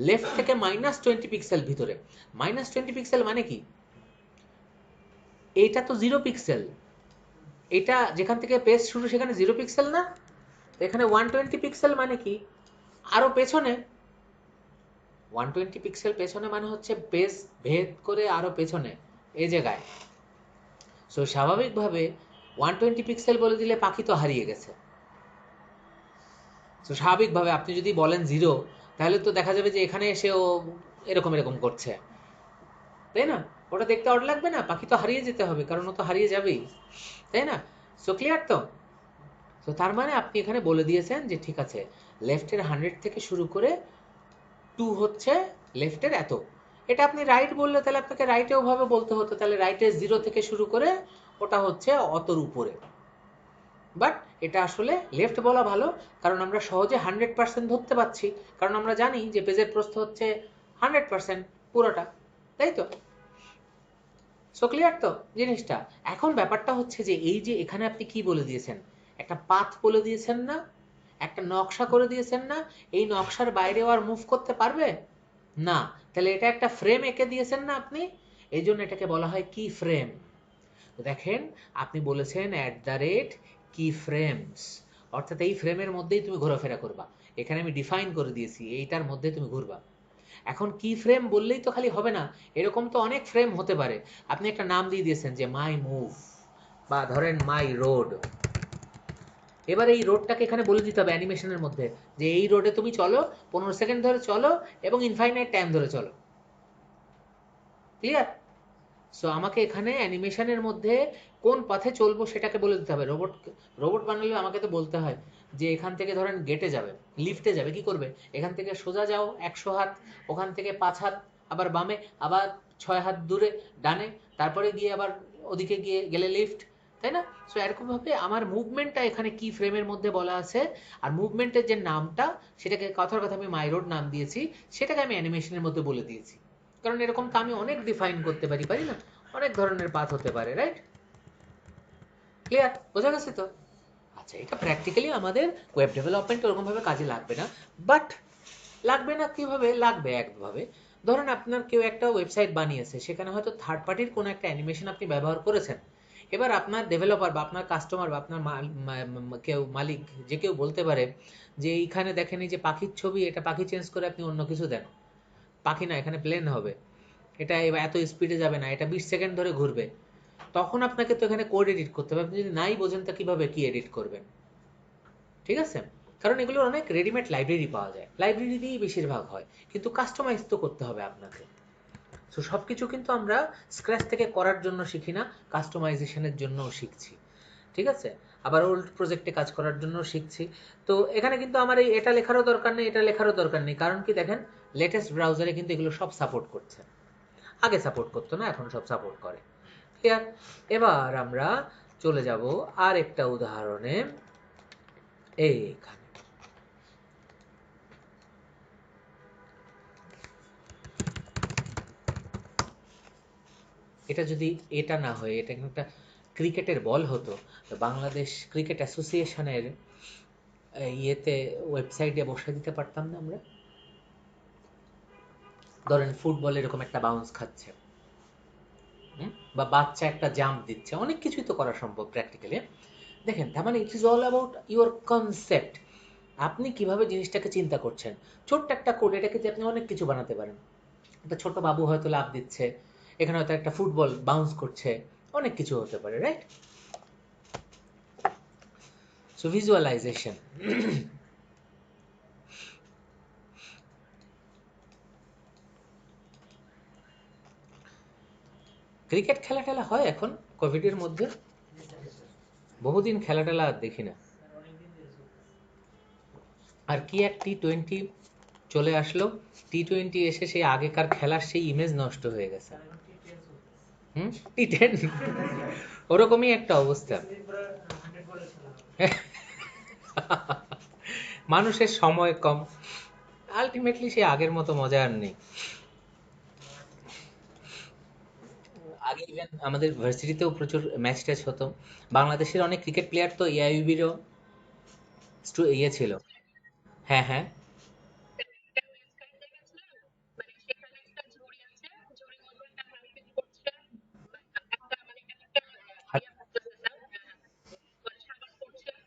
লেফট থেকে -20 পিক্সেল ভিতরে। -20 পিক্সেল মানে কি? এইটা তো 0 পিক্সেল, এটা যেখান থেকে পেজ শুরু সেখানে 0 পিক্সেল না? তো এখানে 120 পিক্সেল মানে কি? আরো পেছনে 120 পিক্সেল পেছনে মানে হচ্ছে পেজ ভেদ করে আরো পেছনে এই জায়গায়। সো স্বাভাবিকভাবে 120 পিক্সেল বলে দিলে পাখি তো হারিয়ে গেছে। তো স্বাভাবিকভাবে আপনি যদি বলেন 0, তাহলে তো দেখা যাবে যে এখানে এসে ও এরকম এরকম করছে, তাই না? ওটা দেখতে অড লাগবে না? পাখি তো হারিয়ে যেতে হবে, কারণ ও তো হারিয়ে যাবেই, তাই না? সো ক্লিয়ার তো? তো তার মানে আপনি এখানে বলে দিয়েছেন যে ঠিক আছে, লেফটের 100 থেকে শুরু করে 2 হচ্ছে লেফটের এত। এটা আপনি রাইট বললে তাহলে আপনাকে রাইটে ওভাবে বলতে হতো, তাহলে রাইটের 0 থেকে শুরু করে ওটা হচ্ছে অতর উপরে। বাট এটা আসলে লেফট বলা ভালো, কারণ আমরা সহজে 100% ধরতে পারছি, কারণ আমরা জানি যে পেজের প্রস্থ হচ্ছে 100% পুরোটা, তাই তো? সো ক্লিয়ার তো জিনিসটা? এখন ব্যাপারটা হচ্ছে যে এই যে এখানে আপনি কি বলে দিয়েছেন, একটা পাথ বলে দিয়েছেন না, একটা নকশা করে দিয়েছেন না, এই নকশার বাইরেও আর মুভ করতে পারবে না। তাহলে এটা একটা ফ্রেম এঁকে দিয়েছেন না আপনি, এই জন্য এটাকে বলা হয় কি ফ্রেম। তো দেখেন আপনি বলেছেন কি ফ্রেমস, অর্থাৎ এই ফ্রেমের মধ্যেই তুমি ঘোরাফেরা করবা। এখানে আমি ডিফাইন করে দিয়েছি এইটার মধ্যে তুমি ঘুরবা। এখন কি ফ্রেম বললেই তো খালি হবে না, এরকম তো অনেক ফ্রেম হতে পারে। আপনি একটা নাম দিয়ে দিয়েছেন যে মাই মুভ, বা ধরেন মাই রোড। এবার এই রোডটাকে এখানে বলে দিতে হবে অ্যানিমেশনের মধ্যে যে এই রোডে তুমি চলো, 15 সেকেন্ড ধরে চলো এবং ইনফাইনাইট টাইম ধরে চলো। ক্লিয়ার? সো আমাকে এখানে অ্যানিমেশনের মধ্যে কোন পথে চলবো সেটাকে বলে দিতে হবে। রোবট, রোবট বানালে আমাকে তো বলতে হয় যে এখান থেকে ধরেন গেটে যাবে, লিফটে যাবে, কি করবে? এখান থেকে সোজা যাও 100 হাত, ওখান থেকে 5 হাত, আবার বামে, আবার 6 হাত দূরে ডানে, তারপরে গিয়ে আবার ওদিকে গিয়ে গেলে লিফট, তাই না? সো এরকমভাবে আমার মুভমেন্টটা এখানে কি ফ্রেমের মধ্যে বলা আছে, আর মুভমেন্টের যে নামটা, সেটাকে কথার কথা আমি মাই রোড নাম দিয়েছি, সেটাকে আমি অ্যানিমেশনের মধ্যে বলে দিয়েছি। কারণ এরকম তো আমি অনেক ডিফাইন করতে পারি, পারি না? অনেক ধরনের পাথ হতে পারে, রাইট? ক্লিয়ার? বোঝা গেছে তো? আচ্ছা, এটা প্র্যাকটিক্যালি আমাদের ওয়েব ডেভেলপমেন্ট ওরকম ভাবে কাজে লাগবে না। বাট লাগবে না কিভাবে? লাগবে একভাবে। ধরুন আপনার কেউ একটা ওয়েবসাইট বানিয়েছে, সেখানে হয়তো থার্ড পার্টির কোনো একটা অ্যানিমেশন আপনি ব্যবহার করেছেন। এবার আপনার ডেভেলপার বা আপনার কাস্টমার বা আপনার কেউ মালিক, যে কেউ বলতে পারে যে এইখানে দেখেন এই যে পাখির ছবি, এটা পাখি চেঞ্জ করে আপনি অন্য কিছু দেন, পাখি না, এখানে প্লেন হবে, এটা এবার এত স্পিডে যাবে না, এটা 20 সেকেন্ড ধরে ঘুরবে। তখন আপনাকে তো এখানে কোড এডিট করতে হবে। আপনি যদি নাই বোঝেন তা কিভাবে কি এডিট করবেন? ঠিক আছে? কারণ এগুলোর অনেক রেডিমেড লাইব্রেরি পাওয়া যায়, লাইব্রেরি দিয়েই বেশিরভাগ হয়, কিন্তু কাস্টমাইজ তো করতে হবে আপনাকে। সো সবকিছু কিন্তু আমরা স্ক্র্যাচ থেকে করার জন্য শিখি না, কাস্টমাইজেশনের জন্যও শিখছি। ঠিক আছে? আবার ওল্ড প্রজেক্টে কাজ করার জন্য শিখছি। তো এখানে কিন্তু আমার এই এটা লেখারও দরকার নেই, এটা লেখারও দরকার নেই, কারণ কি দেখেন লেটেস্ট ব্রাউজারে কিন্তু এগুলো সব সাপোর্ট করছে। আগে সাপোর্ট করতো না, এখন সব সাপোর্ট করে। ক্লিয়ার? এবার আমরা চলে যাব আর একটা উদাহরণে। এইখানে এটা যদি এটা না হয়, এটা কিন্তু একটা ক্রিকেটের বল হতো, তো বাংলাদেশ ক্রিকেট অ্যাসোসিয়েশনের ইয়েতে ওয়েবসাইটে বসে দিতে পারতাম না আমরা? ধরেন ফুটবল এরকম একটা বাউন্স খাচ্ছে, বা বাচ্চা একটা জাম্প দিচ্ছে, অনেক কিছুই তো করা সম্ভব প্র্যাকটিক্যালি। দেখেন, তার মানে it is all about your concept. আপনি কিভাবে জিনিসটাকে চিন্তা করছেন। ছোট্ট একটা কোড, এটাকে যে আপনি অনেক কিছু বানাতে পারেন। একটা ছোট বাবু হয়তো লাফ দিচ্ছে, এখানে হয়তো একটা ফুটবল বাউন্স করছে, অনেক কিছু হতে পারে, রাইট? So visualisation. ক্রিকেট খেলা টেলা হয় এখন কোভিডের মধ্যে? বহুদিন খেলা টেলা আর দেখি না। আর কি এক টি-20 চলে আসলো, টি-20 এসে সেই আগেকার খেলার সেই ইমেজ নষ্ট হয়ে গেছে। টি-10 ওরকমই একটা অবস্থা। মানুষের সময় কম, আলটিমেটলি সে আগের মতো মজা আর নেই। আগে ইভেন আমাদের ভার্সিটিতেও প্রচুর ম্যাচ ট্যাচ হতো। বাংলাদেশের অনেক ক্রিকেট প্লেয়ার তো এআইইউবিরও ইয়ে ছিল। হ্যাঁ, হ্যাঁ।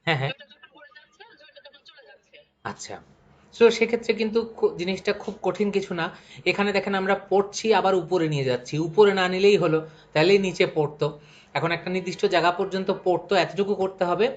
হ্যাঁ, হ্যাঁ। আচ্ছা। সো সেক্ষেত্রে কিন্তু জিনিসটা খুব কঠিন কিছু না। এখানে দেখেন আমরা পড়ছি আবার উপরে নিয়ে যাচ্ছি, উপরে না নিলেই হলো, তাহলেই নিচে পড়তো। এখন একটা নির্দিষ্ট জায়গা পর্যন্ত পড়তো, এতটুকু করতে হবে।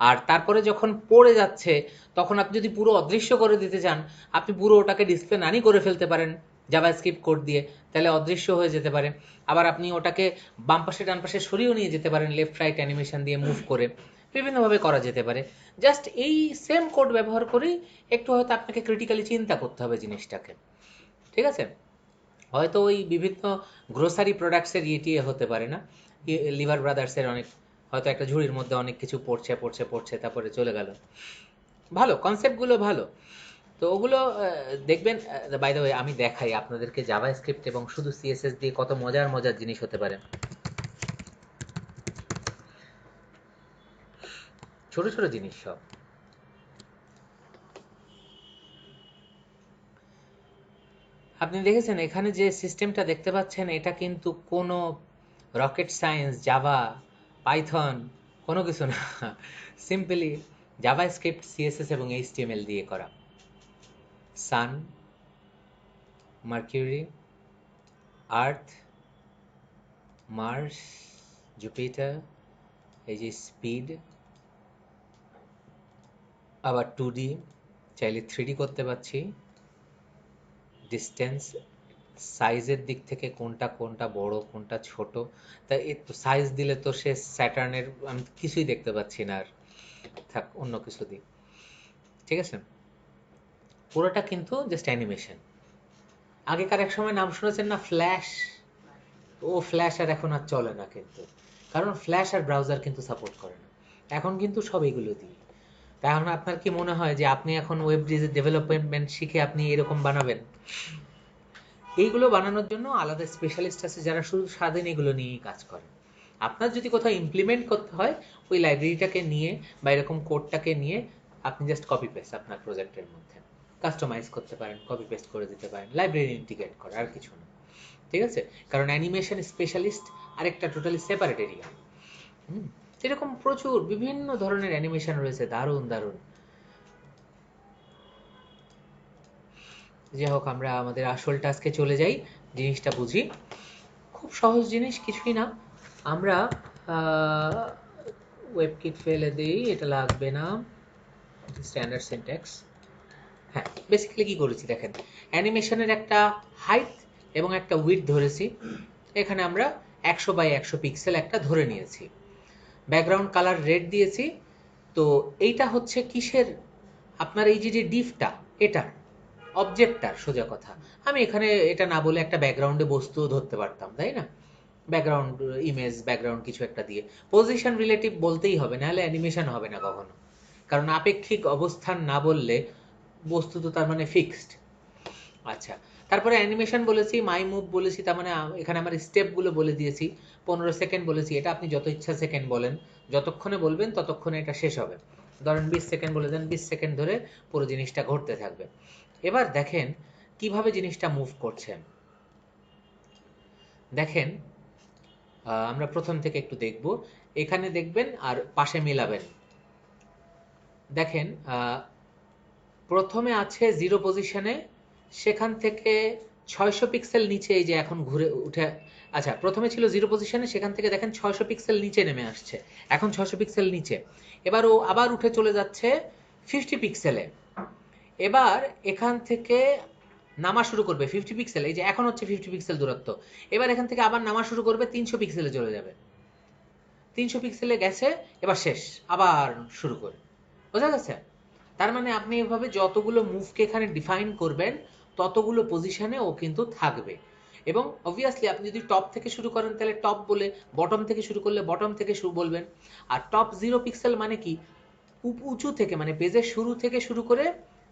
আর তারপরে যখন পড়ে যাচ্ছে, তখন আপনি যদি পুরো অদৃশ্য করে দিতে চান, আপনি পুরো ওটাকে ডিসপ্লে নানি করে ফেলতে পারেন জাভাস্ক্রিপ্ট কোড দিয়ে, তাহলে অদৃশ্য হয়ে যেতে পারে। আবার আপনি ওটাকে বাম পাশে ডান পাশে সরিয়েও নিয়ে যেতে পারেন লেফট রাইট অ্যানিমেশন দিয়ে মুভ করে, বিভিন্নভাবে করা যেতে পারে। জাস্ট এই সেম কোড ব্যবহার করেই একটু হয়তো আপনাকে ক্রিটিক্যালি চিন্তা করতে হবে জিনিসটাকে, ঠিক আছে? হয়তো ওই বিভিন্ন গ্রোসারি প্রোডাক্টসের ইয়ে হতে পারে না, লিভার ব্রাদার্সের অনেক, হয়তো একটা ঝুড়ির মধ্যে অনেক কিছু পড়ছে পড়ছে পড়ছে তারপরে চলে গেল। ভালো কনসেপ্টগুলো, ভালো। তো ওগুলো দেখবেন। বাই দ্য ওয়ে, আমি দেখাই আপনাদেরকে জাভা স্ক্রিপ্ট এবং শুধু সিএসএস দিয়ে কত মজার মজার জিনিস হতে পারে। ছোট ছোট জিনিস সব। আপনি দেখেছেন এখানে যে সিস্টেমটা দেখতে পাচ্ছেন, এটা কিন্তু কোনো রকেট সায়েন্স, জাভা, পাইথন কোনো কিছু না। সিম্পলি জাভা স্ক্রিপ্ট, সিএসএস এবং এইচটিএমএল দিয়ে করা। সান, মার্কিউরি, আর্থ, মার্স, জুপিটার, এই যে স্পিড, আবার 2D, চাইলে 3D করতে পারছি, ডিস্টেন্স, সাইজের দিক থেকে কোনটা কোনটা বড় কোনটা ছোট। তাই সাইজ দিলে তো সে স্যাটার্নের আমি কিছুই দেখতে পাচ্ছি না, আর থাক অন্য কিছু দিই, ঠিক আছে? পুরোটা কিন্তু জাস্ট অ্যানিমেশন। আগেকার এক সময় নাম শুনেছেন না, ফ্ল্যাশ? ও ফ্ল্যাশ আর এখন আর চলে না কিন্তু, কারণ ফ্ল্যাশ আর ব্রাউজার কিন্তু সাপোর্ট করে না। এখন কিন্তু সব এগুলো দিয়ে। তাই এখন আপনার কি মনে হয় যে আপনি এখন ওয়েব ডেভেলপমেন্ট শিখে আপনি এরকম বানাবেন? এইগুলো বানানোর জন্য আলাদা স্পেশালিস্ট আছে যারা শুধু স্বাধীন এগুলো নিয়েই কাজ করে। আপনার যদি কোথাও ইমপ্লিমেন্ট করতে হয়, ওই লাইব্রেরিটাকে নিয়ে বা এরকম কোডটাকে নিয়ে আপনি জাস্ট কপি পেস্ট আপনার প্রজেক্টের মধ্যে কাস্টমাইজ করতে পারেন, কপি পেস্ট করে দিতে পারেন, লাইব্রেরি ইন্টিগ্রেট করে, আর কিছু না, ঠিক আছে? কারণ অ্যানিমেশন স্পেশালিস্ট আরেকটা টোটালি সেপারেট এরিয়া। এরকম প্রচুর বিভিন্ন ধরনের অ্যানিমেশন রয়েছে, দারুণ দারুণ। যাই হোক, আমরা আমাদের আসল টাস্কে চলে যাই, জিনিসটা বুঝি। খুব সহজ জিনিস, কিছুই না। আমরা ওয়েব কিট ফেলে দিই, এটা লাগবে না। Standard syntax. হ্যাঁ, বেসিক্যালি কি করেছি দেখেন, অ্যানিমেশনের একটা হাইট এবং একটা উইডথ ধরেছি। এখানে আমরা 100 বাই 100 পিক্সেল একটা ধরে নিয়েছি। ব্যাকগ্রাউন্ড কালার রেড দিয়েছি। তো এইটা হচ্ছে কিসের, আপনার এই যে যে ডিফটা, এটা অবজেক্টটার সোজা কথা। আমি এখানে এটা না বলে একটা ব্যাকগ্রাউন্ডে বস্তুও ধরতে পারতাম, তাই না? ব্যাকগ্রাউন্ড ইমেজ, ব্যাকগ্রাউন্ড কিছু একটা দিয়ে পজিশন রিলেটিভ বলতেই হবে, নাহলে অ্যানিমেশন হবে না কখনো, কারণ আপেক্ষিক অবস্থান না বললে বস্তু তো তার মানে ফিক্সড। আচ্ছা, তারপরে অ্যানিমেশন বলেছি, মাই মুভ বলেছি, তার মানে এখানে আমার স্টেপগুলো বলে দিয়েছি। 15 সেকেন্ড বলেছি, এটা আপনি যত ইচ্ছা সেকেন্ড বলেন, যতক্ষণে বলবেন ততক্ষণে এটা শেষ হবে। ধরেন 20 সেকেন্ড বলে দেন, 20 সেকেন্ড ধরে পুরো জিনিসটা ঘটতে থাকবে। এবার দেখেন কিভাবে জিনিসটা মুভ করছে। দেখেন আমরা প্রথম থেকে একটু দেখব, এখানে দেখবেন আর পাশে মিলাবেন। দেখেন প্রথমে আছে 0 পজিশনে, সেখান থেকে 600 পিক্সেল নিচে, এই যে এখন ঘুরে উঠে, আচ্ছা প্রথমে ছিল 0 পজিশনে, সেখান থেকে দেখেন 600 পিক্সেল নিচে নেমে আসছে, এখন 600 পিক্সেল নিচে। এবার ও আবার উঠে চলে যাচ্ছে 50 পিক্সেলে। এবার এখান থেকে নামা শুরু করবে 50 পিক্সেল, এই যে এখন হচ্ছে 50 পিক্সেল দূরত্ব। এবার এখান থেকে আবার নামা শুরু করবে, 300 পিক্সেলে চলে যাবে, 300 পিক্সেলে গেছে, এবার শেষ, আবার শুরু করে। বোঝা গেছে? তার মানে আপনি এভাবে যতগুলো মুভকে এখানে ডিফাইন করবেন ততগুলো পজিশনে ও কিন্তু থাকবে। এবং অবভিয়াসলি আপনি যদি টপ থেকে শুরু করেন তাহলে টপ বলে, বটম থেকে শুরু করলে বটম থেকে বলবেন। আর টপ 0 পিক্সেল মানে কি, উঁচু থেকে, মানে পেজের শুরু থেকে শুরু করে,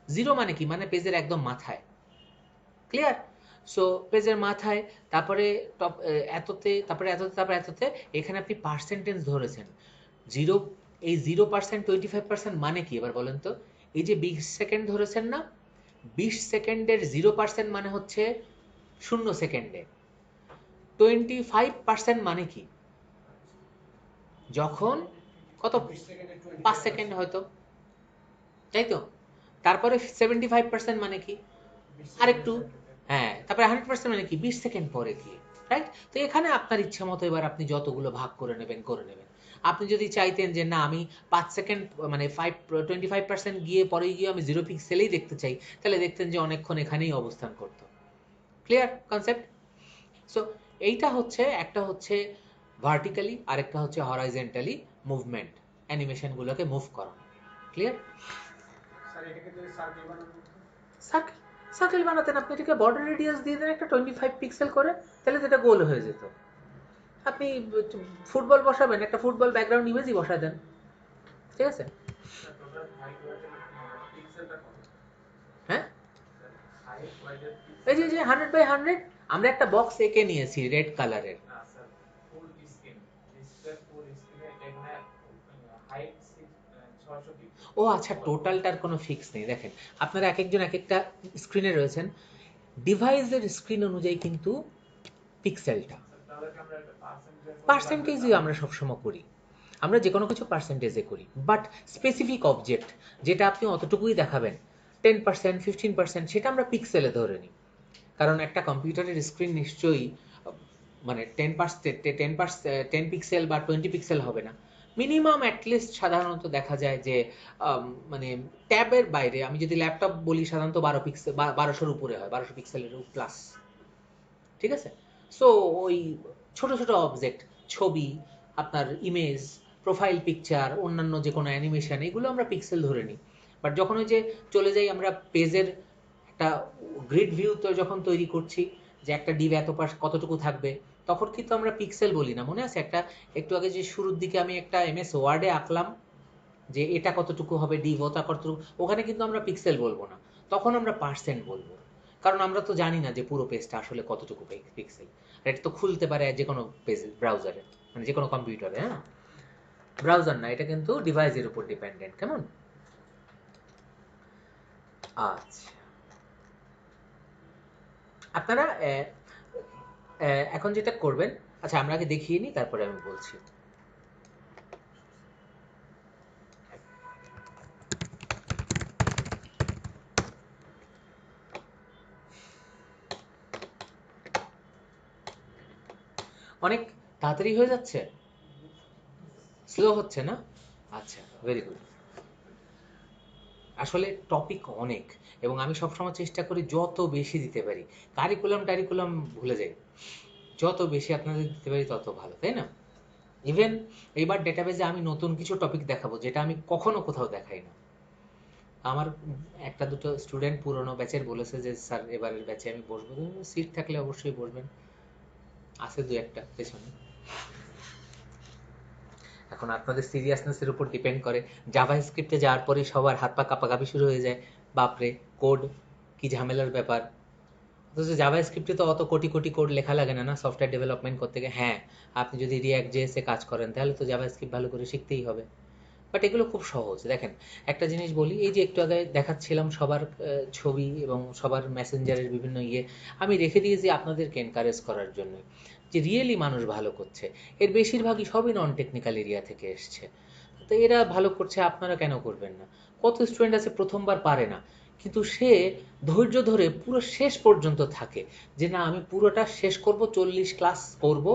0 মানে কি, মানে পেজের একদম মাথায়। ক্লিয়ার? সো পেজের মাথায়, তারপরে টপ এততে, তারপরে এততে, তারপরে এততে, এখানে আপনি পার্সেন্টেজ ধরেছেন 0। এই 0%, 25% মানে কি এবার বলেন তো? এই যে 20 সেকেন্ড ধরেছেন না, 20 সেকেন্ডের 0% মানে হচ্ছে 0 সেকেন্ডে। 25% মানে কি, যখন কত, 5 সেকেন্ড হয়তো, তাই তো? তারপরে 75% মানে কি, আরেকটু, হ্যাঁ, তারপরে 100% মানে কি, 20 সেকেন্ড পরে কি, রাইট? তো এখানে আপনার ইচ্ছা মতো এবার আপনি যতগুলো ভাগ করে নেবেন করে নেবেন। আপনি যদি চাইতেন যে না আমি 5 সেকেন্ড, মানে 25% গিয়ে পরে গিয়ে আমি 0 পিক্সেলেই দেখতে চাই, তাহলে দেখতেন যে অনেকক্ষণ এখানেই অবস্থান করত। Clear concept? সো এইটা হচ্ছে, একটা হচ্ছে ভার্টিক্যালি, আরেকটা হচ্ছে হরাইজন্টালি মুভমেন্ট, অ্যানিমেশনগুলোকে মুভ করানো। ক্লিয়ার? স্যার এটাকে যদি সার্কেল বানানো হতো? সার্কেল, সার্কেল বানাতেন আপনি, এটাকে বর্ডার রেডিয়াস দিয়ে দেন একটা 25 পিক্সেল করে, তাহলে যেটা গোল হয়ে যেত। আপনি ফুটবল বসাবেন, একটা ফুটবল ব্যাকগ্রাউন্ড ইমেজই বসায় দেন, ঠিক আছে? টোটাল হাইট ওয়াইডের পিক্সেলটা কত? হ্যাঁ, হাইট ওয়াইডের এই যে পিক্সেলটা যে কত? 100 বাই 100 আমরা একটা বক্স এঁকে নিয়েছি রেড কালারের। না sir, full screen, display full স্ক্রিনে এখানে হাইট 600 পিক্সেল। ও আচ্ছা, টোটালটার কোনো ফিক্স নেই। দেখেন আপনারা এক একজন এক একটা স্ক্রিনে রয়েছেন, ডিভাইসের স্ক্রিন অনুযায়ী কিন্তু পিক্সেলটা, তাহলে কি আমরা একটা পার্সেন্টেজ মতো লাগবে পার্সেন্টেজই তাহলে? আমরা সবসময় করি, আমরা যে কোনো কিছু পার্সেন্টেজে করি, বাট স্পেসিফিক অবজেক্ট যেটা আপনি অতটুকুই দেখাবেন, 10%, 15%, সেটা আমরা পিক্সেলে ধরে নিই। কারণ একটা কম্পিউটারের স্ক্রিন নিশ্চয়ই মানে 10 পিক্সেল বা 20 পিক্সেল হবে না। মিনিমাম অ্যাটলিস্ট সাধারণত দেখা যায় যে মানে ট্যাবের বাইরে, আমি যদি ল্যাপটপ বলি সাধারণত 12 পিক্সেল, 1200-র উপরে হয়, 1200 পিক্সেলের প্লাস। ঠিক আছে? সো ওই ছোট ছোট অবজেক্ট, ছবি, আপনার ইমেজ, প্রোফাইল পিকচার, অন্যান্য যে কোনো অ্যানিমেশন, এগুলো আমরা পিক্সেল ধরে নিই। বাট যখন ওই যে চলে যাই আমরা পেজের একটা গ্রিড ভিউ তো যখন তৈরি করছি, যে একটা ডিভ এত পাশ কতটুকু থাকবে, তখন কিন্তু আমরা পিক্সেল বলি না। মনে আছে একটা, একটু আগে যে শুরুর দিকে আমি একটা এমএস ওয়ার্ডে আঁকলাম যে এটা কতটুকু হবে ডিভ, ওটা কতটুকু, ওখানে কিন্তু আমরা পিক্সেল বলবো না, তখন আমরা পার্সেন্ট বলবো। কারণ আমরা তো জানি না যে পুরো পেজটা আসলে কতটুকু পিক্সেল। এটা তো খুলতে পারে যে কোনো পেজ, ব্রাউজারে, মানে যে কোনো কম্পিউটারে। হ্যাঁ, ব্রাউজার না, এটা কিন্তু ডিভাইসের উপর ডিপেন্ডেন্ট। কেমন? আচ্ছা, আপনারা এখন যেটা করবেন, আচ্ছা আমরা আগে দেখিয়ে নিই তারপরে আমি বলছি। অনেক তাড়াতাড়ি হয়ে যাচ্ছে, স্লো হচ্ছে না? আচ্ছা, ভেরি গুড। আসলে টপিক অনেক, এবং আমি সবসময় চেষ্টা করি যত বেশি দিতে পারি। কারিকুলাম ভুলে যাই, যত বেশি আপনাদের দিতে পারি তত ভালো, তাই না? ইভেন এইবার ডেটাবেজে আমি নতুন কিছু টপিক দেখাবো যেটা আমি কখনো কোথাও দেখাই না। আমার একটা দুটো স্টুডেন্ট পুরনো ব্যাচের বলেছে যে স্যার এবারের ব্যাচে আমি বসবো, সিট থাকলে অবশ্যই বসবেন, আছে দু একটা পেছনে। এখন আপনাদের সিরিয়াসনেসের উপর ডিপেন্ড করে। জাভা স্ক্রিপ্টে যাওয়ার পরে সবার হাত পা কাঁপাকাঁপি শুরু হয়ে যায়, বাপরে কোড কি ঝামেলার ব্যাপার। অথচ জাভা স্ক্রিপ্টে তো অত কোটি কোটি কোড লেখা লাগে না না সফটওয়্যার ডেভেলপমেন্ট করতে গিয়ে। হ্যাঁ, আপনি যদি রিয়াক্ট জেএসে কাজ করেন তাহলে তো জাভা স্ক্রিপ্ট ভালো করে শিখতেই হবে। বাট এগুলো খুব সহজ। দেখেন একটা জিনিস বলি, এই যে একটু আগে দেখাচ্ছিলাম সবার ছবি এবং সবার মেসেঞ্জারের বিভিন্ন ইয়ে, আমি রেখে দিয়েছি আপনাদেরকে এনকারেজ করার জন্য, যে রিয়েলি মানুষ ভালো করছে। এর বেশিরভাগই সবই নন টেকনিক্যাল এরিয়া থেকে এসছে। তো এরা ভালো করছে, আপনারা কেন করবেন না? কত স্টুডেন্ট আছে প্রথমবার পারে না, কিন্তু সে ধৈর্য ধরে পুরো শেষ পর্যন্ত থাকে, যে না আমি পুরোটা শেষ করব, 40 ক্লাস করব,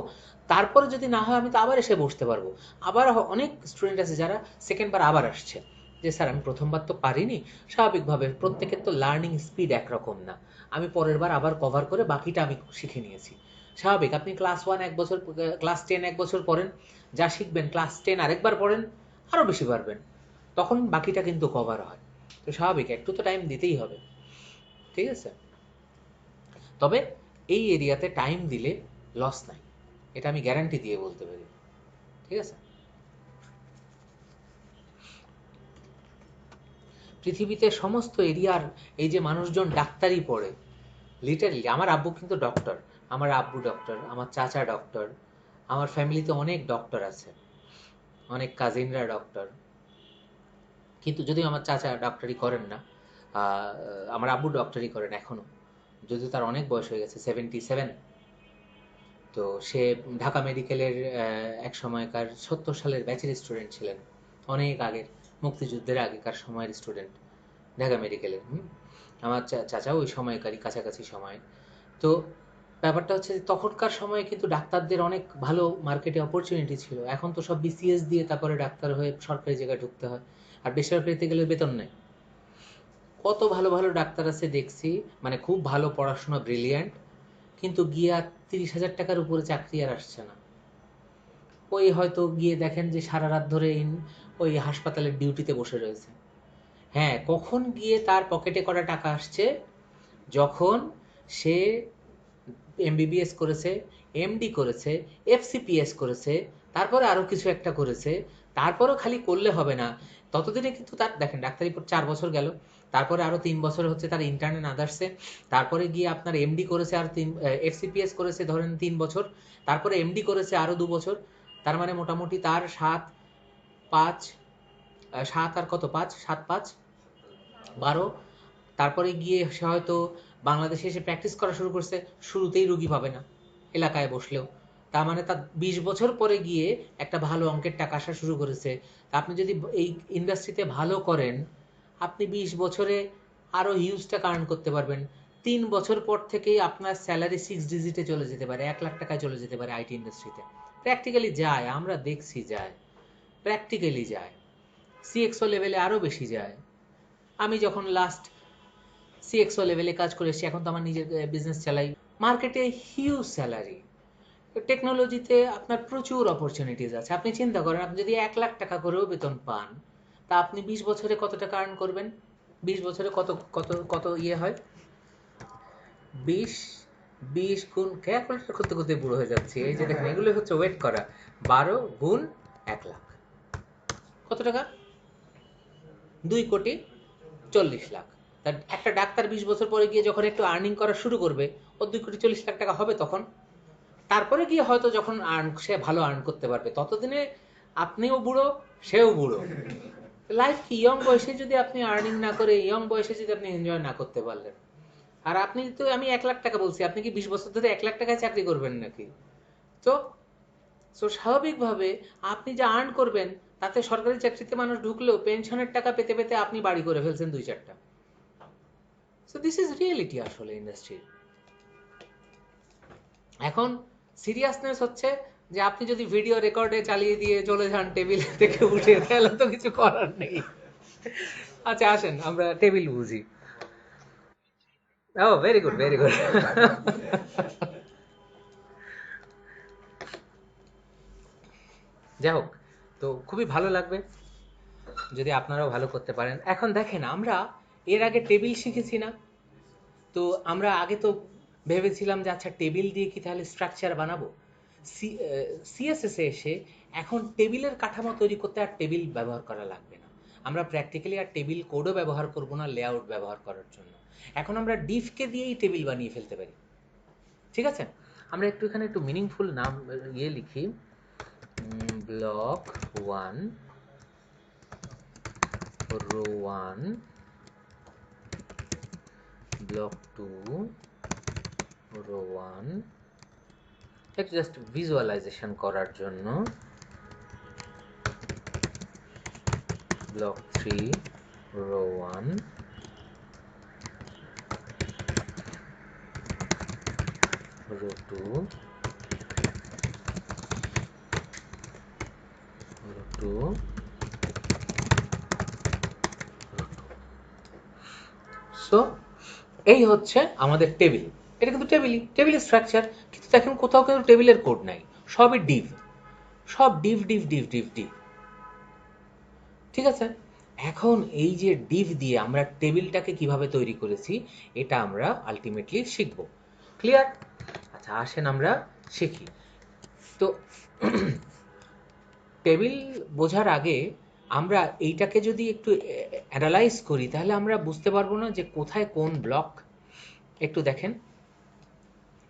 তারপরে যদি না হয় আমি তো আবার এসে বসতে পারবো। আবার অনেক স্টুডেন্ট আছে যারা সেকেন্ড বার আবার আসছে, যে স্যার আমি প্রথমবার তো পারিনি। স্বাভাবিকভাবে প্রত্যেকের তো লার্নিং স্পিড একরকম না, আমি পরের বার আবার কভার করে বাকিটা আমি শিখে নিয়েছি। স্বাভাবিক, আপনি ক্লাস 1 এক বছর, ক্লাস 10 এক বছর পড়েন, যা শিখবেন ক্লাস 10 আরেকবার পড়েন, আরও বেশি পারবেন, তখন বাকিটা কিন্তু কভার হয়। তো স্বাভাবিক একটু তো টাইম দিতেই হবে, ঠিক আছে? তবে এই এরিয়াতে টাইম দিলে লস নাই, এটা আমি গ্যারান্টি দিয়ে বলতে পারি, ঠিক আছে? পৃথিবীতে সমস্ত এরিয়ার এই যে মানুষজন ডাক্তারি পড়ে, লিটারালি আমার আব্বু কিন্তু ডক্টর, আমার আব্বু ডক্টর, আমার চাচা ডক্টর, আমার ফ্যামিলিতে অনেক ডক্টর আছে, অনেক কাজিনরা ডক্টর। কিন্তু যদিও আমার চাচা ডক্টরি করেন না, আমার আব্বু ডক্টরি করেন এখনো, যদিও তার অনেক বয়স হয়ে গেছে, 77। তো সে ঢাকা মেডিকেলের এক সময়কার 70 সালের ব্যাচের স্টুডেন্ট ছিলেন, অনেক আগের, মুক্তিযুদ্ধের আগেকার সময়ের স্টুডেন্ট ঢাকা মেডিকেলের। আমার চাচা ওই সময়কারই, কাছাকাছি সময়। তো ব্যাপারটা হচ্ছে যে তখনকার সময়ে কিন্তু ডাক্তারদের অনেক ভালো মার্কেটে অপরচুনিটি ছিল। এখন তো সব বিসিএস দিয়ে তারপরে ডাক্তার হয়ে সরকারি জায়গায় ঢুকতে হয়, আর বেসরকারিতে গেলে বেতন নেই। কত ভালো ভালো ডাক্তার আছে দেখছি, মানে খুব ভালো পড়াশোনা, ব্রিলিয়ান্ট, কিন্তু গিয়ে আর 30,000 টাকার উপরে চাকরি আর আসছে না। ওই হয়তো গিয়ে দেখেন যে সারা রাত ধরে ওই হাসপাতালের ডিউটিতে বসে রয়েছে। হ্যাঁ, কখন গিয়ে তার পকেটে করা টাকা আসছে? যখন সে এমবিবিএস করেছে, এমডি করেছে, এফসিপিএস করেছে, তারপরে আরো কিছু একটা করেছে। তারপরও খালি করলে হবে না, ততদিনে কিন্তু তার দেখেন ডাক্তারি 4 বছর গেল, তারপরে আরো 3 বছর হচ্ছে তার ইন্টার্নে আদার্সে, তারপরে গিয়ে আপনার এমডি করেছে আর এফসিপিএস করেছে ধরেন 3 বছর, তারপরে এমডি করেছে আরো 2 বছর। তার মানে মোটামুটি তার 7 আর কত, 5 7 5 12। তারপরে গিয়ে সে হয়তো বাংলাদেশে এসে প্র্যাকটিস করা শুরু করছে, শুরুতেই রুগী পাবে না এলাকায় বসলেও। তার মানে তার 20 বছর পরে গিয়ে একটা ভালো অঙ্কের টাকা আসা শুরু করেছে। তা আপনি যদি এই ইন্ডাস্ট্রিতে ভালো করেন, আপনি 20 বছরে আরো হিউজ টাকা আর্ন করতে পারবেন। 3 বছর পর থেকেই আপনার স্যালারি 6 ডিজিটে চলে যেতে পারে, 1 লাখ টাকায় চলে যেতে পারে আইটি ইন্ডাস্ট্রিতে। প্র্যাকটিক্যালি যায়, আমরা দেখছি যায়, প্র্যাকটিক্যালি যায়। সিএক্সও লেভেলে আরো বেশি যায়। আমি যখন লাস্ট সিএক্সও লেভেলে কাজ করে এসেছি, এখন তো আমার নিজের বিজনেস চালাই, মার্কেটে হিউজ স্যালারি। টেকনোলজিতে আপনার প্রচুর অপরচুনিটিস আছে। আপনি চিন্তা করেন, আপনি যদি 1 লাখ টাকা করেও বেতন পান, তা আপনি 20 বছরে কত টাকা আর্ন করবেন? 20 বছরে কত কত কত ইয়ে হয়? 20 গুণ, ক্যালকুলেটর করতে করতে বুড়ো হয়ে যাচ্ছে। এই যে দেখেন, এগুলো হচ্ছে ওয়েট করা। 12 গুণ 1 লাখ কত টাকা? 2,40,00,000। তার একটা ডাক্তার 20 বছর পরে গিয়ে যখন একটু আর্নিং করা শুরু করবে, ওর 2,40,00,000 টাকা হবে তখন। তারপরে গিয়ে হয়তো যখন সে ভালো আর্ন করতে পারবে, ততদিনে আপনিও বুড়ো, সেও বুড়ো। লাইফ কি, ইয়ং বয়সে যদি আপনি আর্নিং না করে, ইয়ং বয়সে যদি আপনি এনজয় না করতে পারলেন, আর আপনি তো, আমি 1 লাখ টাকা বলছি, আপনি কি 20 বছর ধরে 1 লাখ টাকায় চাকরি করবেন নাকি? তো স্বাভাবিকভাবে আপনি যা আর্ন করবেন, তাতে সরকারি চাকরিতে মানুষ ঢুকলেও পেনশনের টাকা পেতে পেতে আপনি বাড়ি করে ফেলছেন 2-4টা। সো দিস ইজ রিয়েলিটি আসলে ইন্ডাস্ট্রির। এখন সিরিয়াসনেস হচ্ছে যে আপনি যদি ভিডিও রেকর্ডে চালিয়ে দিয়ে চলে যান টেবিল থেকে উঠে, তাহলে তো কিছু করার নেই। আচ্ছা আসেন আমরা টেবিল বুঝি। ও ভেরি গুড, ভেরি গুড। যাই হোক, তো খুবই ভালো লাগবে যদি আপনারাও ভালো করতে পারেন। এখন দেখেন, আমরা এর আগে টেবিল শিখেছি না? তো আমরা আগে তো ভেবেছিলাম যে আচ্ছা টেবিল দিয়ে কি তাহলে স্ট্রাকচার বানাবো। সিএসএস এ এসে এখন টেবিলের কাঠামো তৈরি করতে আর টেবিল ব্যবহার করা লাগবে না। আমরা প্র্যাকটিক্যালি আর টেবিল কোডও ব্যবহার করব না লেআউট ব্যবহার করার জন্য। এখন আমরা ডিফকে দিয়েই টেবিল বানিয়ে ফেলতে পারি। ঠিক আছে, আমরা একটু এখানে একটু মিনিংফুল নাম লিখি, ব্লক 1 রো 1, ব্লক 2 রো 1, একটু জাস্ট ভিজুয়ালাইজেশন করার জন্য, block 3 row 1, row 2, row 2, so এই হচ্ছে আমাদের টেবিল। এটা কিন্তু টেবিলের স্ট্রাকচার, কিন্তু দেখেন কোথাও কিন্তু টেবিলের কোড নাই, সবই ডিভ, সব Depp Depp Depp Depp Depp. ঠিক আছে, এখন এই যে ডিভ দিয়ে আমরা টেবিলটাকে কিভাবে তৈরি করেছি এটা আমরা আলটিমেটলি শিখব। ক্লিয়ার? আচ্ছা আসেন আমরা শিখি। তো টেবিল বোঝার আগে আমরা এইটাকে যদি একটু অ্যানালাইজ করি তাহলে আমরা বুঝতে পারবো না যে কোথায় কোন ব্লক। একটু দেখেন,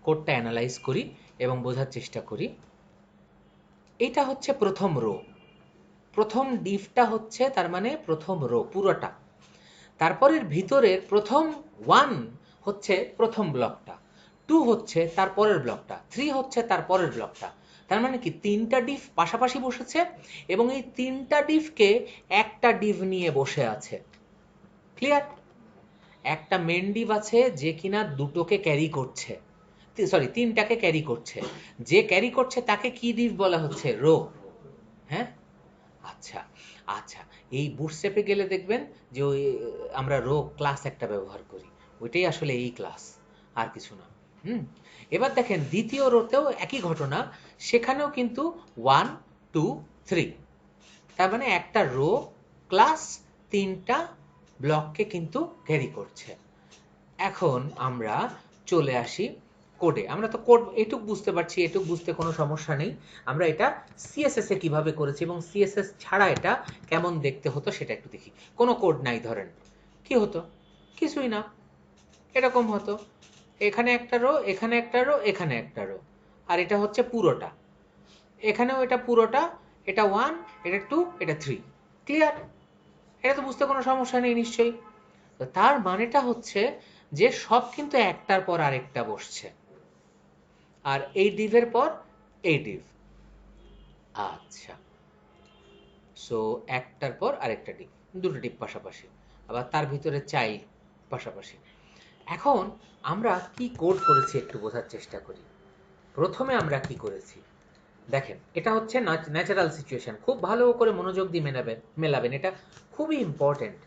কোডটা অ্যানালাইজ করি এবং বোঝার চেষ্টা করি। এটা হচ্ছে প্রথম রো, প্রথম ডিভটা হচ্ছে তার মানে প্রথম রো পুরোটা। তারপরের ভিতরের প্রথম 1 হচ্ছে প্রথম ব্লকটা, 2 হচ্ছে তারপরের ব্লকটা, 3 হচ্ছে তারপরের ব্লকটা। তার মানে কি তিনটা ডিভ পাশাপাশি বসেছে এবং এই তিনটা ডিভকে একটা ডিভ নিয়ে বসে আছে। ক্লিয়ার? একটা মেন ডিভ আছে যে কিনা দুটোকে ক্যারি করছে, সরি তিনটাকে ক্যারি করছে, যে ক্যারি করছে তাকে কি ডিভ বলা হচ্ছে? রো। হ্যাঁ, আচ্ছা আচ্ছা, এই বুটস্ট্র্যাপে গেলে দেখবেন যে ওই আমরা রো ক্লাস একটা ব্যবহার করি, ওইটাই আসলে এই ক্লাস, আর কিছু না। এবার দেখেন দ্বিতীয় রোতেও একই ঘটনা, সেখানেও কিন্তু 1 2 3, তার মানে একটা রো ক্লাস তিনটা ব্লককে কিন্তু ক্যারি করছে। এখন আমরা চলে আসি কোডে। আমরা তো কোড এটুক বুঝতে পারছি, এটুক বুঝতে কোনো সমস্যা নেই। আমরা এটা সিএসএস এ কিভাবে করেছি এবং সিএসএস ছাড়া এটা কেমন দেখতে হতো সেটা একটু দেখি। কোনো কোড নাই ধরেন, কি হতো? কিছুই না, এরকম হতো, এখানে একটা রো, এখানে একটা রো, এখানে একটা রো, আর এটা হচ্ছে পুরোটা, এখানেও এটা পুরোটা, এটা 1, এটা 2, এটা 3। ক্লিয়ার? এটা তো বুঝতে কোনো সমস্যা নেই নিশ্চয়ই। তো তার মানেটা হচ্ছে যে সব কিন্তু একটার পর আরেকটা বসছে, আর এই ডিভের পর এই ডিভ। আচ্ছা, সো একটার পর আরেকটা ডিভ, দুটো ডিভ পাশাপাশি, আবার তার ভিতরে চাইল্ড পাশাপাশি। এখন আমরা কি কোড করেছি একটু বোঝার চেষ্টা করি। প্রথমে আমরা কি করেছি দেখেন, এটা হচ্ছে ন্যাচারাল সিচুয়েশন, খুব ভালো করে মনোযোগ দিয়ে মেলাবেন, এটা খুবই ইম্পর্টেন্ট।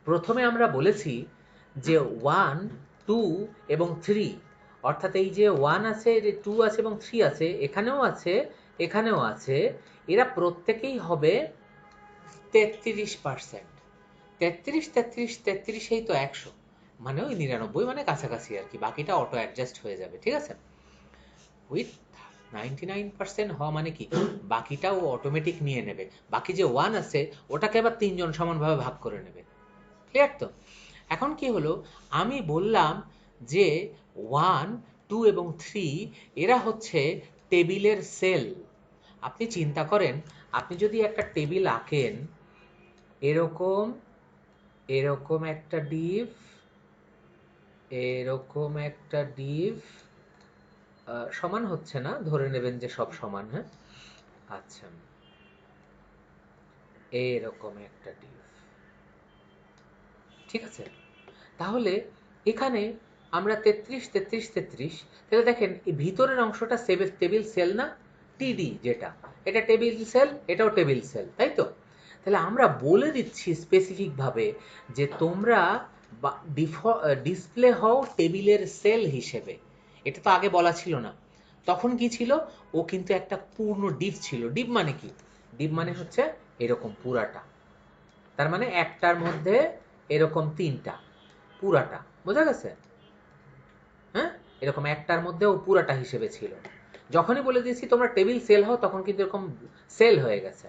প্রথমে আমরা বলেছি যে 1 2 এবং 3, অর্থাৎ এই যে 1 আছে, যে 2 আছে এবং 3 আছে, এখানেও আছে এখানেও আছে, এরা প্রত্যেকেই হবে 33%। 33 33 33 এই তো 100, মানে ওই 99, মানে কাছাকাছি আর কি, বাকিটা অটো অ্যাডজাস্ট হয়ে যাবে। ঠিক আছে, উইথ 99% হওয়া মানে কি বাকিটা ও অটোমেটিক নিয়ে নেবে, বাকি যে 1 আছে ওটাকে আবার তিনজন সমানভাবে ভাগ করে নেবে। ক্লিয়ার তো? এখন কি হলো, আমি বললাম যে 1 2 এবং 3 এরা হচ্ছে টেবিলের সেল। আপনি চিন্তা করেন, আপনি যদি একটা টেবিল আঁকেন, এরকম এরকম একটা ডিভ, এরকম একটা ডিভ, সমান হচ্ছে না, ধরে নেবেন যে সব সমান। হ্যাঁ, আচ্ছা, এরকম একটা ডিভ। ঠিক আছে, তাহলে এখানে আমরা 33 33 33, তাহলে দেখেন এই ভিতরের অংশটা টেবিল সেল না, টিডি যেটা, এটা টেবিল সেল, এটাও টেবিল সেল, তাই তো? তাহলে আমরা বলে দিচ্ছি স্পেসিফিক ভাবে যে তোমরা ডিসপ্লে হও টেবিলের সেল হিসেবে। এটা তো আগে বলা ছিল না। তখন কি ছিল, ও কিন্তু একটা পূর্ণ ডিভ ছিল। ডিভ মানে কি? ডিভ মানে হচ্ছে এরকম পুরাটা, তার মানে একটার মধ্যে এরকম তিনটা, পুরাটা। বোঝা গেছে? হ্যাঁ, এরকম একটার মধ্যে ও পুরাটা হিসেবে ছিল। যখনই বলে দিয়েছি তোমরা টেবিল সেল হও, তখন কিন্তু এরকম সেল হয়ে গেছে।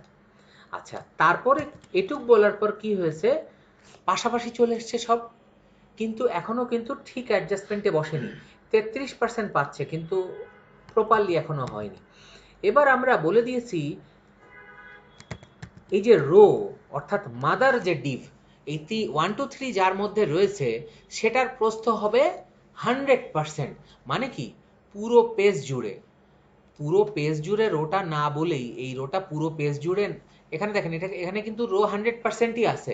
আচ্ছা, তারপরে এটুক বলার পর কি হয়েছে, পাশাপাশি চলে এসছে সব, কিন্তু এখনো কিন্তু ঠিক অ্যাডজাস্টমেন্টে বসেনি। 33% পাচ্ছে, কিন্তু প্রপারলি এখনো হয়নি। এবার আমরা বলে দিয়েছি এই যে রো অর্থাৎ মাদার যে ডিভ, এই 1 2 3 যার মধ্যে রয়েছে সেটার প্রস্থ হবে 100%। মানে কি, পুরো পেজ জুড়ে, পুরো পেজ জুড়ে রোটা না বলেই, এই রোটা পুরো পেজ জুড়ে, এখানে দেখেন এটা এখানে কিন্তু রো 100%ই আছে,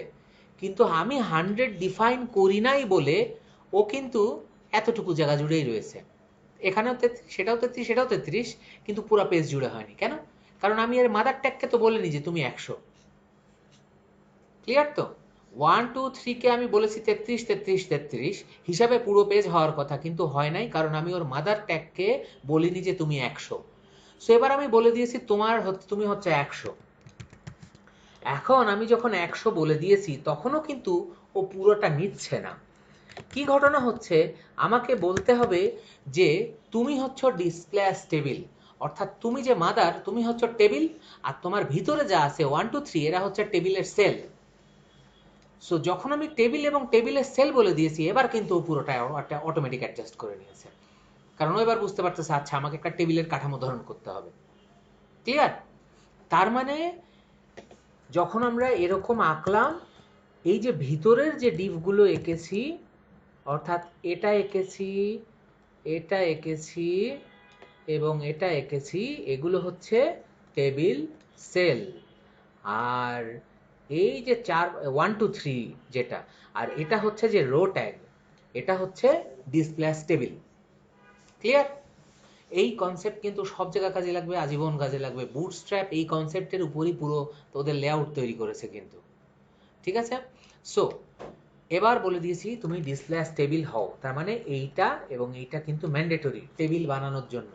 কিন্তু আমি 100 ডিফাইন করি নাই বলে ও কিন্তু এতটুকু জায়গা জুড়েই রয়েছে। এখানেও 33, সেটাও 33, সেটাও 33, কিন্তু পুরো পেজ জুড়ে হয়নি। কেন? কারণ আমি এর মাদার ট্যাগকে তো বলিনি যে তুমি 100। ক্লিয়ার তো? 1 2 3 কে আমি বলেছি 33 33 33 হিসাবে পুরো পেজ হওয়ার কথা, কিন্তু হয় নাই, কারণ আমি ওর মাদার ট্যাগকে বলিনি যে তুমি 100। সো এবার আমি বলে দিয়েছি তুমি হচ্ছে 100। এখন আমি যখন 100 বলে দিয়েছি তখনও কিন্তু ও পুরোটা নিচ্ছে না। কি ঘটনা হচ্ছে, আমাকে বলতে হবে যে তুমি হচ্ছ ডিসপ্লেস টেবিল, অর্থাৎ তুমি যে মাদার, তুমি হচ্ছ টেবিল, আর তোমার ভিতরে যা আছে 1 2 3 এরা হচ্ছে টেবিলের সেল। সো যখন আমি টেবিল এবং টেবিলের সেল বলে দিয়েছি, এবার কিন্তু ও পুরোটা একটা অটোমেটিক অ্যাডজাস্ট করে নিয়েছে, কারণ ও এবার বুঝতে পারতেছে আচ্ছা আমাকে একটা টেবিলের কাঠামো ধারণ করতে হবে। ক্লিয়ার? তার মানে যখন আমরা এরকম আঁকলাম, এই যে ভিতরের যে ডিপগুলো এঁকেছি, অর্থাৎ এটা এঁকেছি, এটা এঁকেছি এবং এটা এঁকেছি, এগুলো হচ্ছে টেবিল সেল। আর এই যে 1 2 3 যেটা, আর এটা হচ্ছে যে রো ট্যাগ, এটা হচ্ছে ডিসপ্লেস টেবিল। ক্লিয়ার? এই কনসেপ্ট কিন্তু সব জায়গায় কাজে লাগবে, আজীবন কাজে লাগবে। বুটস্ট্র্যাপ এই কনসেপ্টের উপরই পুরো ওদের লেআউট তৈরি করেছে কিন্তু। ঠিক আছে? সো এবার বলে দিয়েছি তুমি ডিসপ্লেস টেবিল হও, তার মানে এইটা এবং এইটা কিন্তু ম্যান্ডেটরি টেবিল বানানোর জন্য।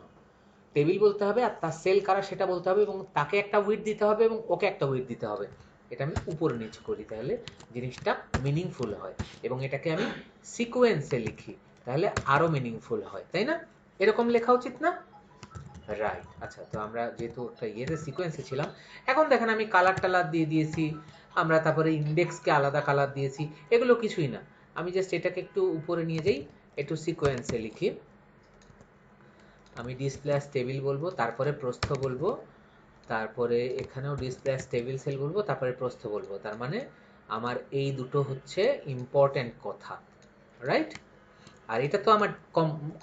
টেবিল বলতে হবে আর তার সেল কারা সেটা বলতে হবে, এবং তাকে একটা উইডথ দিতে হবে এবং ওকে একটা উইডথ দিতে হবে। এটা আমি উপরে নিচ করি, তাহলে জিনিসটা মিনিংফুল হয়, এবং এটাকে আমি সিকোয়েন্সে লিখি, তাহলে আরো মিনিংফুল হয়, তাই না? এরকম লেখা উচিত না? রাইট। আচ্ছা, তো আমরা যেহেতু একটা ইয়েতে সিকোয়েন্সে ছিলাম, এখন দেখেন আমি কালার টালার দিয়ে দিয়েছি, আমরা তারপরে ইন্ডেক্সকে আলাদা কালার দিয়েছি, এগুলো কিছুই না। আমি জাস্ট এটাকে একটু উপরে নিয়ে যাই, একটু সিকোয়েন্সে লিখি। আমি ডিসপ্লেস টেবিল বলবো, তারপরে প্রস্থ বলবো, তারপরে এখানেও ডিসপ্লেস টেবিল সেল বলবো, তারপরে প্রস্থ বলবো। তার মানে আমার এই দুটো হচ্ছে ইম্পর্টেন্ট কথা, রাইট? আর এটা তো আমার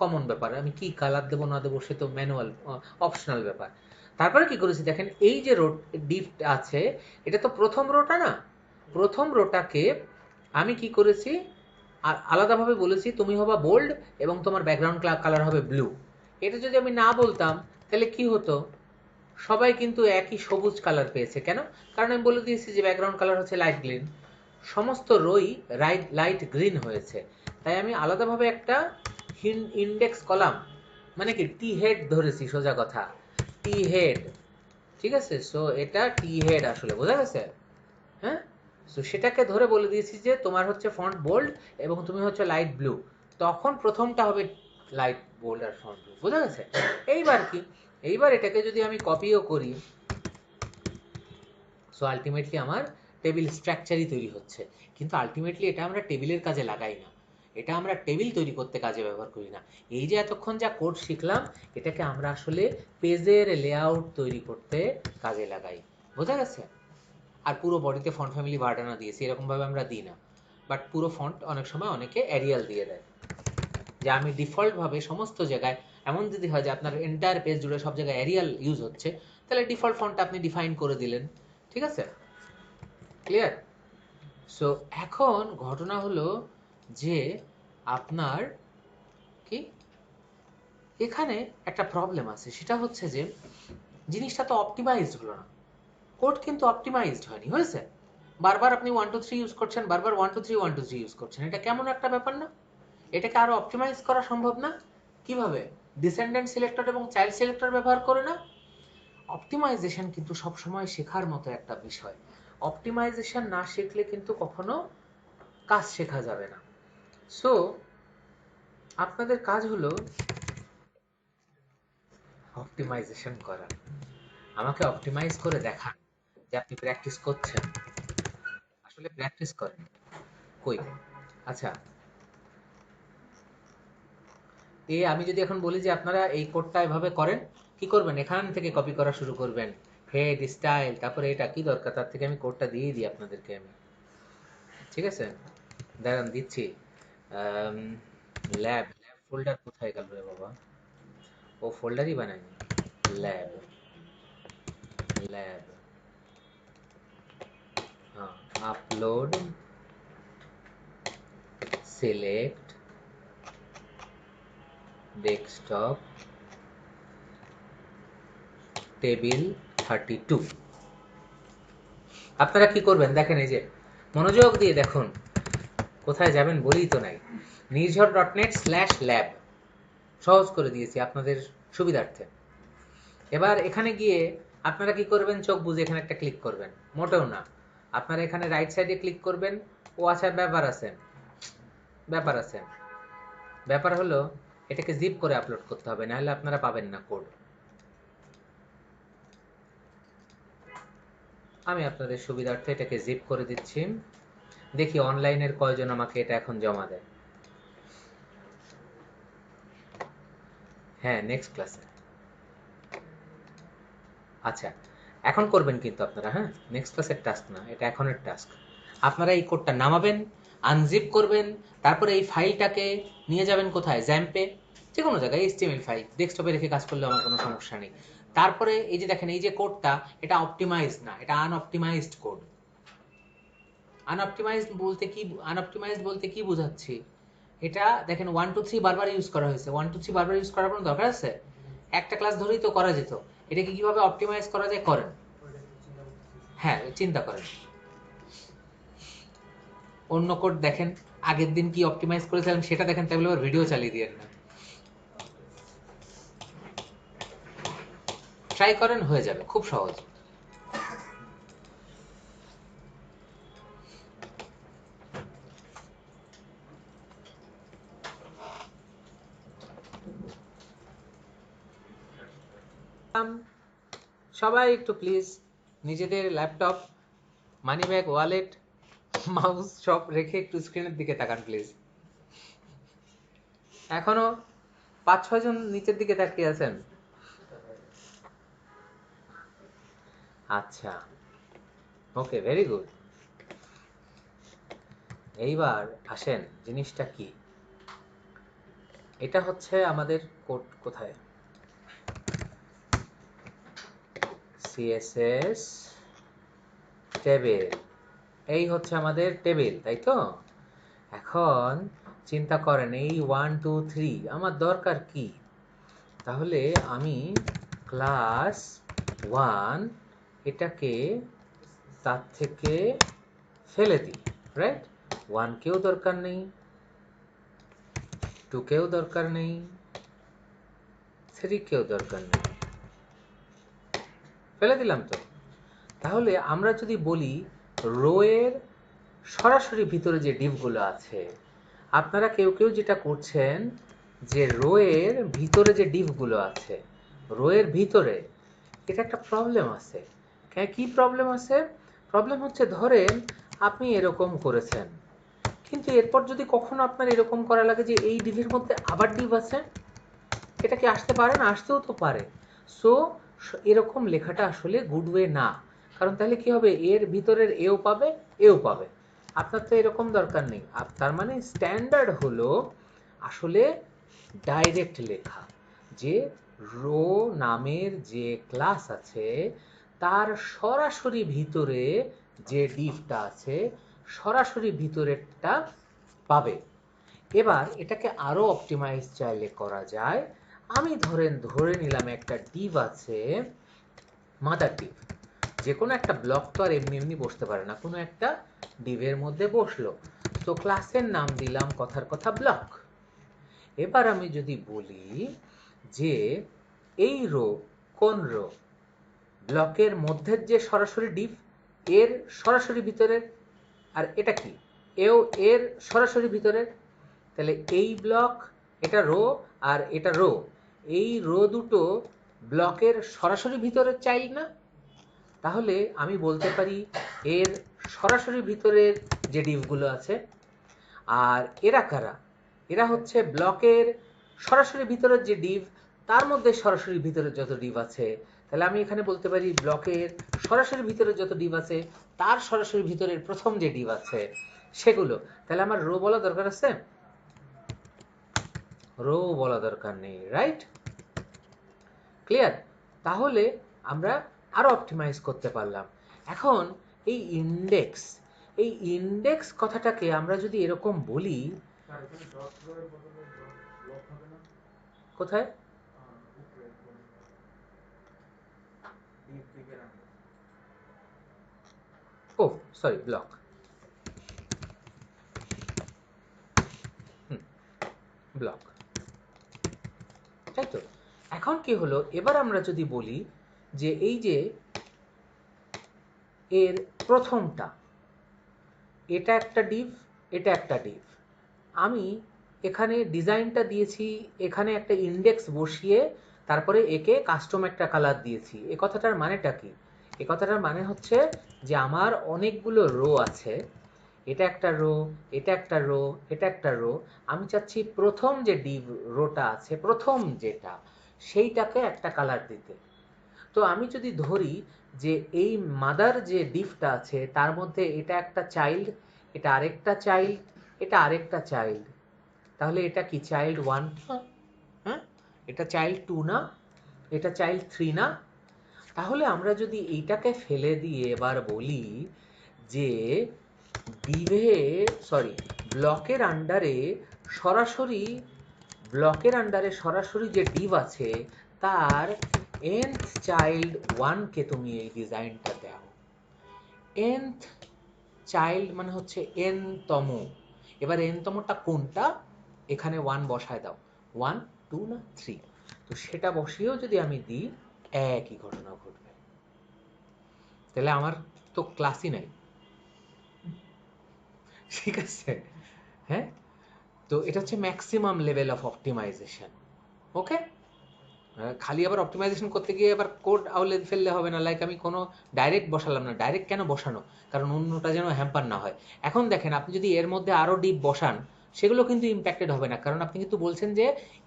কমন ব্যাপার, আমি কি কালার দেবো না দেবো সে তো ম্যানুয়াল, অপশনাল ব্যাপার। তারপরে কি করেছি দেখেন, এই যে রো ডিপ আছে, এটা তো প্রথম রোটা না, প্রথম রোটাকে আমি কি করেছি, আলাদাভাবে বলেছি তুমি হবা বোল্ড এবং তোমার ব্যাকগ্রাউন্ড কালার হবে ব্লু। এটা যদি আমি না বলতাম তাহলে কি হতো, সবাই কিন্তু একই সবুজ কালার পেয়েছে। কেন? কারণ আমি বলে দিয়েছি যে ব্যাকগ্রাউন্ড কালার হচ্ছে লাইট গ্রিন, সমস্ত রোই লাইট গ্রিন হয়েছে। তাই আমি আলাদাভাবে একটা ইন্ডেক্স কলাম, মানে কি টি হেড ধরেছি, সোজা কথা টি হেড। ঠিক আছে? সো এটা টি হেড আসলে বোঝা গেছে? হ্যাঁ, সো সেটাকে ধরে বলে দিয়েছি যে তোমার হচ্ছে ফন্ট বোল্ড এবং তুমি হচ্ছে লাইট ব্লু, তখন প্রথমটা হবে লাইট বোল্ড আর ফন্ট ব্লু। বোঝা গেছে? এইবার কি, এইবার এটাকে যদি আমি কপিও করি, সো আলটিমেটলি আমার টেবিল স্ট্রাকচারই তৈরি হচ্ছে, কিন্তু আলটিমেটলি এটা আমরা টেবিলের কাজে লাগাই না, এটা আমরা টেবিল তৈরি করতে কাজে ব্যবহার করি না। এই যে এতক্ষণ যা কোড শিখলাম, এটাকে আমরা আসলে পেজের লেআউট তৈরি করতে কাজে লাগাই। বোঝা গেছে? আর পুরো বডিতে ফন্ট ফ্যামিলি ভার্ডানা দিয়েছি, এরকমভাবে আমরা দিই না, বাট পুরো ফন্ট অনেক সময় অনেকে এরিয়াল দিয়ে দেয়, যে আমি ডিফল্টভাবে সমস্ত জায়গায়, এমন যদি হয় যে আপনার এন্টায়ার পেজ জুড়ে সব জায়গায় এরিয়াল ইউজ হচ্ছে, তাহলে ডিফল্ট ফন্টটা আপনি ডিফাইন করে দিলেন। ঠিক আছে? ক্লিয়ার? সো এখন ঘটনা হলো যে আপনার কি এখানে একটা প্রবলেম আছে, সেটা হচ্ছে যে জিনিসটা তো অপটিমাইজড হলো না, কোড কিন্তু অপটিমাইজড হয়নি। হয়েছে? বারবার আপনি 1 2 3 ইউজ করছেন, বারবার 1 2 3 1 2 3 ইউজ করছেন, এটা কেমন একটা ব্যাপার না? এটাকে আরো অপটিমাইজ করা সম্ভব না? কিভাবে? ডিসেন্ডেন্ট সিলেক্টর এবং চাইল্ড সিলেক্টর ব্যবহার করে না? অপটিমাইজেশন কিন্তু সবসময় শেখার মতো একটা বিষয়। অপটিমাইজেশন না শিখলে কিন্তু কখনো কাজ শেখা যাবে না। সো আপনাদের কাজ হলো অপটিমাইজেশন করা, আমাকে অপটিমাইজ করে দেখান যে আপনি প্র্যাকটিস করছেন। আসলে প্র্যাকটিস করেন কই? আচ্ছা, আমি যদি এখন বলি যে আপনারা এই কোডটা এভাবে করেন, কি করবেন? এখান থেকে কপি করা শুরু করবেন, হেড, স্টাইল, তারপরে এটা কি দরকার, তার থেকে আমি কোডটা দিয়ে দিই আপনাদেরকে আমি। ঠিক আছে, দাঁড়ান দিচ্ছি। ল্যাব ল্যাব ফোল্ডার কোথায় গেল রে বাবা? ও ফোল্ডারই বানায়নি। ল্যাব ল্যাব, হ্যাঁ, আপলোড, সিলেক্ট, ডেস্কটপ, টেবিল 32। আপনারা কি করবেন দেখেন, এই যে মনোযোগ দিয়ে দেখুন, কোথায় যাবেন বলেই তো নাই। নির্ঝর.net/lab সহজ করে দিয়েছি আপনাদের সুবিধার্থে। এবার এখানে গিয়ে আপনারা কি করবেন? চোখ বুঝে এখানে একটা ক্লিক করবেন, মোটেও না। আপনারা এখানে রাইট সাইডে ক্লিক করবেন। ও আচ্ছা, ব্যাপার আছে, ব্যাপার আছে। ব্যাপার হলো এটাকে জিপ করে আপলোড করতে হবে, নাহলে আপনারা পাবেন না কোড। আমি আপনাদের সুবিধার্থে এটাকে জিপ করে দিচ্ছি। দেখি অনলাইনের কয়জন আমাকে এটা এখন জমা দেয়। হ্যাঁ, নেক্সট ক্লাসে। আচ্ছা, এখন করবেন কিন্তু আপনারা, হ্যাঁ, নেক্সট ক্লাসের টাস্ক না, এটা এখনের টাস্ক। আপনারা এই কোডটা নামাবেন, আনজিপ করবেন, তারপরে এই ফাইলটাকে নিয়ে যাবেন কোথায়? জ্যাম্পে, যে কোনো জায়গায় এইচটিএমএল ফাইল, ডেস্কটপে রেখে কাজ করলে আমার কোনো সমস্যা নেই। তারপরে এই যে দেখেন, এই যে কোডটা, এটা অপটিমাইজড না, এটা আনঅপটিমাইজড কোড। আনঅপটিমাইজড বলতে কি বোঝাচ্ছি? এটা দেখেন 1 2 3 বারবার ইউজ করা হয়েছে। 1 2 3 বারবার ইউজ করার কোনো দরকার আছে? একটা ক্লাস ধরেই তো করা যেত। এটাকে কিভাবে অপটিমাইজ করা যায় করেন। হ্যাঁ, চিন্তা করেন। অন্য কোড দেখেন, আগের দিন কি অপটিমাইজ করেছিলাম সেটা দেখেন, তাহলে আবার ভিডিও চালিয়ে দিয়েন না। ট্রাই করেন, হয়ে যাবে, খুব সহজ। সবাই একটু প্লিজ নিজেদের laptop, money bag, wallet, mouse সব রেখে একটু স্ক্রিনের দিকে তাকান প্লিজ। এখনো 5-6 জন নিচের দিকে তাকিয়ে আছেন। আচ্ছা, ওকে, ভেরি গুড। এইবার আসেন, জিনিসটা কি? এটা হচ্ছে আমাদের কোড, কোথায়? সিএসএস টেবিল, এই হচ্ছে আমাদের টেবিল, তাই তো? এখন চিন্তা করেন, এই 1 2 3 আমার দরকার কি? তাহলে আমি ক্লাস 1 এটাকে তার থেকে ফেলে দিই, রাইট? 1 কেও দরকার নেই, 2 কেও দরকার নেই, 3 কেও দরকার নেই, ফেলে দিলাম তো। তাহলে আমরা যদি বলি রো এর সরাসরি ভিতরে যে ডিভগুলো আছে, আপনারা কেউ কেউ যেটা করছেন যে রো এর ভিতরে যে ডিভগুলো আছে, রো এর ভিতরে, এটা একটা প্রবলেম আছে। কি প্রবলেম আছে? প্রবলেম হচ্ছে, ধরেন আপনি এরকম করেছেন, কিন্তু এরপর যদি কখনো আপনার এরকম করা লাগে যে এই ডিভের মধ্যে আবার ডিভ আছে, এটা কি আসতে পারে না? আসতেও তো পারে। সো এরকম লেখাটা আসলে গুড ওয়ে না, কারণ তাহলে কি হবে, এর ভিতরের এও পাবে, এও পাবে। আপনার তো এরকম দরকার নেই। তার মানে স্ট্যান্ডার্ড হলো আসলে ডাইরেক্ট লেখা, যে রো নামের যে ক্লাস আছে তার সরাসরি ভিতরে যে ডিভটা আছে, সরাসরি ভিতরেরটা পাবে। এবার এটাকে আরো অপটিমাইজ চাইলে করা যায়। আমি ধরে নিলাম একটা ডিভ আছে, মাদার ডিভ। যে কোনো একটা ব্লক তো আর এমনি এমনি বসতে পারে না, কোনো একটা ডিভের মধ্যে বসলো, তো ক্লাসের নাম দিলাম কথার কথা ব্লক। এবার আমি যদি বলি যে এই রো, কোন রো? ব্লকের মধ্যের যে সরাসরি ডিভ, এর সরাসরি ভিতরের। আর এটা কি? এও এর সরাসরি ভিতরের। তাহলে এই ব্লক এটা রো আর এটা রো, এই রো দুটো ব্লকের সরাসরি ভিতরের চাইল্ড না? তাহলে আমি বলতে পারি এর সরাসরি ভিতরের যে ডিভগুলো আছে, আর এরা কারা? এরা হচ্ছে ব্লকের সরাসরি ভিতরের যে ডিভ তার মধ্যে সরাসরি ভিতরের যত ডিভ আছে। তাহলে আমি এখানে বলতে পারি ব্লকের সরাসরি ভিতরে যত ডিভ আছে তার সরাসরি ভিতরের প্রথম যে ডিভ আছে সেগুলো। তাহলে আমার রো বলা দরকার আছে? রো বলা দরকার নেই, রাইট? ক্লিয়ার? তাহলে আমরা আরো অপটিমাইজ করতে পারলাম। এখন এই ইন্ডেক্স কথাটাকে আমরা যদি এরকম বলি, কোথায়? ও সরি, ব্লক। ব্লক, তাই তো? এখন কি হলো, এবার আমরা যদি বলি যে এই যে এর প্রথমটা, এটা একটা ডিভ, এটা একটা ডিভ, আমি এখানে ডিজাইনটা দিয়েছি, এখানে একটা ইন্ডেক্স বসিয়ে তারপরে একে কাস্টম একটা কালার দিয়েছি। এ কথাটার মানেটা কি? এ কথাটার মানে হচ্ছে যে আমার অনেকগুলো রো আছে, এটা একটা রো, এটা একটা রো, এটা একটা রো, আমি চাচ্ছি প্রথম যে ডিভ রোটা আছে, প্রথম যেটা, সেইটাকে একটা কালার দিতে। তো আমি যদি ধরি যে এই মাদার যে ডিভটা আছে তার মধ্যে এটা একটা চাইল্ড, এটা আরেকটা চাইল্ড, এটা আরেকটা চাইল্ড, তাহলে এটা কি চাইল্ড 1? হ্যাঁ, এটা চাইল্ড 2 না? এটা চাইল্ড 3 না? তাহলে আমরা যদি এইটাকে ফেলে দিয়ে এবার বলি যে ডিভে সরি ব্লকের আন্ডারে সরাসরি, ব্লকের আন্ডারে সরাসরি যে ডিভ আছে তার nth চাইল্ড 1 কে তুমি এই ডিজাইনটা দাও। nth চাইল্ড মানে হচ্ছে n তম। এবার n তমটা কোনটা? এখানে 1 বসায় দাও। 1 2 না 3? তো সেটা বসিয়েও যদি আমি দিই একই ঘটনা ঘটবে। তাহলে আমার তো ক্লাসই নাই, ঠিক আছে? হ্যাঁ, তো এটা হচ্ছে ম্যাক্সিমাম লেভেল অফ অপটিমাইজেশন। ওকে, খালি আবার অপটিমাইজেশন করতে গিয়ে আবার কোড আউলে ফেললে হবে না, লাইক আমি কোনো ডাইরেক্ট বসালাম না। ডাইরেক্ট কেন বসানো? কারণ অন্যটা যেন হ্যাম্পার না হয়। এখন দেখেন, আপনি যদি এর মধ্যে আরও ডিপ বসান সেগুলো কিন্তু ইম্প্যাক্টেড হবে না, কারণ আপনি কিন্তু বলছেন যে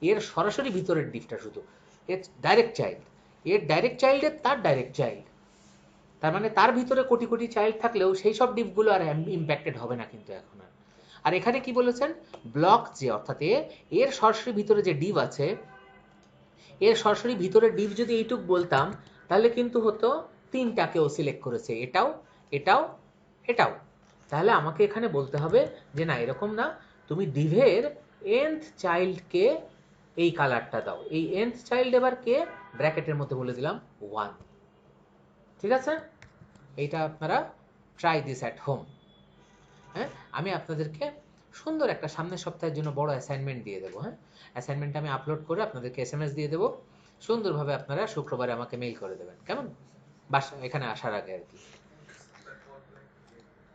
এর সরাসরি ভিতরের ডিপটা শুধু, এর ডাইরেক্ট চাইল্ড, এর ডাইরেক্ট চাইল্ডের তার ডাইরেক্ট চাইল্ড, তার মানে তার ভিতরে কোটি কোটি চাইল্ড থাকলেও সেই সব ডিপগুলো আর ইম্প্যাক্টেড হবে না কিন্তু এখন আর। আর এখানে কি বলেছেন? ব্লক যে, অর্থাৎ এর সরাসরি ভিতরে যে ডিপ আছে, এর সরাসরি ভিতরের ডিপ যদি এইটুক বলতাম তাহলে কিন্তু হতো তিনটাকেও সিলেক্ট করেছে, এটাও এটাও এটাও। তাহলে আমাকে এখানে বলতে হবে যে না, এরকম না, তুমি ডিভের nth চাইল্ডকে এই কালারটা দাও। এই nth চাইল্ড এবার কে? ব্র্যাকেটের মধ্যে বলে দিলাম 1। ঠিক আছে? এইটা আপনারা ট্রাই দিস অ্যাট হোম। হ্যাঁ, আমি আপনাদেরকে সুন্দর একটা সামনের সপ্তাহের জন্য বড় অ্যাসাইনমেন্ট দিয়ে দেবো। হ্যাঁ, অ্যাসাইনমেন্টটা আমি আপলোড করে আপনাদেরকে SMS দিয়ে দেবো। সুন্দরভাবে আপনারা শুক্রবারে আমাকে মেইল করে দেবেন, কেমন? বাসা এখানে আসার আগে আর কি।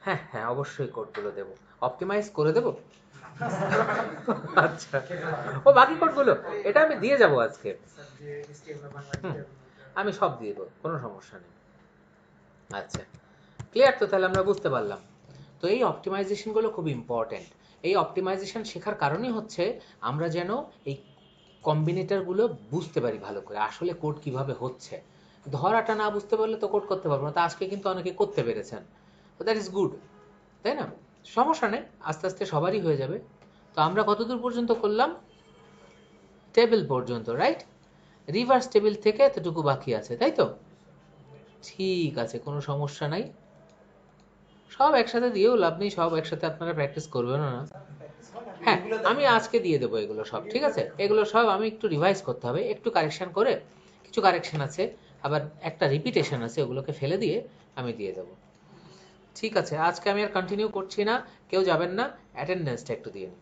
হ্যাঁ হ্যাঁ, অবশ্যই কোডগুলো দেবো, অপটিমাইজ করে দেবো। আচ্ছা, ও বাকি কোডগুলো এটা আমি দিয়ে যাব আজকে। আমি সব দিয়ে দেবো, কোনো সমস্যা নেই। আচ্ছা, ক্লিয়ার তো? তাহলে আমরা বুঝতে পারলাম। তো এই অপটিমাইজেশনগুলো খুব ইম্পর্টেন্ট। এই অপটিমাইজেশন শেখার কারণই হচ্ছে আমরা যেন এই কম্বিনেটরগুলো বুঝতে পারি ভালো করে, আসলে কোড কিভাবে হচ্ছে। ধরাটা না বুঝতে পারলে তো কোড করতে পারবো না। তা আজকে কিন্তু অনেকে করতে পেরেছেন, তো দ্যাট ইজ গুড, তাই না? সমস্যা নেই, আস্তে আস্তে সবারই হয়ে যাবে। তো আমরা কতদূর পর্যন্ত করলাম? টেবিল পর্যন্ত, রাইট? রিভার্স টেবিল থেকে এতটুকু বাকি আছে, তাই তো? ঠিক আছে, কোনো সমস্যা নাই। সব একসাথে দিয়েও লাভ নেই, সব একসাথে আপনারা প্র্যাকটিস করবেন না। হ্যাঁ, আমি আজকে দিয়ে দেবো এগুলো সব, ঠিক আছে? এগুলো সব আমি একটু রিভাইজ করতে হবে, একটু কারেকশন করে, কিছু কারেকশন আছে, আবার একটা রিপিটেশন আছে, ওগুলোকে ফেলে দিয়ে আমি দিয়ে দেবো। ঠিক আছে, আজকে আমি আর কন্টিনিউ করছি না, কেউ যাবেন না, অ্যাটেন্ডেন্সটা একটু দিয়ে নিন।